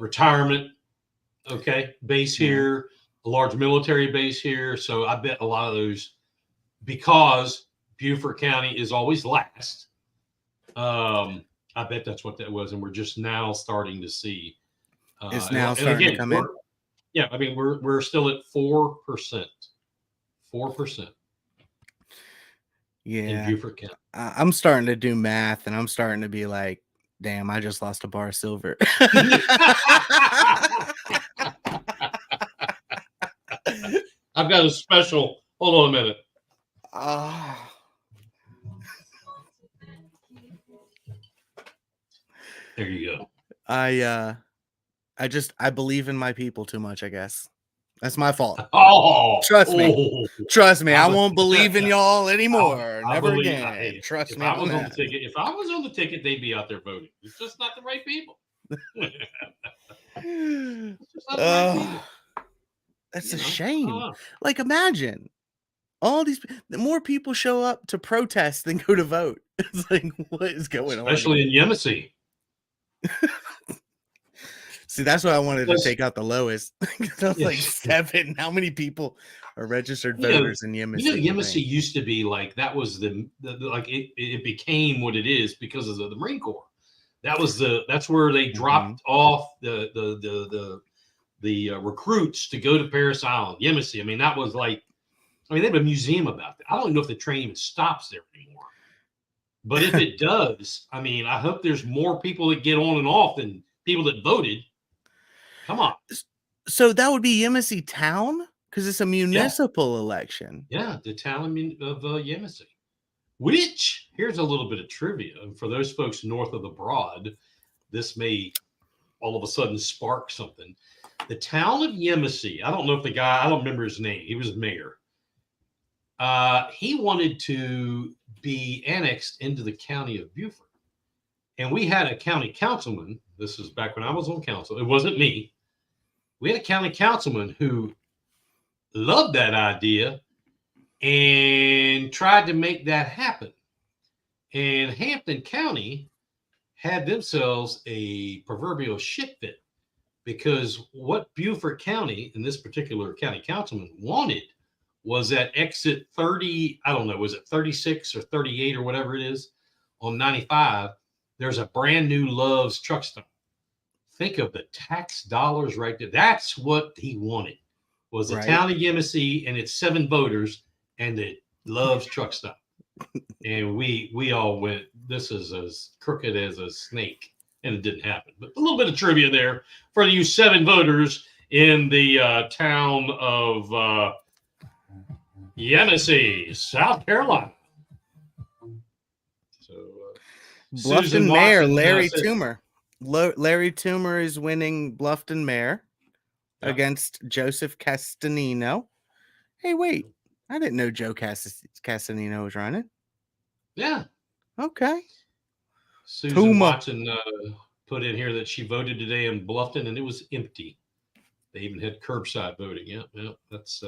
Speaker 1: retirement base here, a large military base here. So I bet a lot of those, because Beaufort County is always last. I bet that's what that was, and we're just now starting to see.
Speaker 2: It's now starting to come in.
Speaker 1: Yeah, I mean we're still at 4%. 4%.
Speaker 2: Yeah.
Speaker 1: In Beaufort County.
Speaker 2: I'm starting to do math, and I'm starting to be like, damn, I just lost a bar of silver.
Speaker 1: I've got a special. Hold on a minute. There you go.
Speaker 2: I believe in my people too much, I guess. That's my fault.
Speaker 1: Oh,
Speaker 2: trust me. I won't believe in y'all anymore. Never again. Trust me.
Speaker 1: If I was on the ticket, they'd be out there voting. It's just not the right people.
Speaker 2: That's a shame. Like, imagine all these more people show up to protest than go to vote. It's like, what is going on?
Speaker 1: Especially in Yemassee.
Speaker 2: See, that's why I wanted to take out the lowest. I was
Speaker 1: Yeah.
Speaker 2: like 7. How many people are registered voters in Yemassee?
Speaker 1: Yemassee used to be like, that was the like it became what it is because of the Marine Corps. That's where they dropped off the recruits to go to Parris Island, Yemassee. I mean, that was like, they have a museum about that. I don't know if the train even stops there anymore. But if it does, I mean, I hope there's more people that get on and off than people that voted. Come on.
Speaker 2: So that would be Yemassee town? Because it's a municipal election.
Speaker 1: Yeah, the town of Yemassee. Which, here's a little bit of trivia. And for those folks north of the Broad, this may all of a sudden spark something. The town of Yemassee, I don't know if the guy, I don't remember his name. He was mayor. He wanted to be annexed into the county of Beaufort. And we had a county councilman. This is back when I was on council. It wasn't me. We had a county councilman who loved that idea and tried to make that happen. And Hampton County had themselves a proverbial shit fit, because what Beaufort County, and this particular county councilman, wanted was at exit 30, I don't know, was it 36 or 38 or whatever it is on 95, there's a brand new Love's truck stop. Think of the tax dollars right there. That's what he wanted, was the town of Yemassee and its 7 voters and the Love's truck stop. And we all went, this is as crooked as a snake, and it didn't happen. But a little bit of trivia there for you 7 voters in the town of Yemassee, South Carolina. So
Speaker 2: Bluffton Mayor Larry Toomer. Larry Toomer is winning Bluffton Mayor against Joseph Castanino. Hey, wait. I didn't know Joe Castanino was running.
Speaker 1: Yeah.
Speaker 2: Okay.
Speaker 1: Susan Watson put in here that she voted today in Bluffton and it was empty. They even had curbside voting. Yeah, that's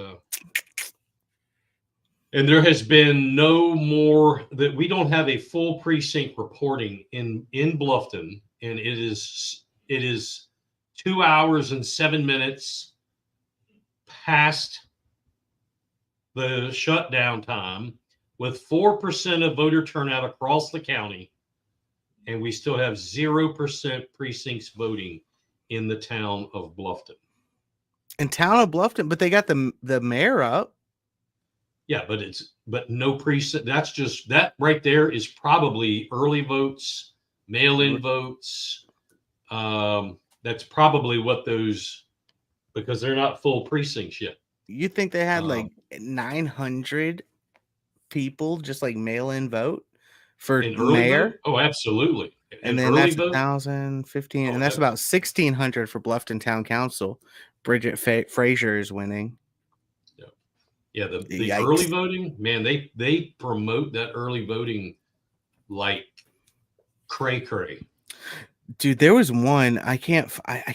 Speaker 1: and there has been no more, that we don't have a full precinct reporting in Bluffton, and it is 2 hours and 7 minutes past the shutdown time, with 4% of voter turnout across the county, and we still have 0% precincts voting in the town of Bluffton.
Speaker 2: In town of Bluffton, but they got the mayor up.
Speaker 1: Yeah, but no precinct. That's just, that right there is probably early votes, mail-in votes. That's probably what those, because they're not full precincts yet.
Speaker 2: You think they had like 900 people just like mail-in vote for mayor?
Speaker 1: Vote? Oh, absolutely.
Speaker 2: And then that's 1,000, 15, and that's about 1,600 for Bluffton Town Council. Bridget Frazier is winning.
Speaker 1: Yeah, the early voting, man, they promote that early voting like cray.
Speaker 2: Dude, there was one I can't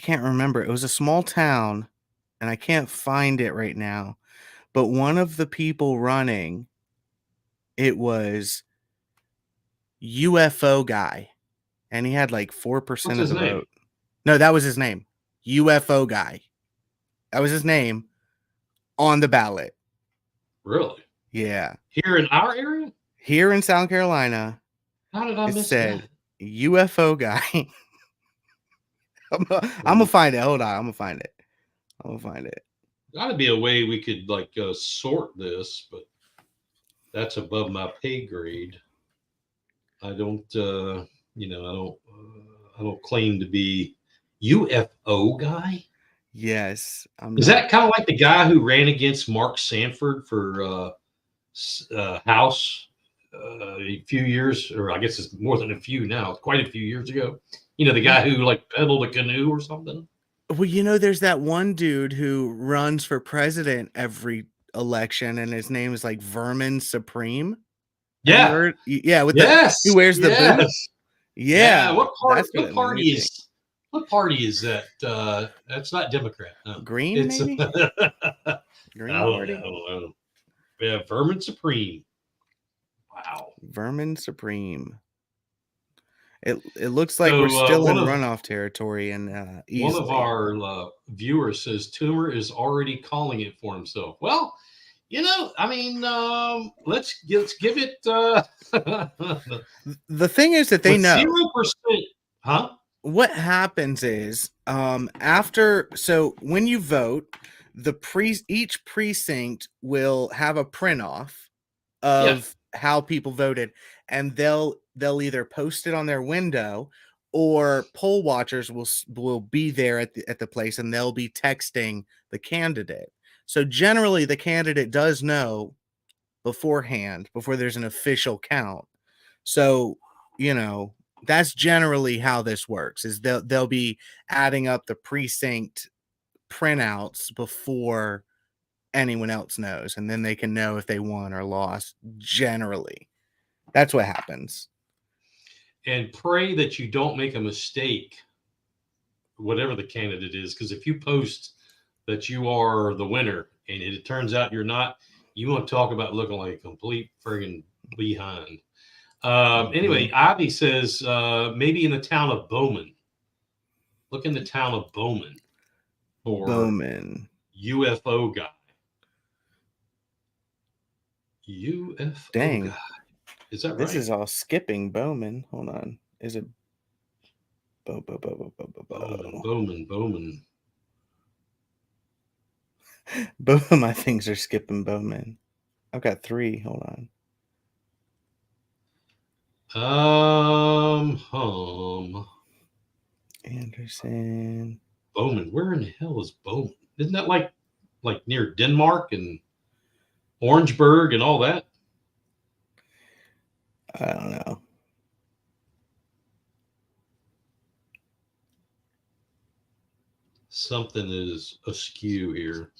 Speaker 2: remember. It was a small town, and I can't find it right now. But one of the people running, it was UFO guy, and he had like 4% of the vote. No, that was his name. UFO guy. That was his name on the ballot.
Speaker 1: Really?
Speaker 2: Yeah.
Speaker 1: Here in our area?
Speaker 2: Here in South Carolina.
Speaker 1: How did I miss that?
Speaker 2: UFO guy. I'm gonna find it. Hold on. I'm gonna find it.
Speaker 1: Gotta be a way we could like sort this, but that's above my pay grade. I don't I don't claim to be UFO guy.
Speaker 2: Yes.
Speaker 1: Is that kind of like the guy who ran against Mark Sanford for House a few years, or I guess it's more than a few now, quite a few years ago? You know, the guy who like pedaled a canoe or something?
Speaker 2: Well, there's that one dude who runs for president every election, and his name is like Vermin Supreme.
Speaker 1: Yeah.
Speaker 2: Who wears the boots? Yeah.
Speaker 1: What party is that? That's not Democrat. No.
Speaker 2: Green, maybe?
Speaker 1: Green Party? I don't know. We have Vermin Supreme. Wow.
Speaker 2: Vermin Supreme. It looks like we're
Speaker 1: So,
Speaker 2: still in runoff territory, and
Speaker 1: one of our viewers says Toomer is already calling it for himself. Well, you know, I mean, let's give it.
Speaker 2: The thing is that they know
Speaker 1: 0%, huh?
Speaker 2: what happens is after. So when you vote, each precinct will have a print off of how people voted, and they'll either post it on their window, or poll watchers will be there at the place, and they'll be texting the candidate. So generally the candidate does know beforehand, before there's an official count. So, you know, that's generally how this works, is they'll be adding up the precinct printouts before anyone else knows, and then they can know if they won or lost. Generally, that's what happens.
Speaker 1: And pray that you don't make a mistake, whatever the candidate is, because if you post that you are the winner and it turns out you're not, you want to talk about looking like a complete friggin' behind. Anyway, Ivy says maybe in the town of Bowman. Look in the town of Bowman for
Speaker 2: Bowman
Speaker 1: UFO guy. UFO
Speaker 2: Dang.
Speaker 1: guy. Is that right?
Speaker 2: This is all skipping Bowman. Hold on. Is it
Speaker 1: Bowman.
Speaker 2: Both of my things are skipping Bowman. I've got 3. Hold
Speaker 1: on.
Speaker 2: Anderson.
Speaker 1: Bowman. Where in the hell is Bowman? Isn't that like near Denmark and Orangeburg and all that?
Speaker 2: I don't know.
Speaker 1: Something is askew here.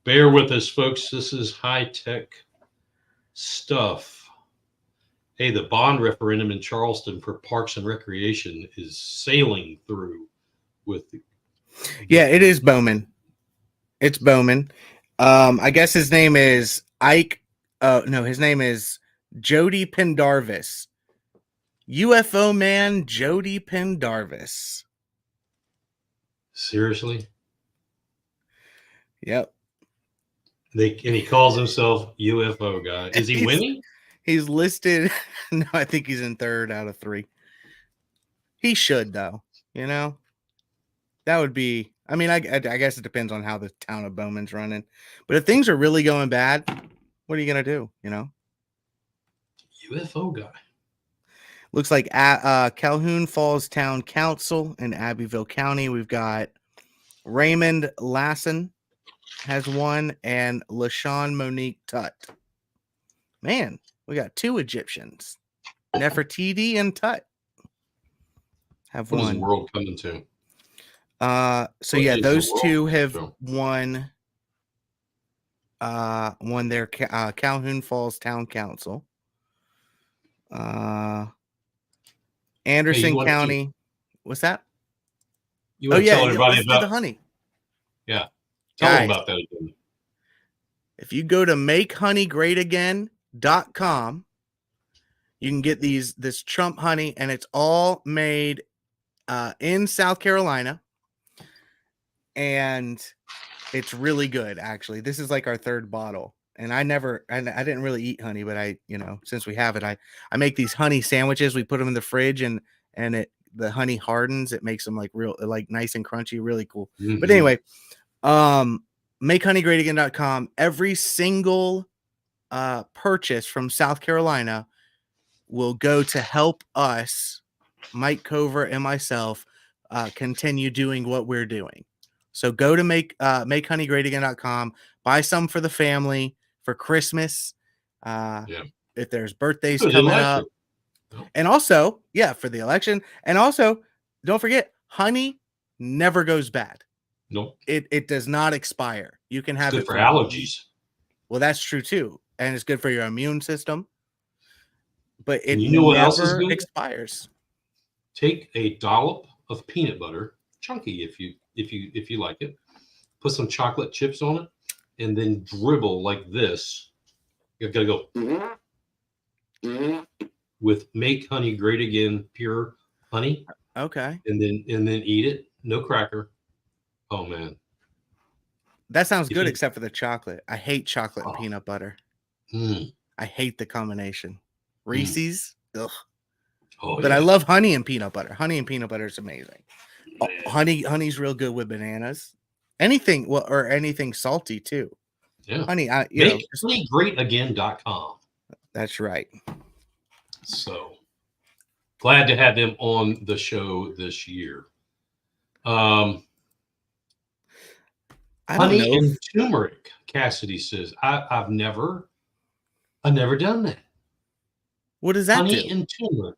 Speaker 1: Bear with us, folks. This is high-tech stuff. Hey, the bond referendum in Charleston for Parks and Recreation is sailing through with.
Speaker 2: Yeah, it is Bowman. It's Bowman. I guess his name is Ike. No, his name is Jody Pendarvis. UFO man Jody Pendarvis.
Speaker 1: Seriously?
Speaker 2: Yep.
Speaker 1: And he calls himself UFO guy. Is he winning?
Speaker 2: He's listed. No, I think he's in 3rd out of 3. He should, though. You know, that would be. I mean, I guess it depends on how the town of Bowman's running. But if things are really going bad, what are you gonna do? You know,
Speaker 1: UFO guy.
Speaker 2: Looks like Calhoun Falls Town Council in Abbeville County. We've got Raymond Lassen has one, and LaShawn Monique Tutt. Man, we got 2 Egyptians. Nefertiti and Tutt have
Speaker 1: what
Speaker 2: one.
Speaker 1: What is the world coming to?
Speaker 2: So yeah, those 2 have won. Won their Calhoun Falls Town Council. Anderson County. What's that?
Speaker 1: You want to tell everybody
Speaker 2: about the honey.
Speaker 1: Yeah. Tell them about that again.
Speaker 2: If you go to makehoneygreatagain.com, you can get this Trump honey, and it's all made in South Carolina. And it's really good, actually. This is like our 3rd bottle. And I didn't really eat honey, but since we have it, I make these honey sandwiches. We put them in the fridge, and the honey hardens. It makes them like nice and crunchy, really cool. Mm-hmm. But anyway, makehoneygreatagain.com. Every single purchase from South Carolina will go to help us, Mike Covert and myself, continue doing what we're doing. So go to makehoneygreatagain.com, buy some for the family for Christmas. If there's birthdays coming up. And also, for the election. And also, don't forget, honey never goes bad.
Speaker 1: Nope.
Speaker 2: It does not expire. You can have it
Speaker 1: for allergies.
Speaker 2: Well, that's true too. And it's good for your immune system. But it
Speaker 1: what else is good?
Speaker 2: Expires.
Speaker 1: Take a dollop of peanut butter, chunky if you like it. put some chocolate chips on it, and then dribble like this. You've got to go with Make Honey Great Again pure honey.
Speaker 2: Okay.
Speaker 1: And then eat it. No cracker. Oh man.
Speaker 2: That sounds good, except for the chocolate. I hate chocolate and peanut butter.
Speaker 1: Mm.
Speaker 2: I hate the combination. Reese's, ugh.
Speaker 1: Oh,
Speaker 2: But I love honey and peanut butter. Honey and peanut butter is amazing. Oh, honey's real good with bananas. Anything, well, or anything salty too.
Speaker 1: Yeah.
Speaker 2: Honey,
Speaker 1: MakeHoneyGreatAgain.com.
Speaker 2: That's right.
Speaker 1: So glad to have them on the show this year. Honey and turmeric, Cassidy says. I've never done that.
Speaker 2: What does that
Speaker 1: honey
Speaker 2: do?
Speaker 1: And turmeric.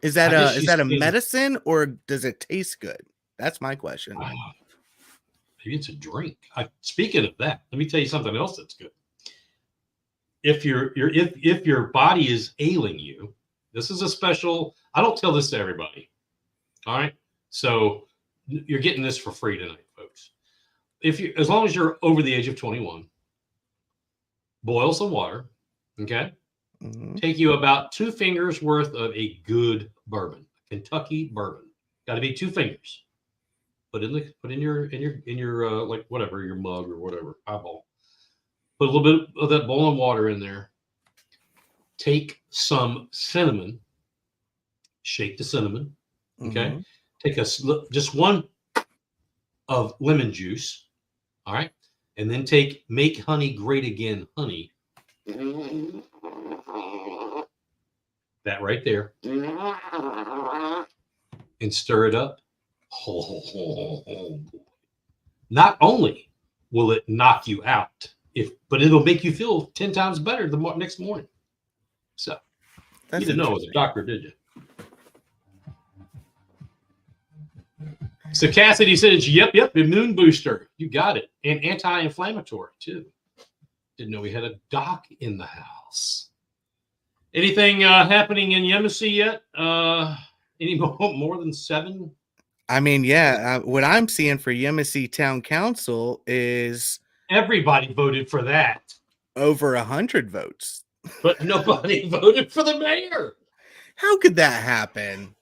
Speaker 2: Is that a medicine or does it taste good? That's my question.
Speaker 1: Maybe it's a drink. Speaking of that, let me tell you something else that's good. If your body is ailing you, this is a special. I don't tell this to everybody. All right, so you're getting this for free tonight, folks. As long as you're over the age of 21, boil some water. Okay. Mm-hmm. Take you about 2 fingers worth of a good bourbon, Kentucky bourbon. Got to be 2 fingers. Put in your like whatever, your mug or whatever, highball. Put a little bit of that boiling water in there. Take some cinnamon. Shake the cinnamon. Okay. Mm-hmm. Take just 1 of lemon juice. All right. And then take Make Honey Great Again honey. That right there. And stir it up. Not only will it knock you out, but it'll make you feel 10 times better the next morning. So you didn't know it was a doctor, did you? So Cassidy says, yep, immune booster. You got it. And anti-inflammatory too. Didn't know we had a doc in the house. Anything happening in Yemassee yet? Any more than 7?
Speaker 2: I mean, yeah. What I'm seeing for Yemassee Town Council is
Speaker 1: everybody voted for that.
Speaker 2: Over 100 votes.
Speaker 1: But nobody voted for the mayor.
Speaker 2: How could that happen?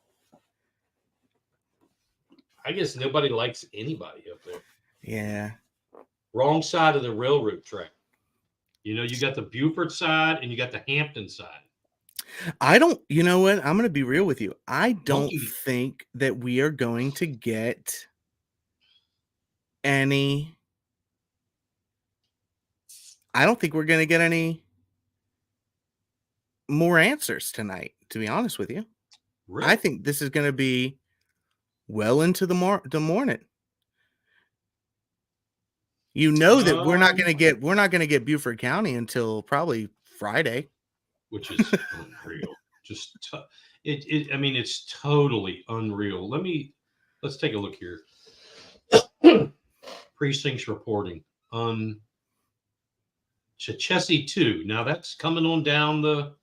Speaker 1: I guess nobody likes anybody up there.
Speaker 2: Yeah.
Speaker 1: Wrong side of the railroad track. You know, you got the Beaufort side and you got the Hampton side.
Speaker 2: You know what? I'm going to be real with you. I don't think that we are going to get any. I don't think we're going to get any more answers tonight, to be honest with you. Really? I think this is going to be well into the morning. You know that we're not going to get Beaufort County until probably Friday,
Speaker 1: which is unreal. Just I mean, it's totally unreal. Let's take a look here. Precincts reporting on Chechessie 2. Now that's coming on down the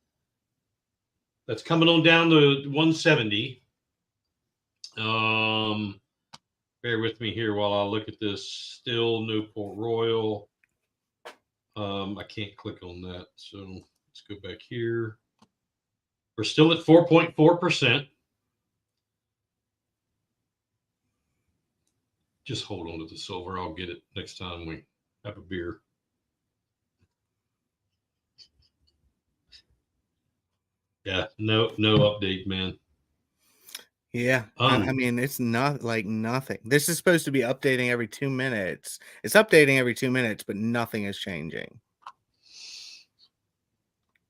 Speaker 1: 170. Bear with me here while I look at this. Still no Port Royal. I can't click on that, so let's go back here. We're still at 4.4%. Just hold on to the silver. I'll get it next time we have a beer. Yeah, no update, man.
Speaker 2: Yeah, I mean, it's not like nothing. This is supposed to be updating every 2 minutes. It's updating every 2 minutes, but nothing is changing.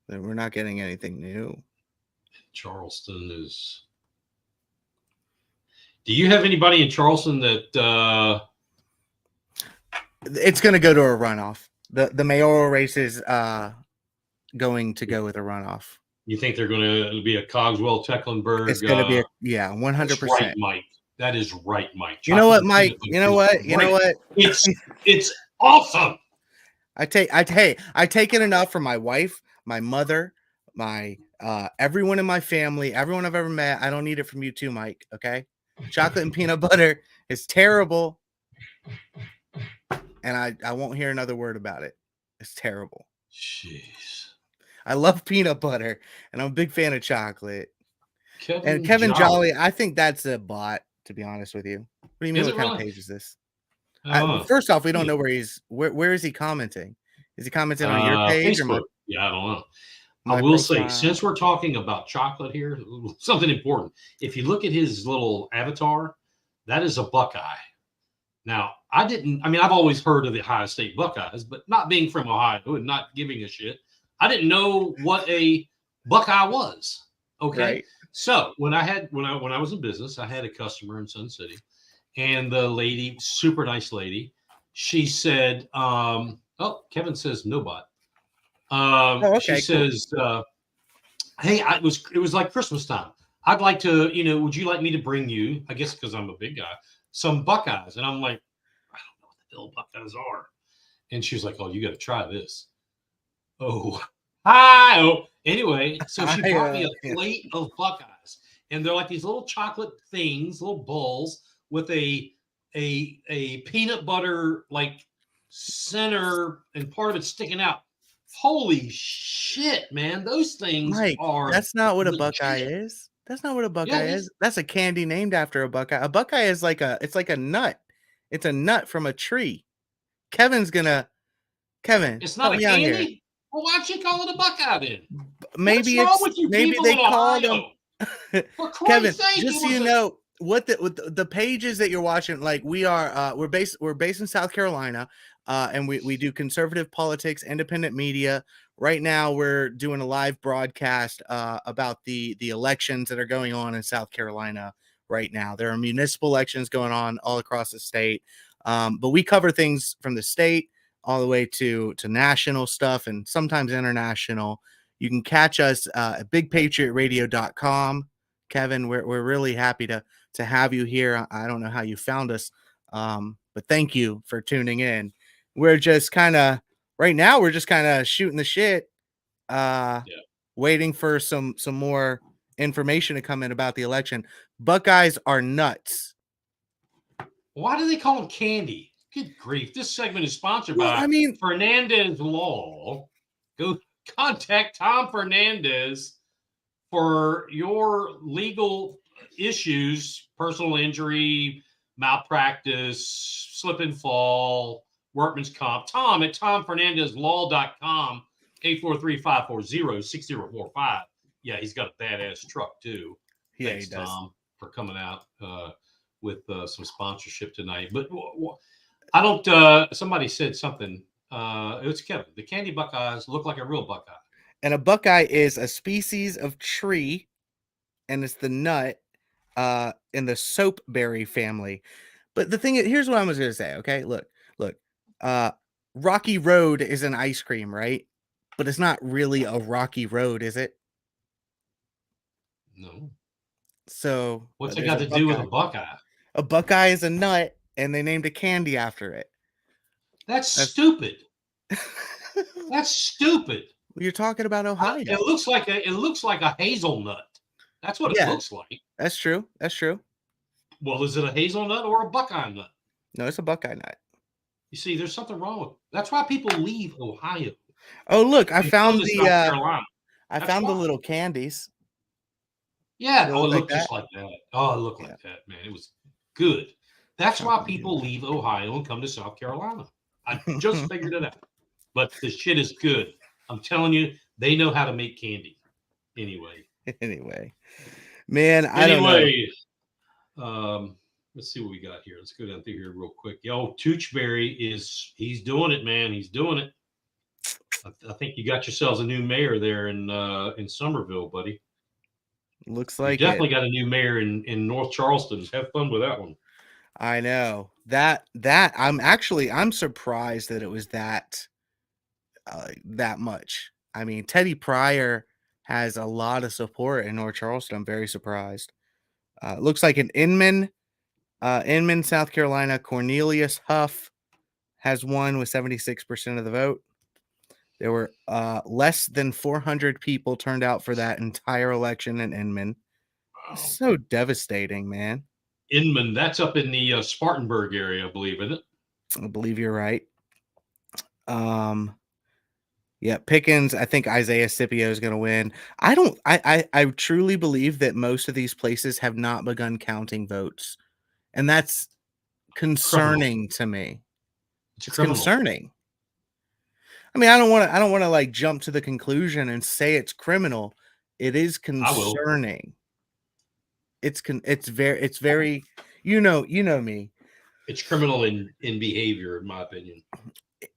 Speaker 2: We're not getting anything new.
Speaker 1: Charleston is. Do you have anybody in Charleston that?
Speaker 2: It's going to go to a runoff. The mayoral race is going to go with a runoff.
Speaker 1: You think they're going to be a Cogswell, Tecklenburg?
Speaker 2: It's going to be 100%.
Speaker 1: Right, Mike. That is right, Mike.
Speaker 2: You know what, Mike? You know what?
Speaker 1: It's awesome.
Speaker 2: I take it enough for my wife, my mother, my everyone in my family, everyone I've ever met. I don't need it from you too, Mike. Okay, chocolate and peanut butter is terrible. and I won't hear another word about it. It's terrible.
Speaker 1: Jeez.
Speaker 2: I love peanut butter, and I'm a big fan of chocolate. And
Speaker 1: Kevin
Speaker 2: Kevin Jolly, I think that's a bot, to be honest with you. What do you mean?
Speaker 1: Is
Speaker 2: What
Speaker 1: it
Speaker 2: kind of
Speaker 1: really?
Speaker 2: page is this?
Speaker 1: Oh.
Speaker 2: First off, we don't know where is he commenting? Is he commenting on your page
Speaker 1: Facebook?
Speaker 2: or
Speaker 1: Yeah, I don't know.
Speaker 2: my
Speaker 1: I will say,
Speaker 2: profile?
Speaker 1: since we're talking about chocolate here, something important. If you look at his little avatar, that is a Buckeye. Now, I've always heard of the Ohio State Buckeyes, but not being from Ohio and not giving a shit, I didn't know what a Buckeye was. Okay.
Speaker 2: Right.
Speaker 1: So when I was in business, I had a customer in Sun City, and the lady, super nice lady, she said, oh, Kevin says no bot. She
Speaker 2: cool.
Speaker 1: says, hey, it was like Christmas time. I'd like to, would you like me to bring you, I guess because I'm a big guy, some Buckeyes? And I'm like, I don't know what the hell Buckeyes are. And she was like, oh, you got to try this. Oh, hi. Oh, anyway, so she brought me a plate of Buckeyes. And they're like these little chocolate things, little balls with a peanut butter like center and part of it sticking out. Holy shit, man. Those things
Speaker 2: Mike,
Speaker 1: are
Speaker 2: that's not what a
Speaker 1: legit.
Speaker 2: Buckeye is. That's not what a Buckeye
Speaker 1: Yeah,
Speaker 2: is. That's a candy named after a Buckeye. A Buckeye is like a nut. It's a nut from a tree. Kevin,
Speaker 1: It's not a
Speaker 2: help me out here.
Speaker 1: candy? Well, why don't you call it a Buckeye then?
Speaker 2: Maybe
Speaker 1: What's wrong
Speaker 2: it's
Speaker 1: with you
Speaker 2: maybe
Speaker 1: people
Speaker 2: they
Speaker 1: in
Speaker 2: called
Speaker 1: Ohio?
Speaker 2: them.
Speaker 1: For
Speaker 2: Kevin,
Speaker 1: Christ's sake,
Speaker 2: just so
Speaker 1: it
Speaker 2: you
Speaker 1: was a-
Speaker 2: know, what the pages that you're watching, like we are we're based in South Carolina, and we do conservative politics, independent media. Right now we're doing a live broadcast about the elections that are going on in South Carolina right now. There are municipal elections going on all across the state, but we cover things from the state all the way to national stuff and sometimes international. You can catch us at bigpatriotradio.com. Kevin, we're really happy to have you here. I don't know how you found us, but thank you for tuning in. We're just kind of right now. We're just kind of shooting the shit, waiting for some more information to come in about the election. Buckeyes are nuts.
Speaker 1: Why do they call them candy? Good grief! This segment is sponsored by Fernandez Law. Go contact Tom Fernandez for your legal issues, personal injury, malpractice, slip and fall, workman's comp. Tom at TomFernandezLaw.com, 843-540-6045. Yeah, he's got a badass truck too.
Speaker 2: Yeah,
Speaker 1: Thanks,
Speaker 2: he does.
Speaker 1: Tom, for coming out with some sponsorship tonight. But I don't, somebody said something. It's Kevin. The candy Buckeyes look like a real Buckeye.
Speaker 2: And a Buckeye is a species of tree, and it's the nut in the soapberry family. But the thing is, here's what I was going to say. Okay, look. Rocky Road is an ice cream, right? But it's not really a rocky road, is it?
Speaker 1: No.
Speaker 2: So
Speaker 1: what's it got to do with a Buckeye?
Speaker 2: A Buckeye is a nut, and they named a candy after it.
Speaker 1: That's stupid. That's stupid.
Speaker 2: You're talking about Ohio.
Speaker 1: It looks like a hazelnut. That's what it looks like.
Speaker 2: That's true. That's true.
Speaker 1: Well, is it a hazelnut or a Buckeye nut?
Speaker 2: No, it's a Buckeye nut.
Speaker 1: You see, there's something wrong with it. That's why people leave Ohio.
Speaker 2: Oh, look, I found the
Speaker 1: the
Speaker 2: little candies.
Speaker 1: Yeah, it looked just like that. Oh, it looked like that, man. It was good. That's why people leave Ohio and come to South Carolina. I just figured it out. But the shit is good. I'm telling you, they know how to make candy. Anyway,
Speaker 2: man, I don't
Speaker 1: know. Let's see what we got here. Let's go down through here real quick. Yo, Tewksbury he's doing it, man. He's doing it. I think you got yourselves a new mayor there in Somerville, buddy.
Speaker 2: Looks like
Speaker 1: you definitely got a new mayor in North Charleston. Have fun with that one.
Speaker 2: I know that I'm surprised that it was that much. I mean, Teddy Pryor has a lot of support in North Charleston. I'm very surprised. Looks like in Inman, South Carolina, Cornelius Huff has won with 76% of the vote. There were less than 400 people turned out for that entire election in Inman. Wow. So devastating, man.
Speaker 1: Inman, that's up in the Spartanburg area, I believe, isn't it?
Speaker 2: I believe you're right. Yeah, Pickens. I think Isaiah Scipio is going to win. I truly believe that most of these places have not begun counting votes, and that's concerning to me. It's concerning. I mean, I don't want to like jump to the conclusion and say it's criminal. It is concerning. It's very, you know me.
Speaker 1: It's criminal in behavior, in my opinion.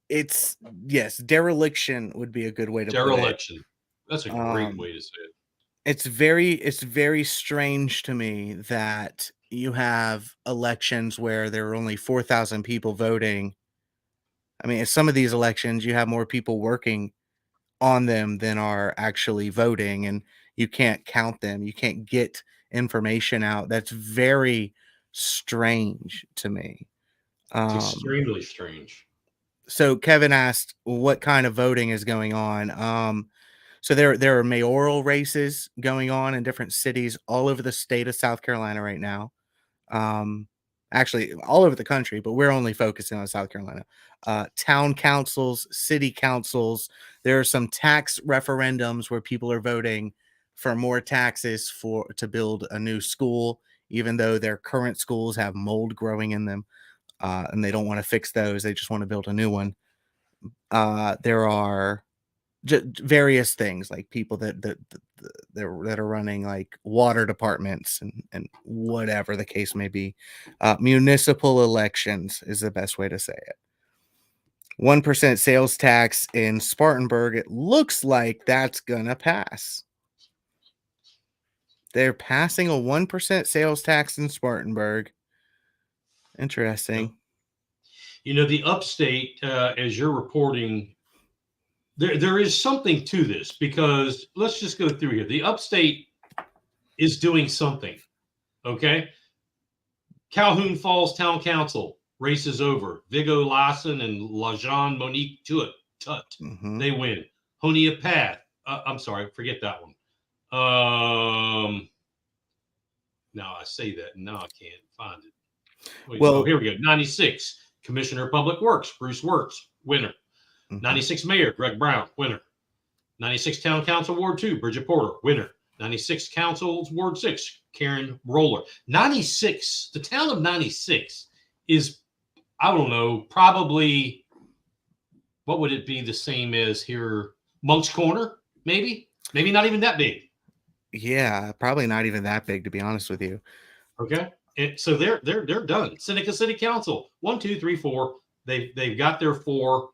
Speaker 2: It's yes, dereliction would be a good way to
Speaker 1: dereliction.
Speaker 2: Put it.
Speaker 1: That's a great way to say it.
Speaker 2: It's very strange to me that you have elections where there are only 4,000 people voting. I mean, in some of these elections, you have more people working on them than are actually voting, and you can't count them. You can't get information out. That's very strange to me.
Speaker 1: It's extremely strange.
Speaker 2: So Kevin asked what kind of voting is going on. So there are mayoral races going on in different cities all over the state of South Carolina right now. Actually all over the country, but we're only focusing on South Carolina. Town councils, city councils. There are some tax referendums where people are voting for more taxes to build a new school, even though their current schools have mold growing in them. And they don't want to fix those. They just want to build a new one. There are various things like people that are running like water departments and whatever the case may be. Municipal elections is the best way to say it. 1% sales tax in Spartanburg. It looks like that's gonna pass. They're passing a 1% sales tax in Spartanburg. Interesting.
Speaker 1: You know, the upstate, as you're reporting, there is something to this, because let's just go through here. The upstate is doing something. Okay. Calhoun Falls Town Council races over. Vigo Lawson and LaJean Monique Tut. Mm-hmm. They win. Honia Path. I'm sorry, forget that one. Now I say that, and now I can't find it. Wait, well, here we go. 96. Commissioner of Public Works, Bruce Wirtz, winner. Mm-hmm. 96 Mayor, Greg Brown, winner. 96 Town Council, Ward 2, Bridget Porter, winner. 96 Council, Ward 6, Karen Roller. 96, the town of 96 is, I don't know, probably, what would it be the same as here? Monk's Corner, maybe? Maybe not even that big.
Speaker 2: Yeah, probably not even that big, to be honest with you.
Speaker 1: Okay. And so they're done. Seneca City Council, 1, 2, 3, 4. They've got their 4.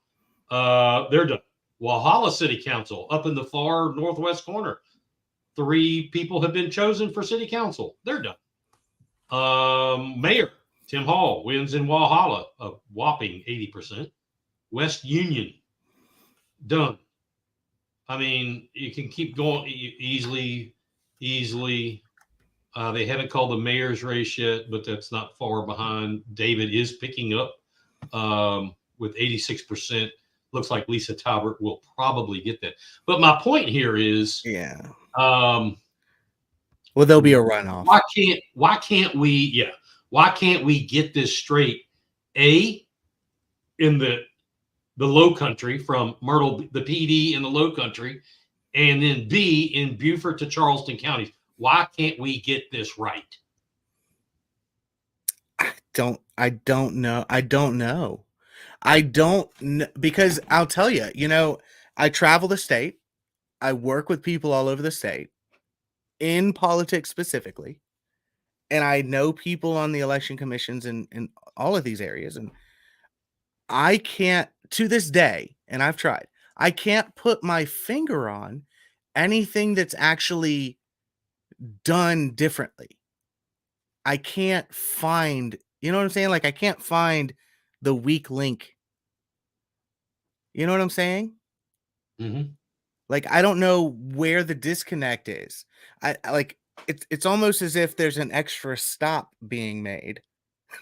Speaker 1: They're done. Walhalla City Council, up in the far northwest corner. 3 people have been chosen for city council. They're done. Mayor Tim Hall wins in Walhalla, a whopping 80%. West Union, done. I mean, you can keep going easily. They haven't called the mayor's race yet, but that's not far behind. David is picking up with 86%. Looks like Lisa Talbert will probably get that. But my point here is,
Speaker 2: well, there'll be a runoff.
Speaker 1: Why can't we get this straight? A, in the Low Country, from Myrtle, the PD in the Low Country, and then B, in Beaufort to Charleston counties. Why can't we get this right?
Speaker 2: I don't know. I don't know, because I'll tell you, I travel the state. I work with people all over the state in politics specifically. And I know people on the election commissions in all of these areas. And I can't, to this day, and I've tried, I can't put my finger on anything that's actually done differently. I can't find, you know what I'm saying? Like, I can't find the weak link. You know what I'm saying?
Speaker 1: Mm-hmm.
Speaker 2: Like, I don't know where the disconnect is. I like it's almost as if there's an extra stop being made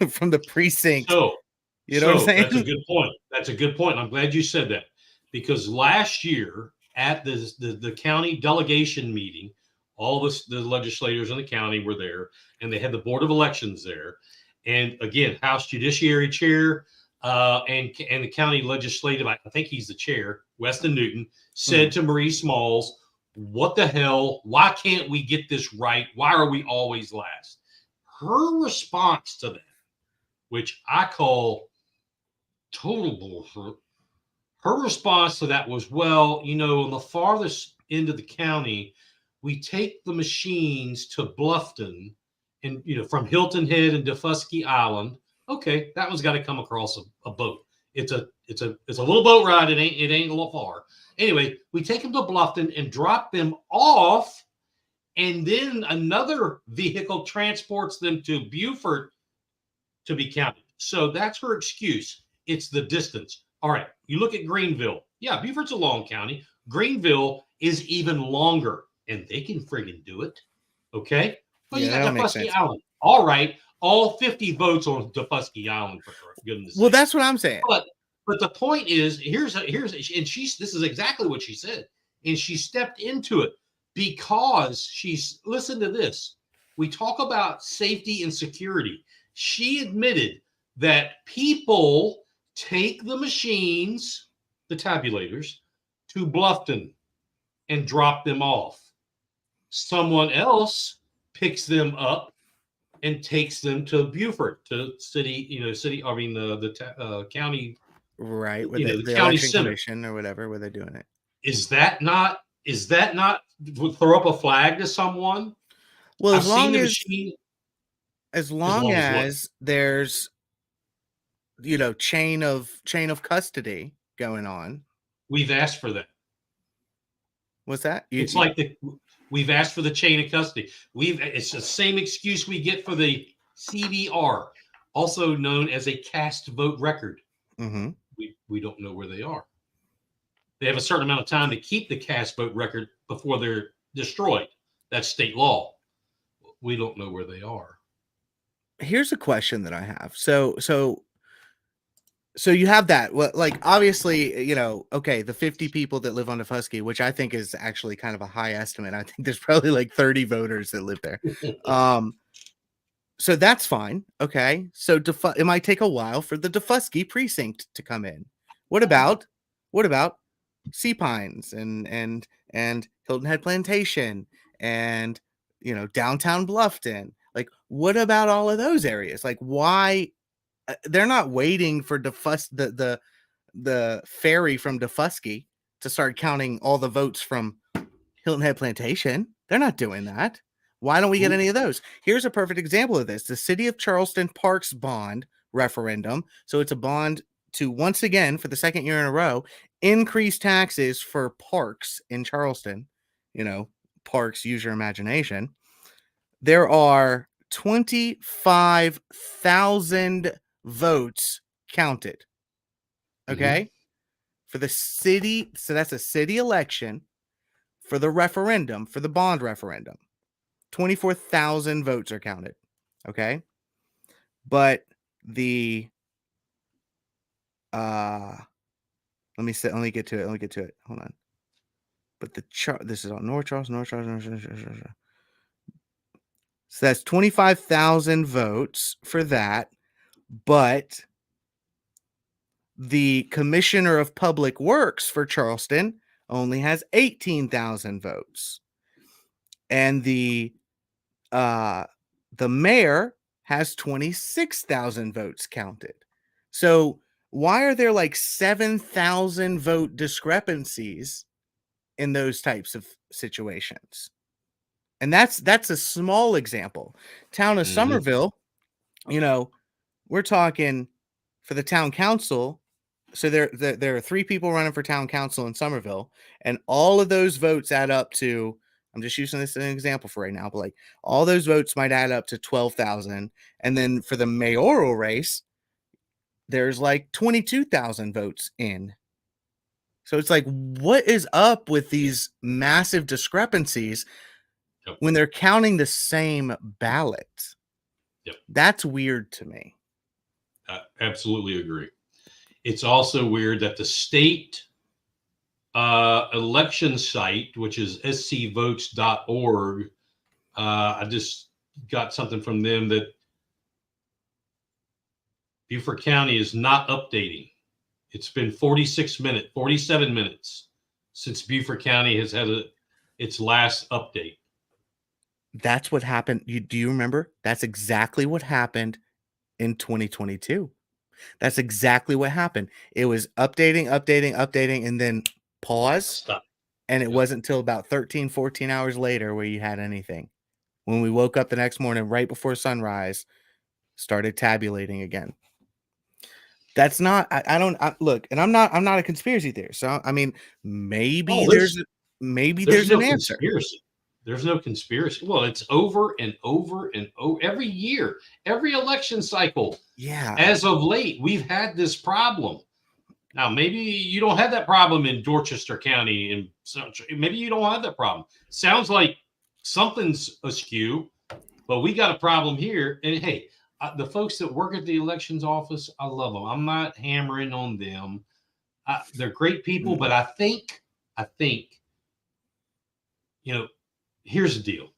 Speaker 2: from the precinct. You know what I'm saying?
Speaker 1: That's a good point. That's a good point. I'm glad you said that, because last year at the county delegation meeting, all the legislators in the county were there, and they had the Board of Elections there. And again, House Judiciary Chair and the county legislative, I think he's the chair, Weston Newton, said to Marie Smalls, what the hell? Why can't we get this right? Why are we always last? Her response to that, which I call total bullshit, her response to that was, well, on the farthest end of the county, we take the machines to Bluffton and, from Hilton Head and Defusky Island. Okay, that one's got to come across a boat. It's a little boat ride. It ain't a little far. Anyway, we take them to Bluffton and drop them off, and then another vehicle transports them to Beaufort to be counted. So that's her excuse. It's the distance. All right, you look at Greenville. Yeah, Beaufort's a long county. Greenville is even longer, and they can friggin' do it. Okay? Well, you got Defusky Island. All right, all 50 votes on Defusky Island, for goodness sake.
Speaker 2: Well, that's what I'm saying.
Speaker 1: But the point is, this is exactly what she said. And she stepped into it because listen to this. We talk about safety and security. She admitted that people take the machines, the tabulators, to Bluffton and drop them off. Someone else picks them up and takes them to Beaufort, to the county.
Speaker 2: Right, with the
Speaker 1: county
Speaker 2: election commission or whatever, where they're doing it.
Speaker 1: Is that not throw up a flag to someone?
Speaker 2: Well, as long as there's chain of custody going on.
Speaker 1: We've asked for that.
Speaker 2: What's that?
Speaker 1: We've asked for the chain of custody. It's the same excuse we get for the CVR, also known as a cast vote record.
Speaker 2: Mm-hmm.
Speaker 1: We don't know where they are. They have a certain amount of time to keep the cast vote record before they're destroyed. That's state law. We don't know where they are.
Speaker 2: Here's a question that I have. So you have that. Well, obviously, okay, the 50 people that live on Defusky, which I think is actually kind of a high estimate. I think there's probably 30 voters that live there. So that's fine. Okay. So it might take a while for the Defusky precinct to come in. What about Sea Pines and Hilton Head Plantation and, downtown Bluffton? What about all of those areas? Why they're not waiting for the ferry from Defusky to start counting all the votes from Hilton Head Plantation? They're not doing that. Why don't we get any of those? Here's a perfect example of this. The City of Charleston Parks Bond referendum. So it's a bond to, once again, for the second year in a row, increase taxes for parks in Charleston. Parks, use your imagination. There are 25,000 votes counted. Okay? Mm-hmm. For the city. So that's a city election for the referendum, for the bond referendum. 24,000 votes are counted. Okay. But the, let me get to it. Hold on. But this is on North Charleston. So that's 25,000 votes for that. But the Commissioner of Public Works for Charleston only has 18,000 votes. And the mayor has 26,000 votes counted. So why are there 7,000 vote discrepancies in those types of situations? And that's a small example. Town of Somerville, we're talking for the town council. So there are 3 people running for town council in Somerville, and all of those votes add up to, I'm just using this as an example for right now, but all those votes might add up to 12,000. And then for the mayoral race, there's 22,000 votes in. So it's what is up with these massive discrepancies when they're counting the same ballot?
Speaker 1: Yep.
Speaker 2: That's weird to me.
Speaker 1: I absolutely agree. It's also weird that the state election site, which is scvotes.org, I just got something from them that Beaufort County is not updating. It's been 47 minutes since Beaufort County has had its last update.
Speaker 2: That's what happened. Do you remember? That's exactly what happened in 2022. That's exactly what happened. It was updating, and then pause.
Speaker 1: Stop.
Speaker 2: And it wasn't until about 13, 14 hours later where you had anything. When we woke up the next morning, right before sunrise, started tabulating again. That's not, look, and I'm not a conspiracy theorist. So, I mean, maybe there's
Speaker 1: no
Speaker 2: an answer.
Speaker 1: Conspiracy. There's no conspiracy. Well, it's over and over and over every year, every election cycle.
Speaker 2: Yeah.
Speaker 1: As of late, we've had this problem. Now, maybe you don't have that problem in Dorchester County, and maybe you don't have that problem. Sounds like something's askew, but we got a problem here. And hey, the folks that work at the elections office, I love them. I'm not hammering on them. They're great people, but I think, here's the deal.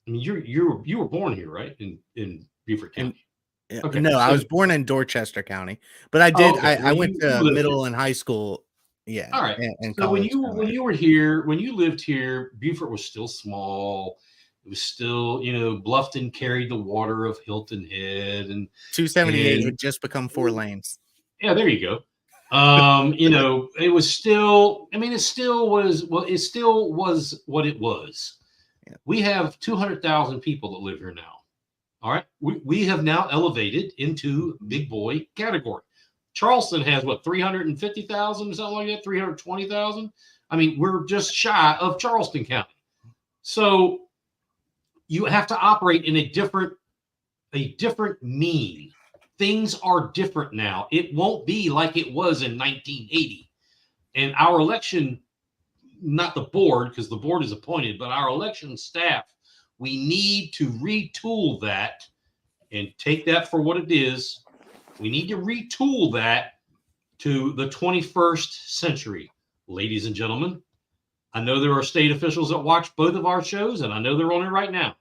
Speaker 1: I mean, you were born here, right? In Beaufort County.
Speaker 2: Okay, no, I was born in Dorchester County, but I did. I went to middle and high school. Yeah.
Speaker 1: All right.
Speaker 2: And
Speaker 1: so when you were here, when you lived here, Beaufort was still small. It was still, Bluffton carried the water of Hilton Head, and
Speaker 2: 278 had just become 4 lanes.
Speaker 1: Yeah, there you go. It was still. I mean, it still was. Well, it still was what it was. Yeah. We have 200,000 people that live here now. All right. We have now elevated into big boy category. Charleston has 350,000 or something like that, 320,000. I mean, we're just shy of Charleston County. So you have to operate in a different mean. Things are different now. It won't be like it was in 1980. And our election, not the board, because the board is appointed, but our election staff, we need to retool that and take that for what it is. We need to retool that to the 21st century. Ladies and gentlemen, I know there are state officials that watch both of our shows, and I know they're on it right now.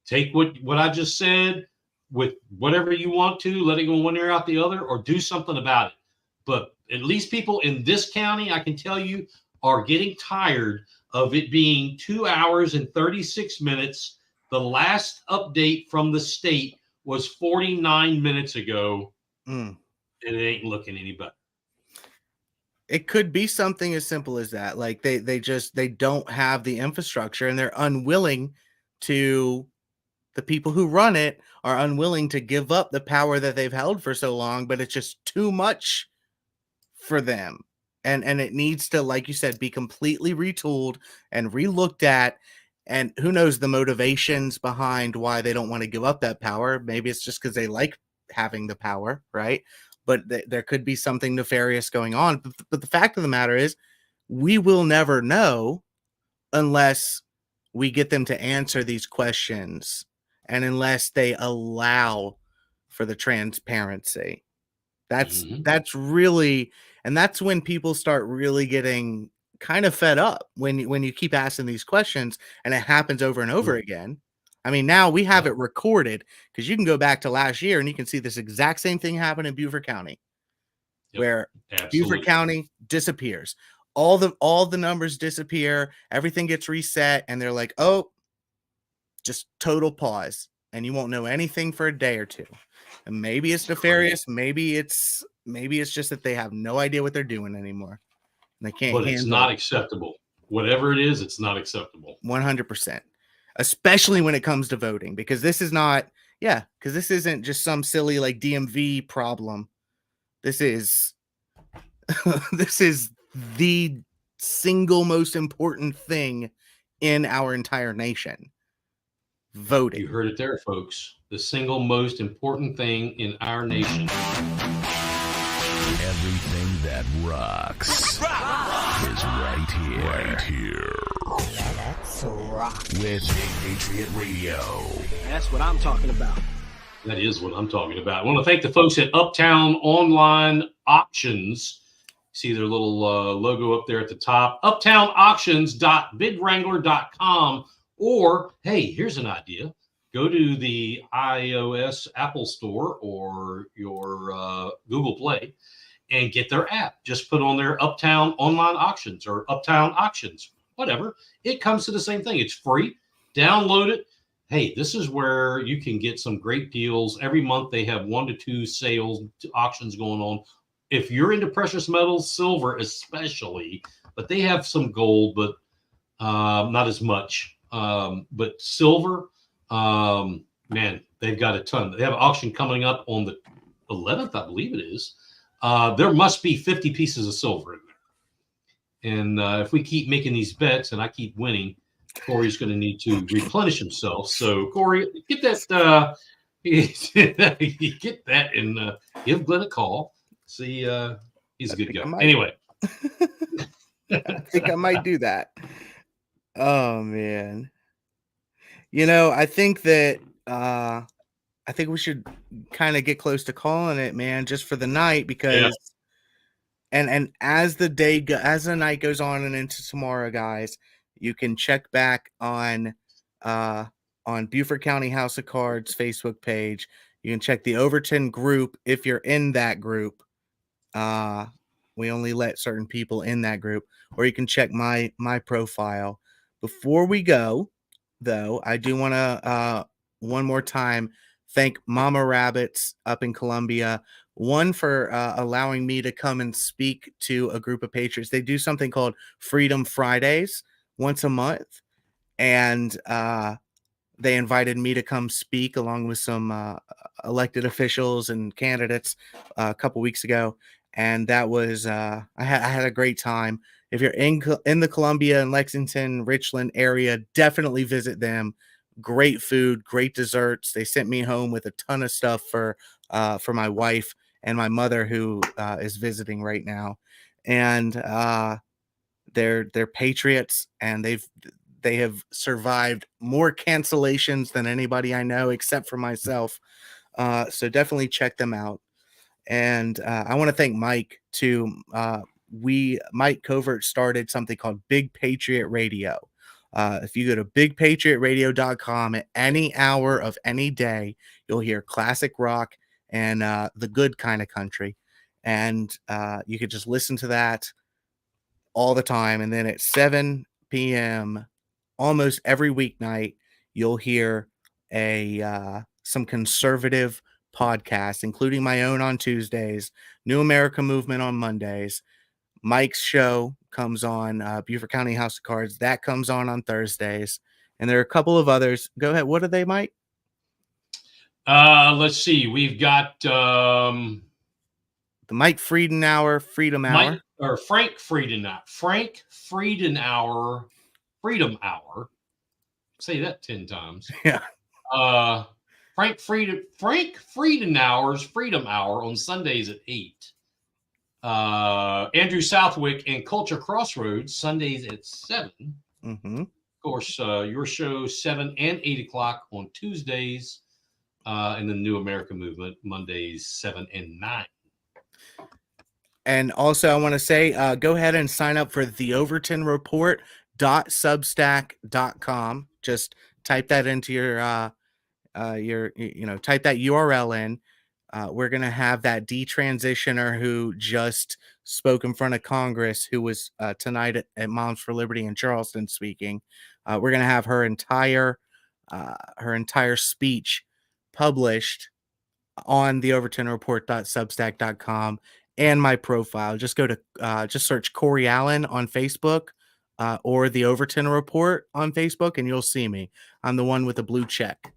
Speaker 1: Take what I just said with whatever you want to, let it go one ear out the other, or do something about it. But at least people in this county, I can tell you, are getting tired of it being 2 hours and 36 minutes. The last update from the state was 49 minutes ago, and it ain't looking any better.
Speaker 2: It could be something as simple as that. Like they don't have the infrastructure, and they're unwilling to. The people who run it are unwilling to give up the power that they've held for so long, but it's just too much for them. And it needs to, like you said, be completely retooled and relooked at. And who knows the motivations behind why they don't want to give up that power. Maybe it's just because they like having the power, right? But there could be something nefarious going on. But the fact of the matter is, we will never know unless we get them to answer these questions and unless they allow for the transparency. That's really, and that's when people start really getting kind of fed up when you keep asking these questions and it happens over and over again. I mean, now we have it recorded because you can go back to last year and you can see this exact same thing happen in Beaufort County, where Beaufort County disappears. All the numbers disappear, everything gets reset, and they're like, oh, just total pause, and you won't know anything for a day or two. And maybe it's nefarious, maybe it's just that they have no idea what they're doing anymore. And they can't. But
Speaker 1: it's not acceptable. Whatever it is, it's not acceptable.
Speaker 2: 100%. Especially when it comes to voting, because this is not, because this isn't just some silly like DMV problem. This is the single most important thing in our entire nation. Voting.
Speaker 1: You heard it there, folks. The single most important thing in our nation.
Speaker 5: Everything that rocks is right here. Right here.
Speaker 3: Let's rock.
Speaker 5: With Patriot Radio.
Speaker 4: That's what I'm talking about.
Speaker 1: That is what I'm talking about. I want to thank the folks at Uptown Online Auctions. See their little logo up there at the top. UptownAuctions.bidwrangler.com. Or, hey, here's an idea. go to the iOS Apple Store or your Google Play and get their app. Just put on their Uptown Online Auctions or Uptown Auctions, whatever. It comes to the same thing. It's free. Download it. Hey, this is where you can get some great deals. Every month they have 1 to 2 sales auctions going on. If you're into precious metals, silver especially, but they have some gold, but not as much. But silver, man, they've got a ton. They have an auction coming up on the 11th, I believe it is. There must be 50 pieces of silver in there. And if we keep making these bets and I keep winning, Corey's going to need to replenish himself. So, Corey, get that, get that and give Glenn a call. See, he's a good guy. Anyway.
Speaker 2: I think I might do that. Oh, man. You know, I think that I think we should kind of get close to calling it, man, just for the night, because and as the night goes on and into tomorrow, guys, you can check back on Beaufort County House of Cards Facebook page. You can check the Overton group if you're in that group. We only let certain people in that group, or you can check my profile. Before we go, though, I do want to one more time thank Mama Rabbits up in Columbia. One, for allowing me to come and speak to a group of patriots. They do something called Freedom Fridays once a month, and they invited me to come speak along with some elected officials and candidates a couple weeks ago, and that was I had a great time. If you're in the Columbia and Lexington, Richland area, definitely visit them. Great food, great desserts. They sent me home with a ton of stuff for my wife and my mother, who is visiting right now. And they're patriots, and they have survived more cancellations than anybody I know, except for myself. So definitely check them out. And I want to thank Mike too. Mike Covert started something called Big Patriot Radio. If you go to bigpatriotradio.com at any hour of any day, you'll hear classic rock and the good kind of country. And you could just listen to that all the time. And then at 7 p.m., almost every weeknight, you'll hear some conservative podcasts, including my own on Tuesdays, New America Movement on Mondays. Mike's show comes on Beaufort County House of Cards. That comes on Thursdays. And there are a couple of others. Go ahead. What are they, Mike?
Speaker 1: Let's see. We've got
Speaker 2: the Mike Friedenauer Freedom Hour.
Speaker 1: Frank Friedenauer Freedom Hour. Say that 10 times.
Speaker 2: Yeah.
Speaker 1: Frank Friedenauer's Freedom Hour on Sundays at 8. Andrew Southwick and Culture Crossroads Sundays at 7.
Speaker 2: Mm-hmm.
Speaker 1: Of course, your show 7 and 8 o'clock on Tuesdays, and the New America Movement Mondays 7 and 9.
Speaker 2: And also, I want to say, go ahead and sign up for the Overton Report.substack.com. Just type that into your type that URL in. We're going to have that detransitioner who just spoke in front of Congress, who was tonight at Moms for Liberty in Charleston speaking. We're going to have her entire speech published on the OvertonReport.substack.com and my profile. Just go to just search Corey Allen on Facebook or the Overton Report on Facebook, and you'll see me. I'm the one with the blue check.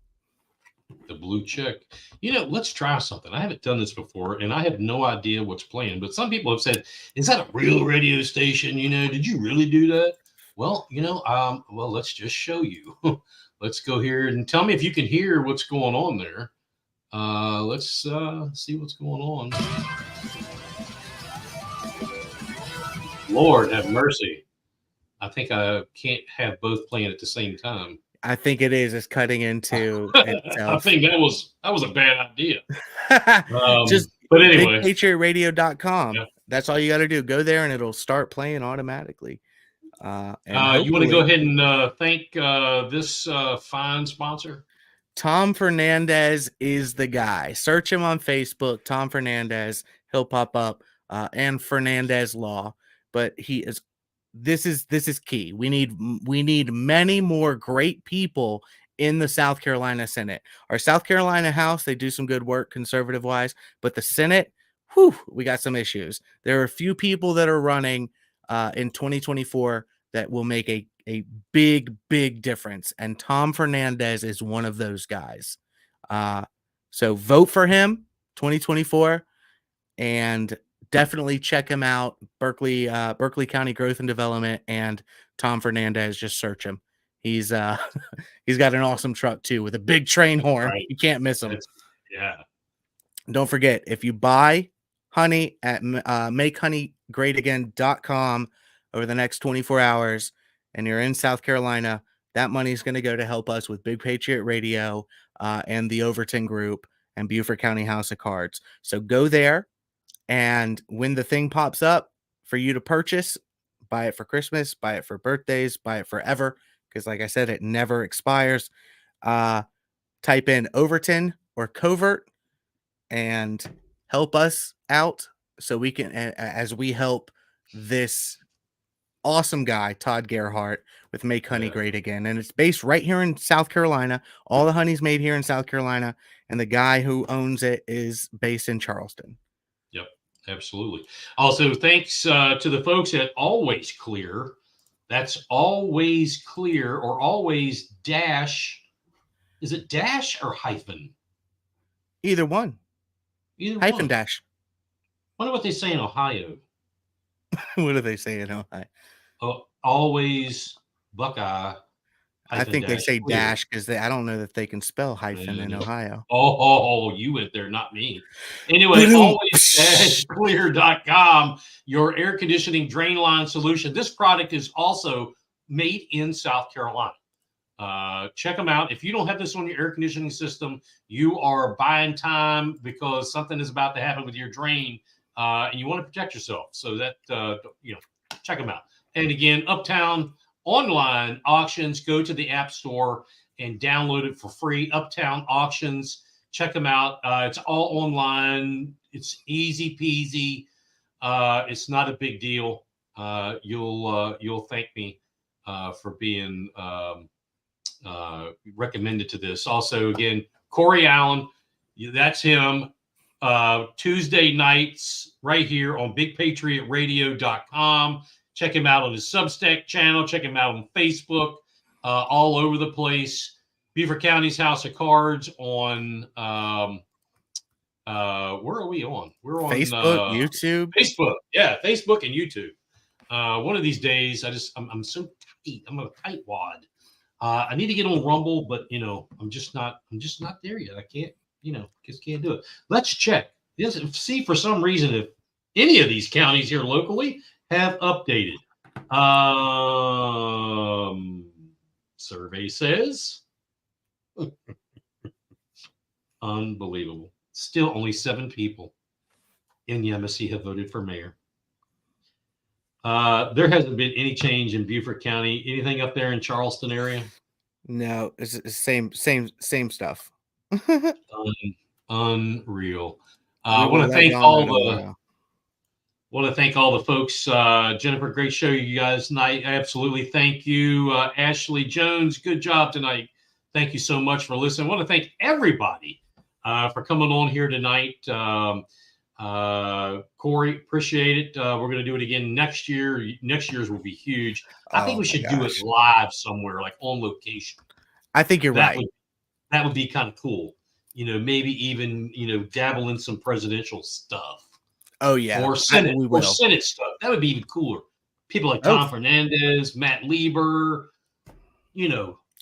Speaker 1: The blue check. Let's try something. I haven't done this before, and I have no idea what's playing. But some people have said, "Is that a real radio station? Did you really do that?" Well, well, let's just show you. Let's go here and tell me if you can hear what's going on there. Let's see what's going on. Lord have mercy. I think I can't have both playing at the same time.
Speaker 2: I think it is. It's cutting into itself.
Speaker 1: I think that was a bad idea.
Speaker 2: But
Speaker 1: anyway,
Speaker 2: BigPatriotRadio.com.
Speaker 1: Yeah.
Speaker 2: That's all you got to do. Go there and it'll start playing automatically.
Speaker 1: You want to go ahead and thank this fine sponsor?
Speaker 2: Tom Fernandez is the guy. Search him on Facebook, Tom Fernandez. He'll pop up, and Fernandez Law. But he is. This is key. We need many more great people in the South Carolina Senate. Our South Carolina House, they do some good work conservative wise, but the Senate, we got some issues. There are a few people that are running in 2024 that will make a big difference. And Tom Fernandez is one of those guys. So vote for him 2024 and definitely check him out. Berkeley County Growth and Development and Tom Fernandez. Just search him. He's he's got an awesome truck too with a big train horn. Right. You can't miss him.
Speaker 1: Yeah.
Speaker 2: Don't forget, if you buy honey at makehoneygreatagain.com over the next 24 hours and you're in South Carolina, that money is going to go to help us with Big Patriot Radio and the Overton Group and Beaufort County House of Cards. So go there, and when the thing pops up for you to purchase, buy it for Christmas, buy it for birthdays, buy it forever, because like I said, it never expires. Type in Overton or Covert and help us out so we can, as we help this awesome guy, Todd Gerhart, with Make Honey Great Again. And it's based right here in South Carolina. All the honey's made here in South Carolina. And the guy who owns it is based in Charleston.
Speaker 1: Yep, absolutely. Also, thanks to the folks at Always Clear. That's Always Clear or Always Dash. Is it dash or hyphen?
Speaker 2: Either one.
Speaker 1: Either
Speaker 2: hyphen
Speaker 1: one.
Speaker 2: Dash.
Speaker 1: Wonder what they say in Ohio.
Speaker 2: What do they say in Ohio?
Speaker 1: Always Buckeye.
Speaker 2: I think they say clear. Dash because I don't know that they can spell hyphen in Ohio.
Speaker 1: Oh, you went there, not me. Anyway, always-clear.com, your air conditioning drain line solution. This product is also made in South Carolina. Check them out. If you don't have this on your air conditioning system, you are buying time because something is about to happen with your drain, and you want to protect yourself. So that check them out. And again, Uptown online auctions. Go to the App Store and download it for free. Uptown Auctions. Check them out. It's all online. It's easy peasy. It's not a big deal. You'll thank me for being recommended to this. Also, again, Corey Allen, that's him. Tuesday nights right here on BigPatriotRadio.com. Check him out on his Substack channel. Check him out on Facebook, all over the place. Beaufort County's House of Cards on where are we on? We're on
Speaker 2: Facebook, YouTube.
Speaker 1: Facebook, yeah, Facebook and YouTube. One of these days, I'm so tight. I'm a tight wad. I need to get on Rumble, but I'm just not there yet. I can't, just can't do it. Let's check. See for some reason if any of these counties here locally have updated. Survey says unbelievable. Still only 7 people in Yemassee have voted for mayor. There hasn't been any change in Beaufort County. Anything up there in Charleston area?
Speaker 2: No, it's the same stuff.
Speaker 1: Unreal. I want to thank all the folks. Jennifer, great show you guys tonight. Absolutely. Thank you. Ashley Jones, good job tonight. Thank you so much for listening. I want to thank everybody for coming on here tonight. Corey, appreciate it. We're going to do it again next year. Next year's will be huge. I think we should do it live somewhere, like on location.
Speaker 2: I think you're right.
Speaker 1: That would be kind of cool. Maybe even, dabble in some presidential stuff.
Speaker 2: Oh, yeah.
Speaker 1: Or Senate stuff. That would be even cooler. People like Tom Fernandez, Matt Lieber,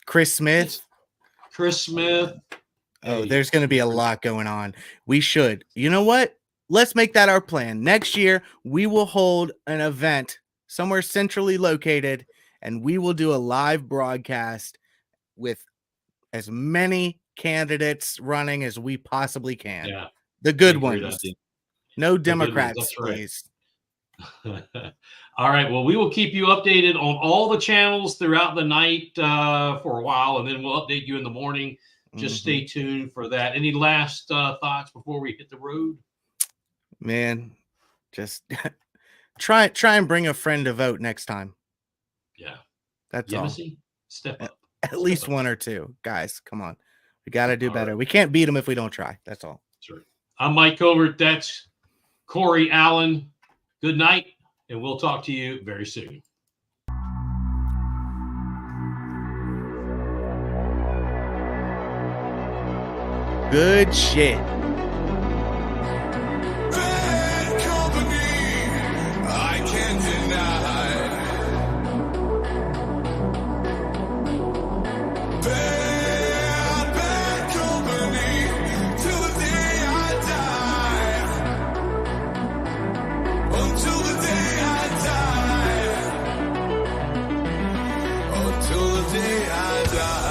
Speaker 2: Chris Smith.
Speaker 1: Oh,
Speaker 2: there's going to be a lot going on. We should. You know what? Let's make that our plan. Next year, we will hold an event somewhere centrally located, and we will do a live broadcast with as many candidates running as we possibly can.
Speaker 1: Yeah.
Speaker 2: The good ones. No Democrats, please.
Speaker 1: All right. Well, we will keep you updated on all the channels throughout the night for a while, and then we'll update you in the morning. just stay tuned for that. Any last thoughts before we hit the road?
Speaker 2: Man, just try and bring a friend to vote next time.
Speaker 1: Yeah.
Speaker 2: That's all.
Speaker 1: Step up.
Speaker 2: At least one or two. Guys, come on. We got to do better. Right. We can't beat them if we don't try. That's all.
Speaker 1: That's right. I'm Mike Covert. That's Corey Allen. Good night, and we'll talk to you very soon.
Speaker 2: Good shit.
Speaker 5: Bad company, I can't deny. Bad company, till the day I die. Until the day I die. Until the day I die.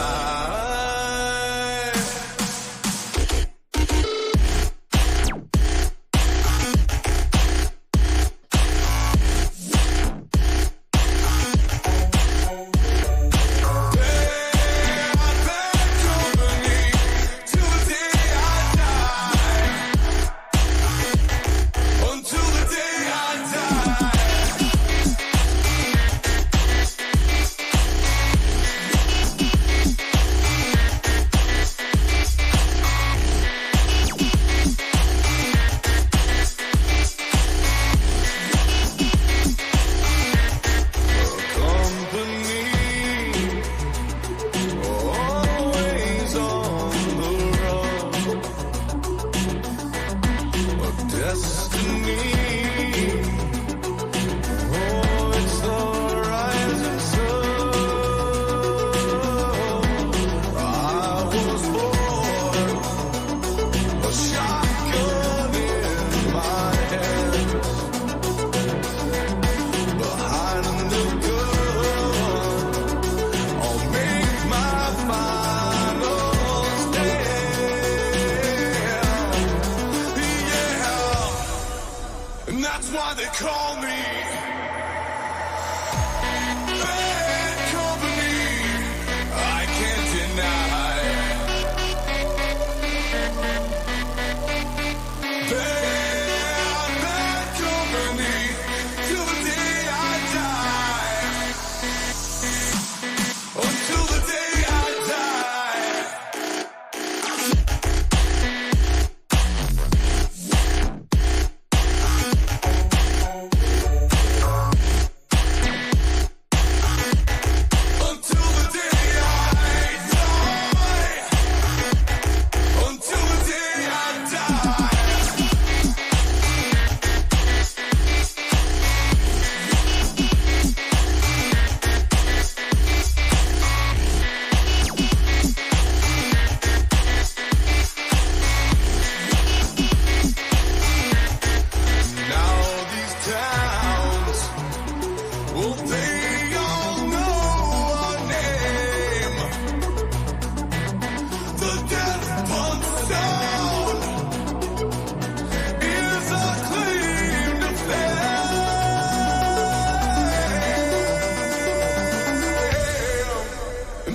Speaker 5: That's why they call me bad company. I can't deny. Bad company till the day I die. Until the day I die.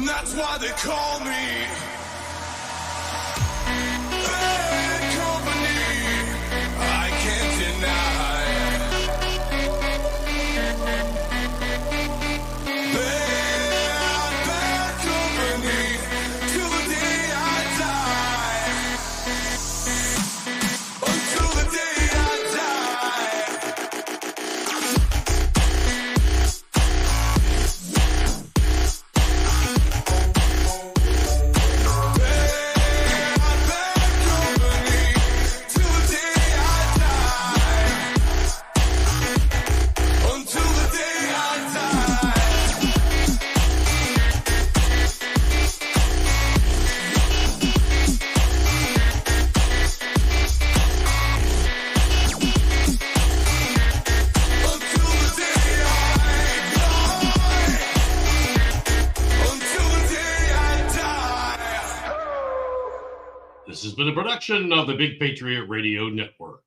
Speaker 5: That's why they call me bad company. I can't deny. Bad company till the day I die. Until the day I die.
Speaker 1: This has been a production of the Big Patriot Radio Network.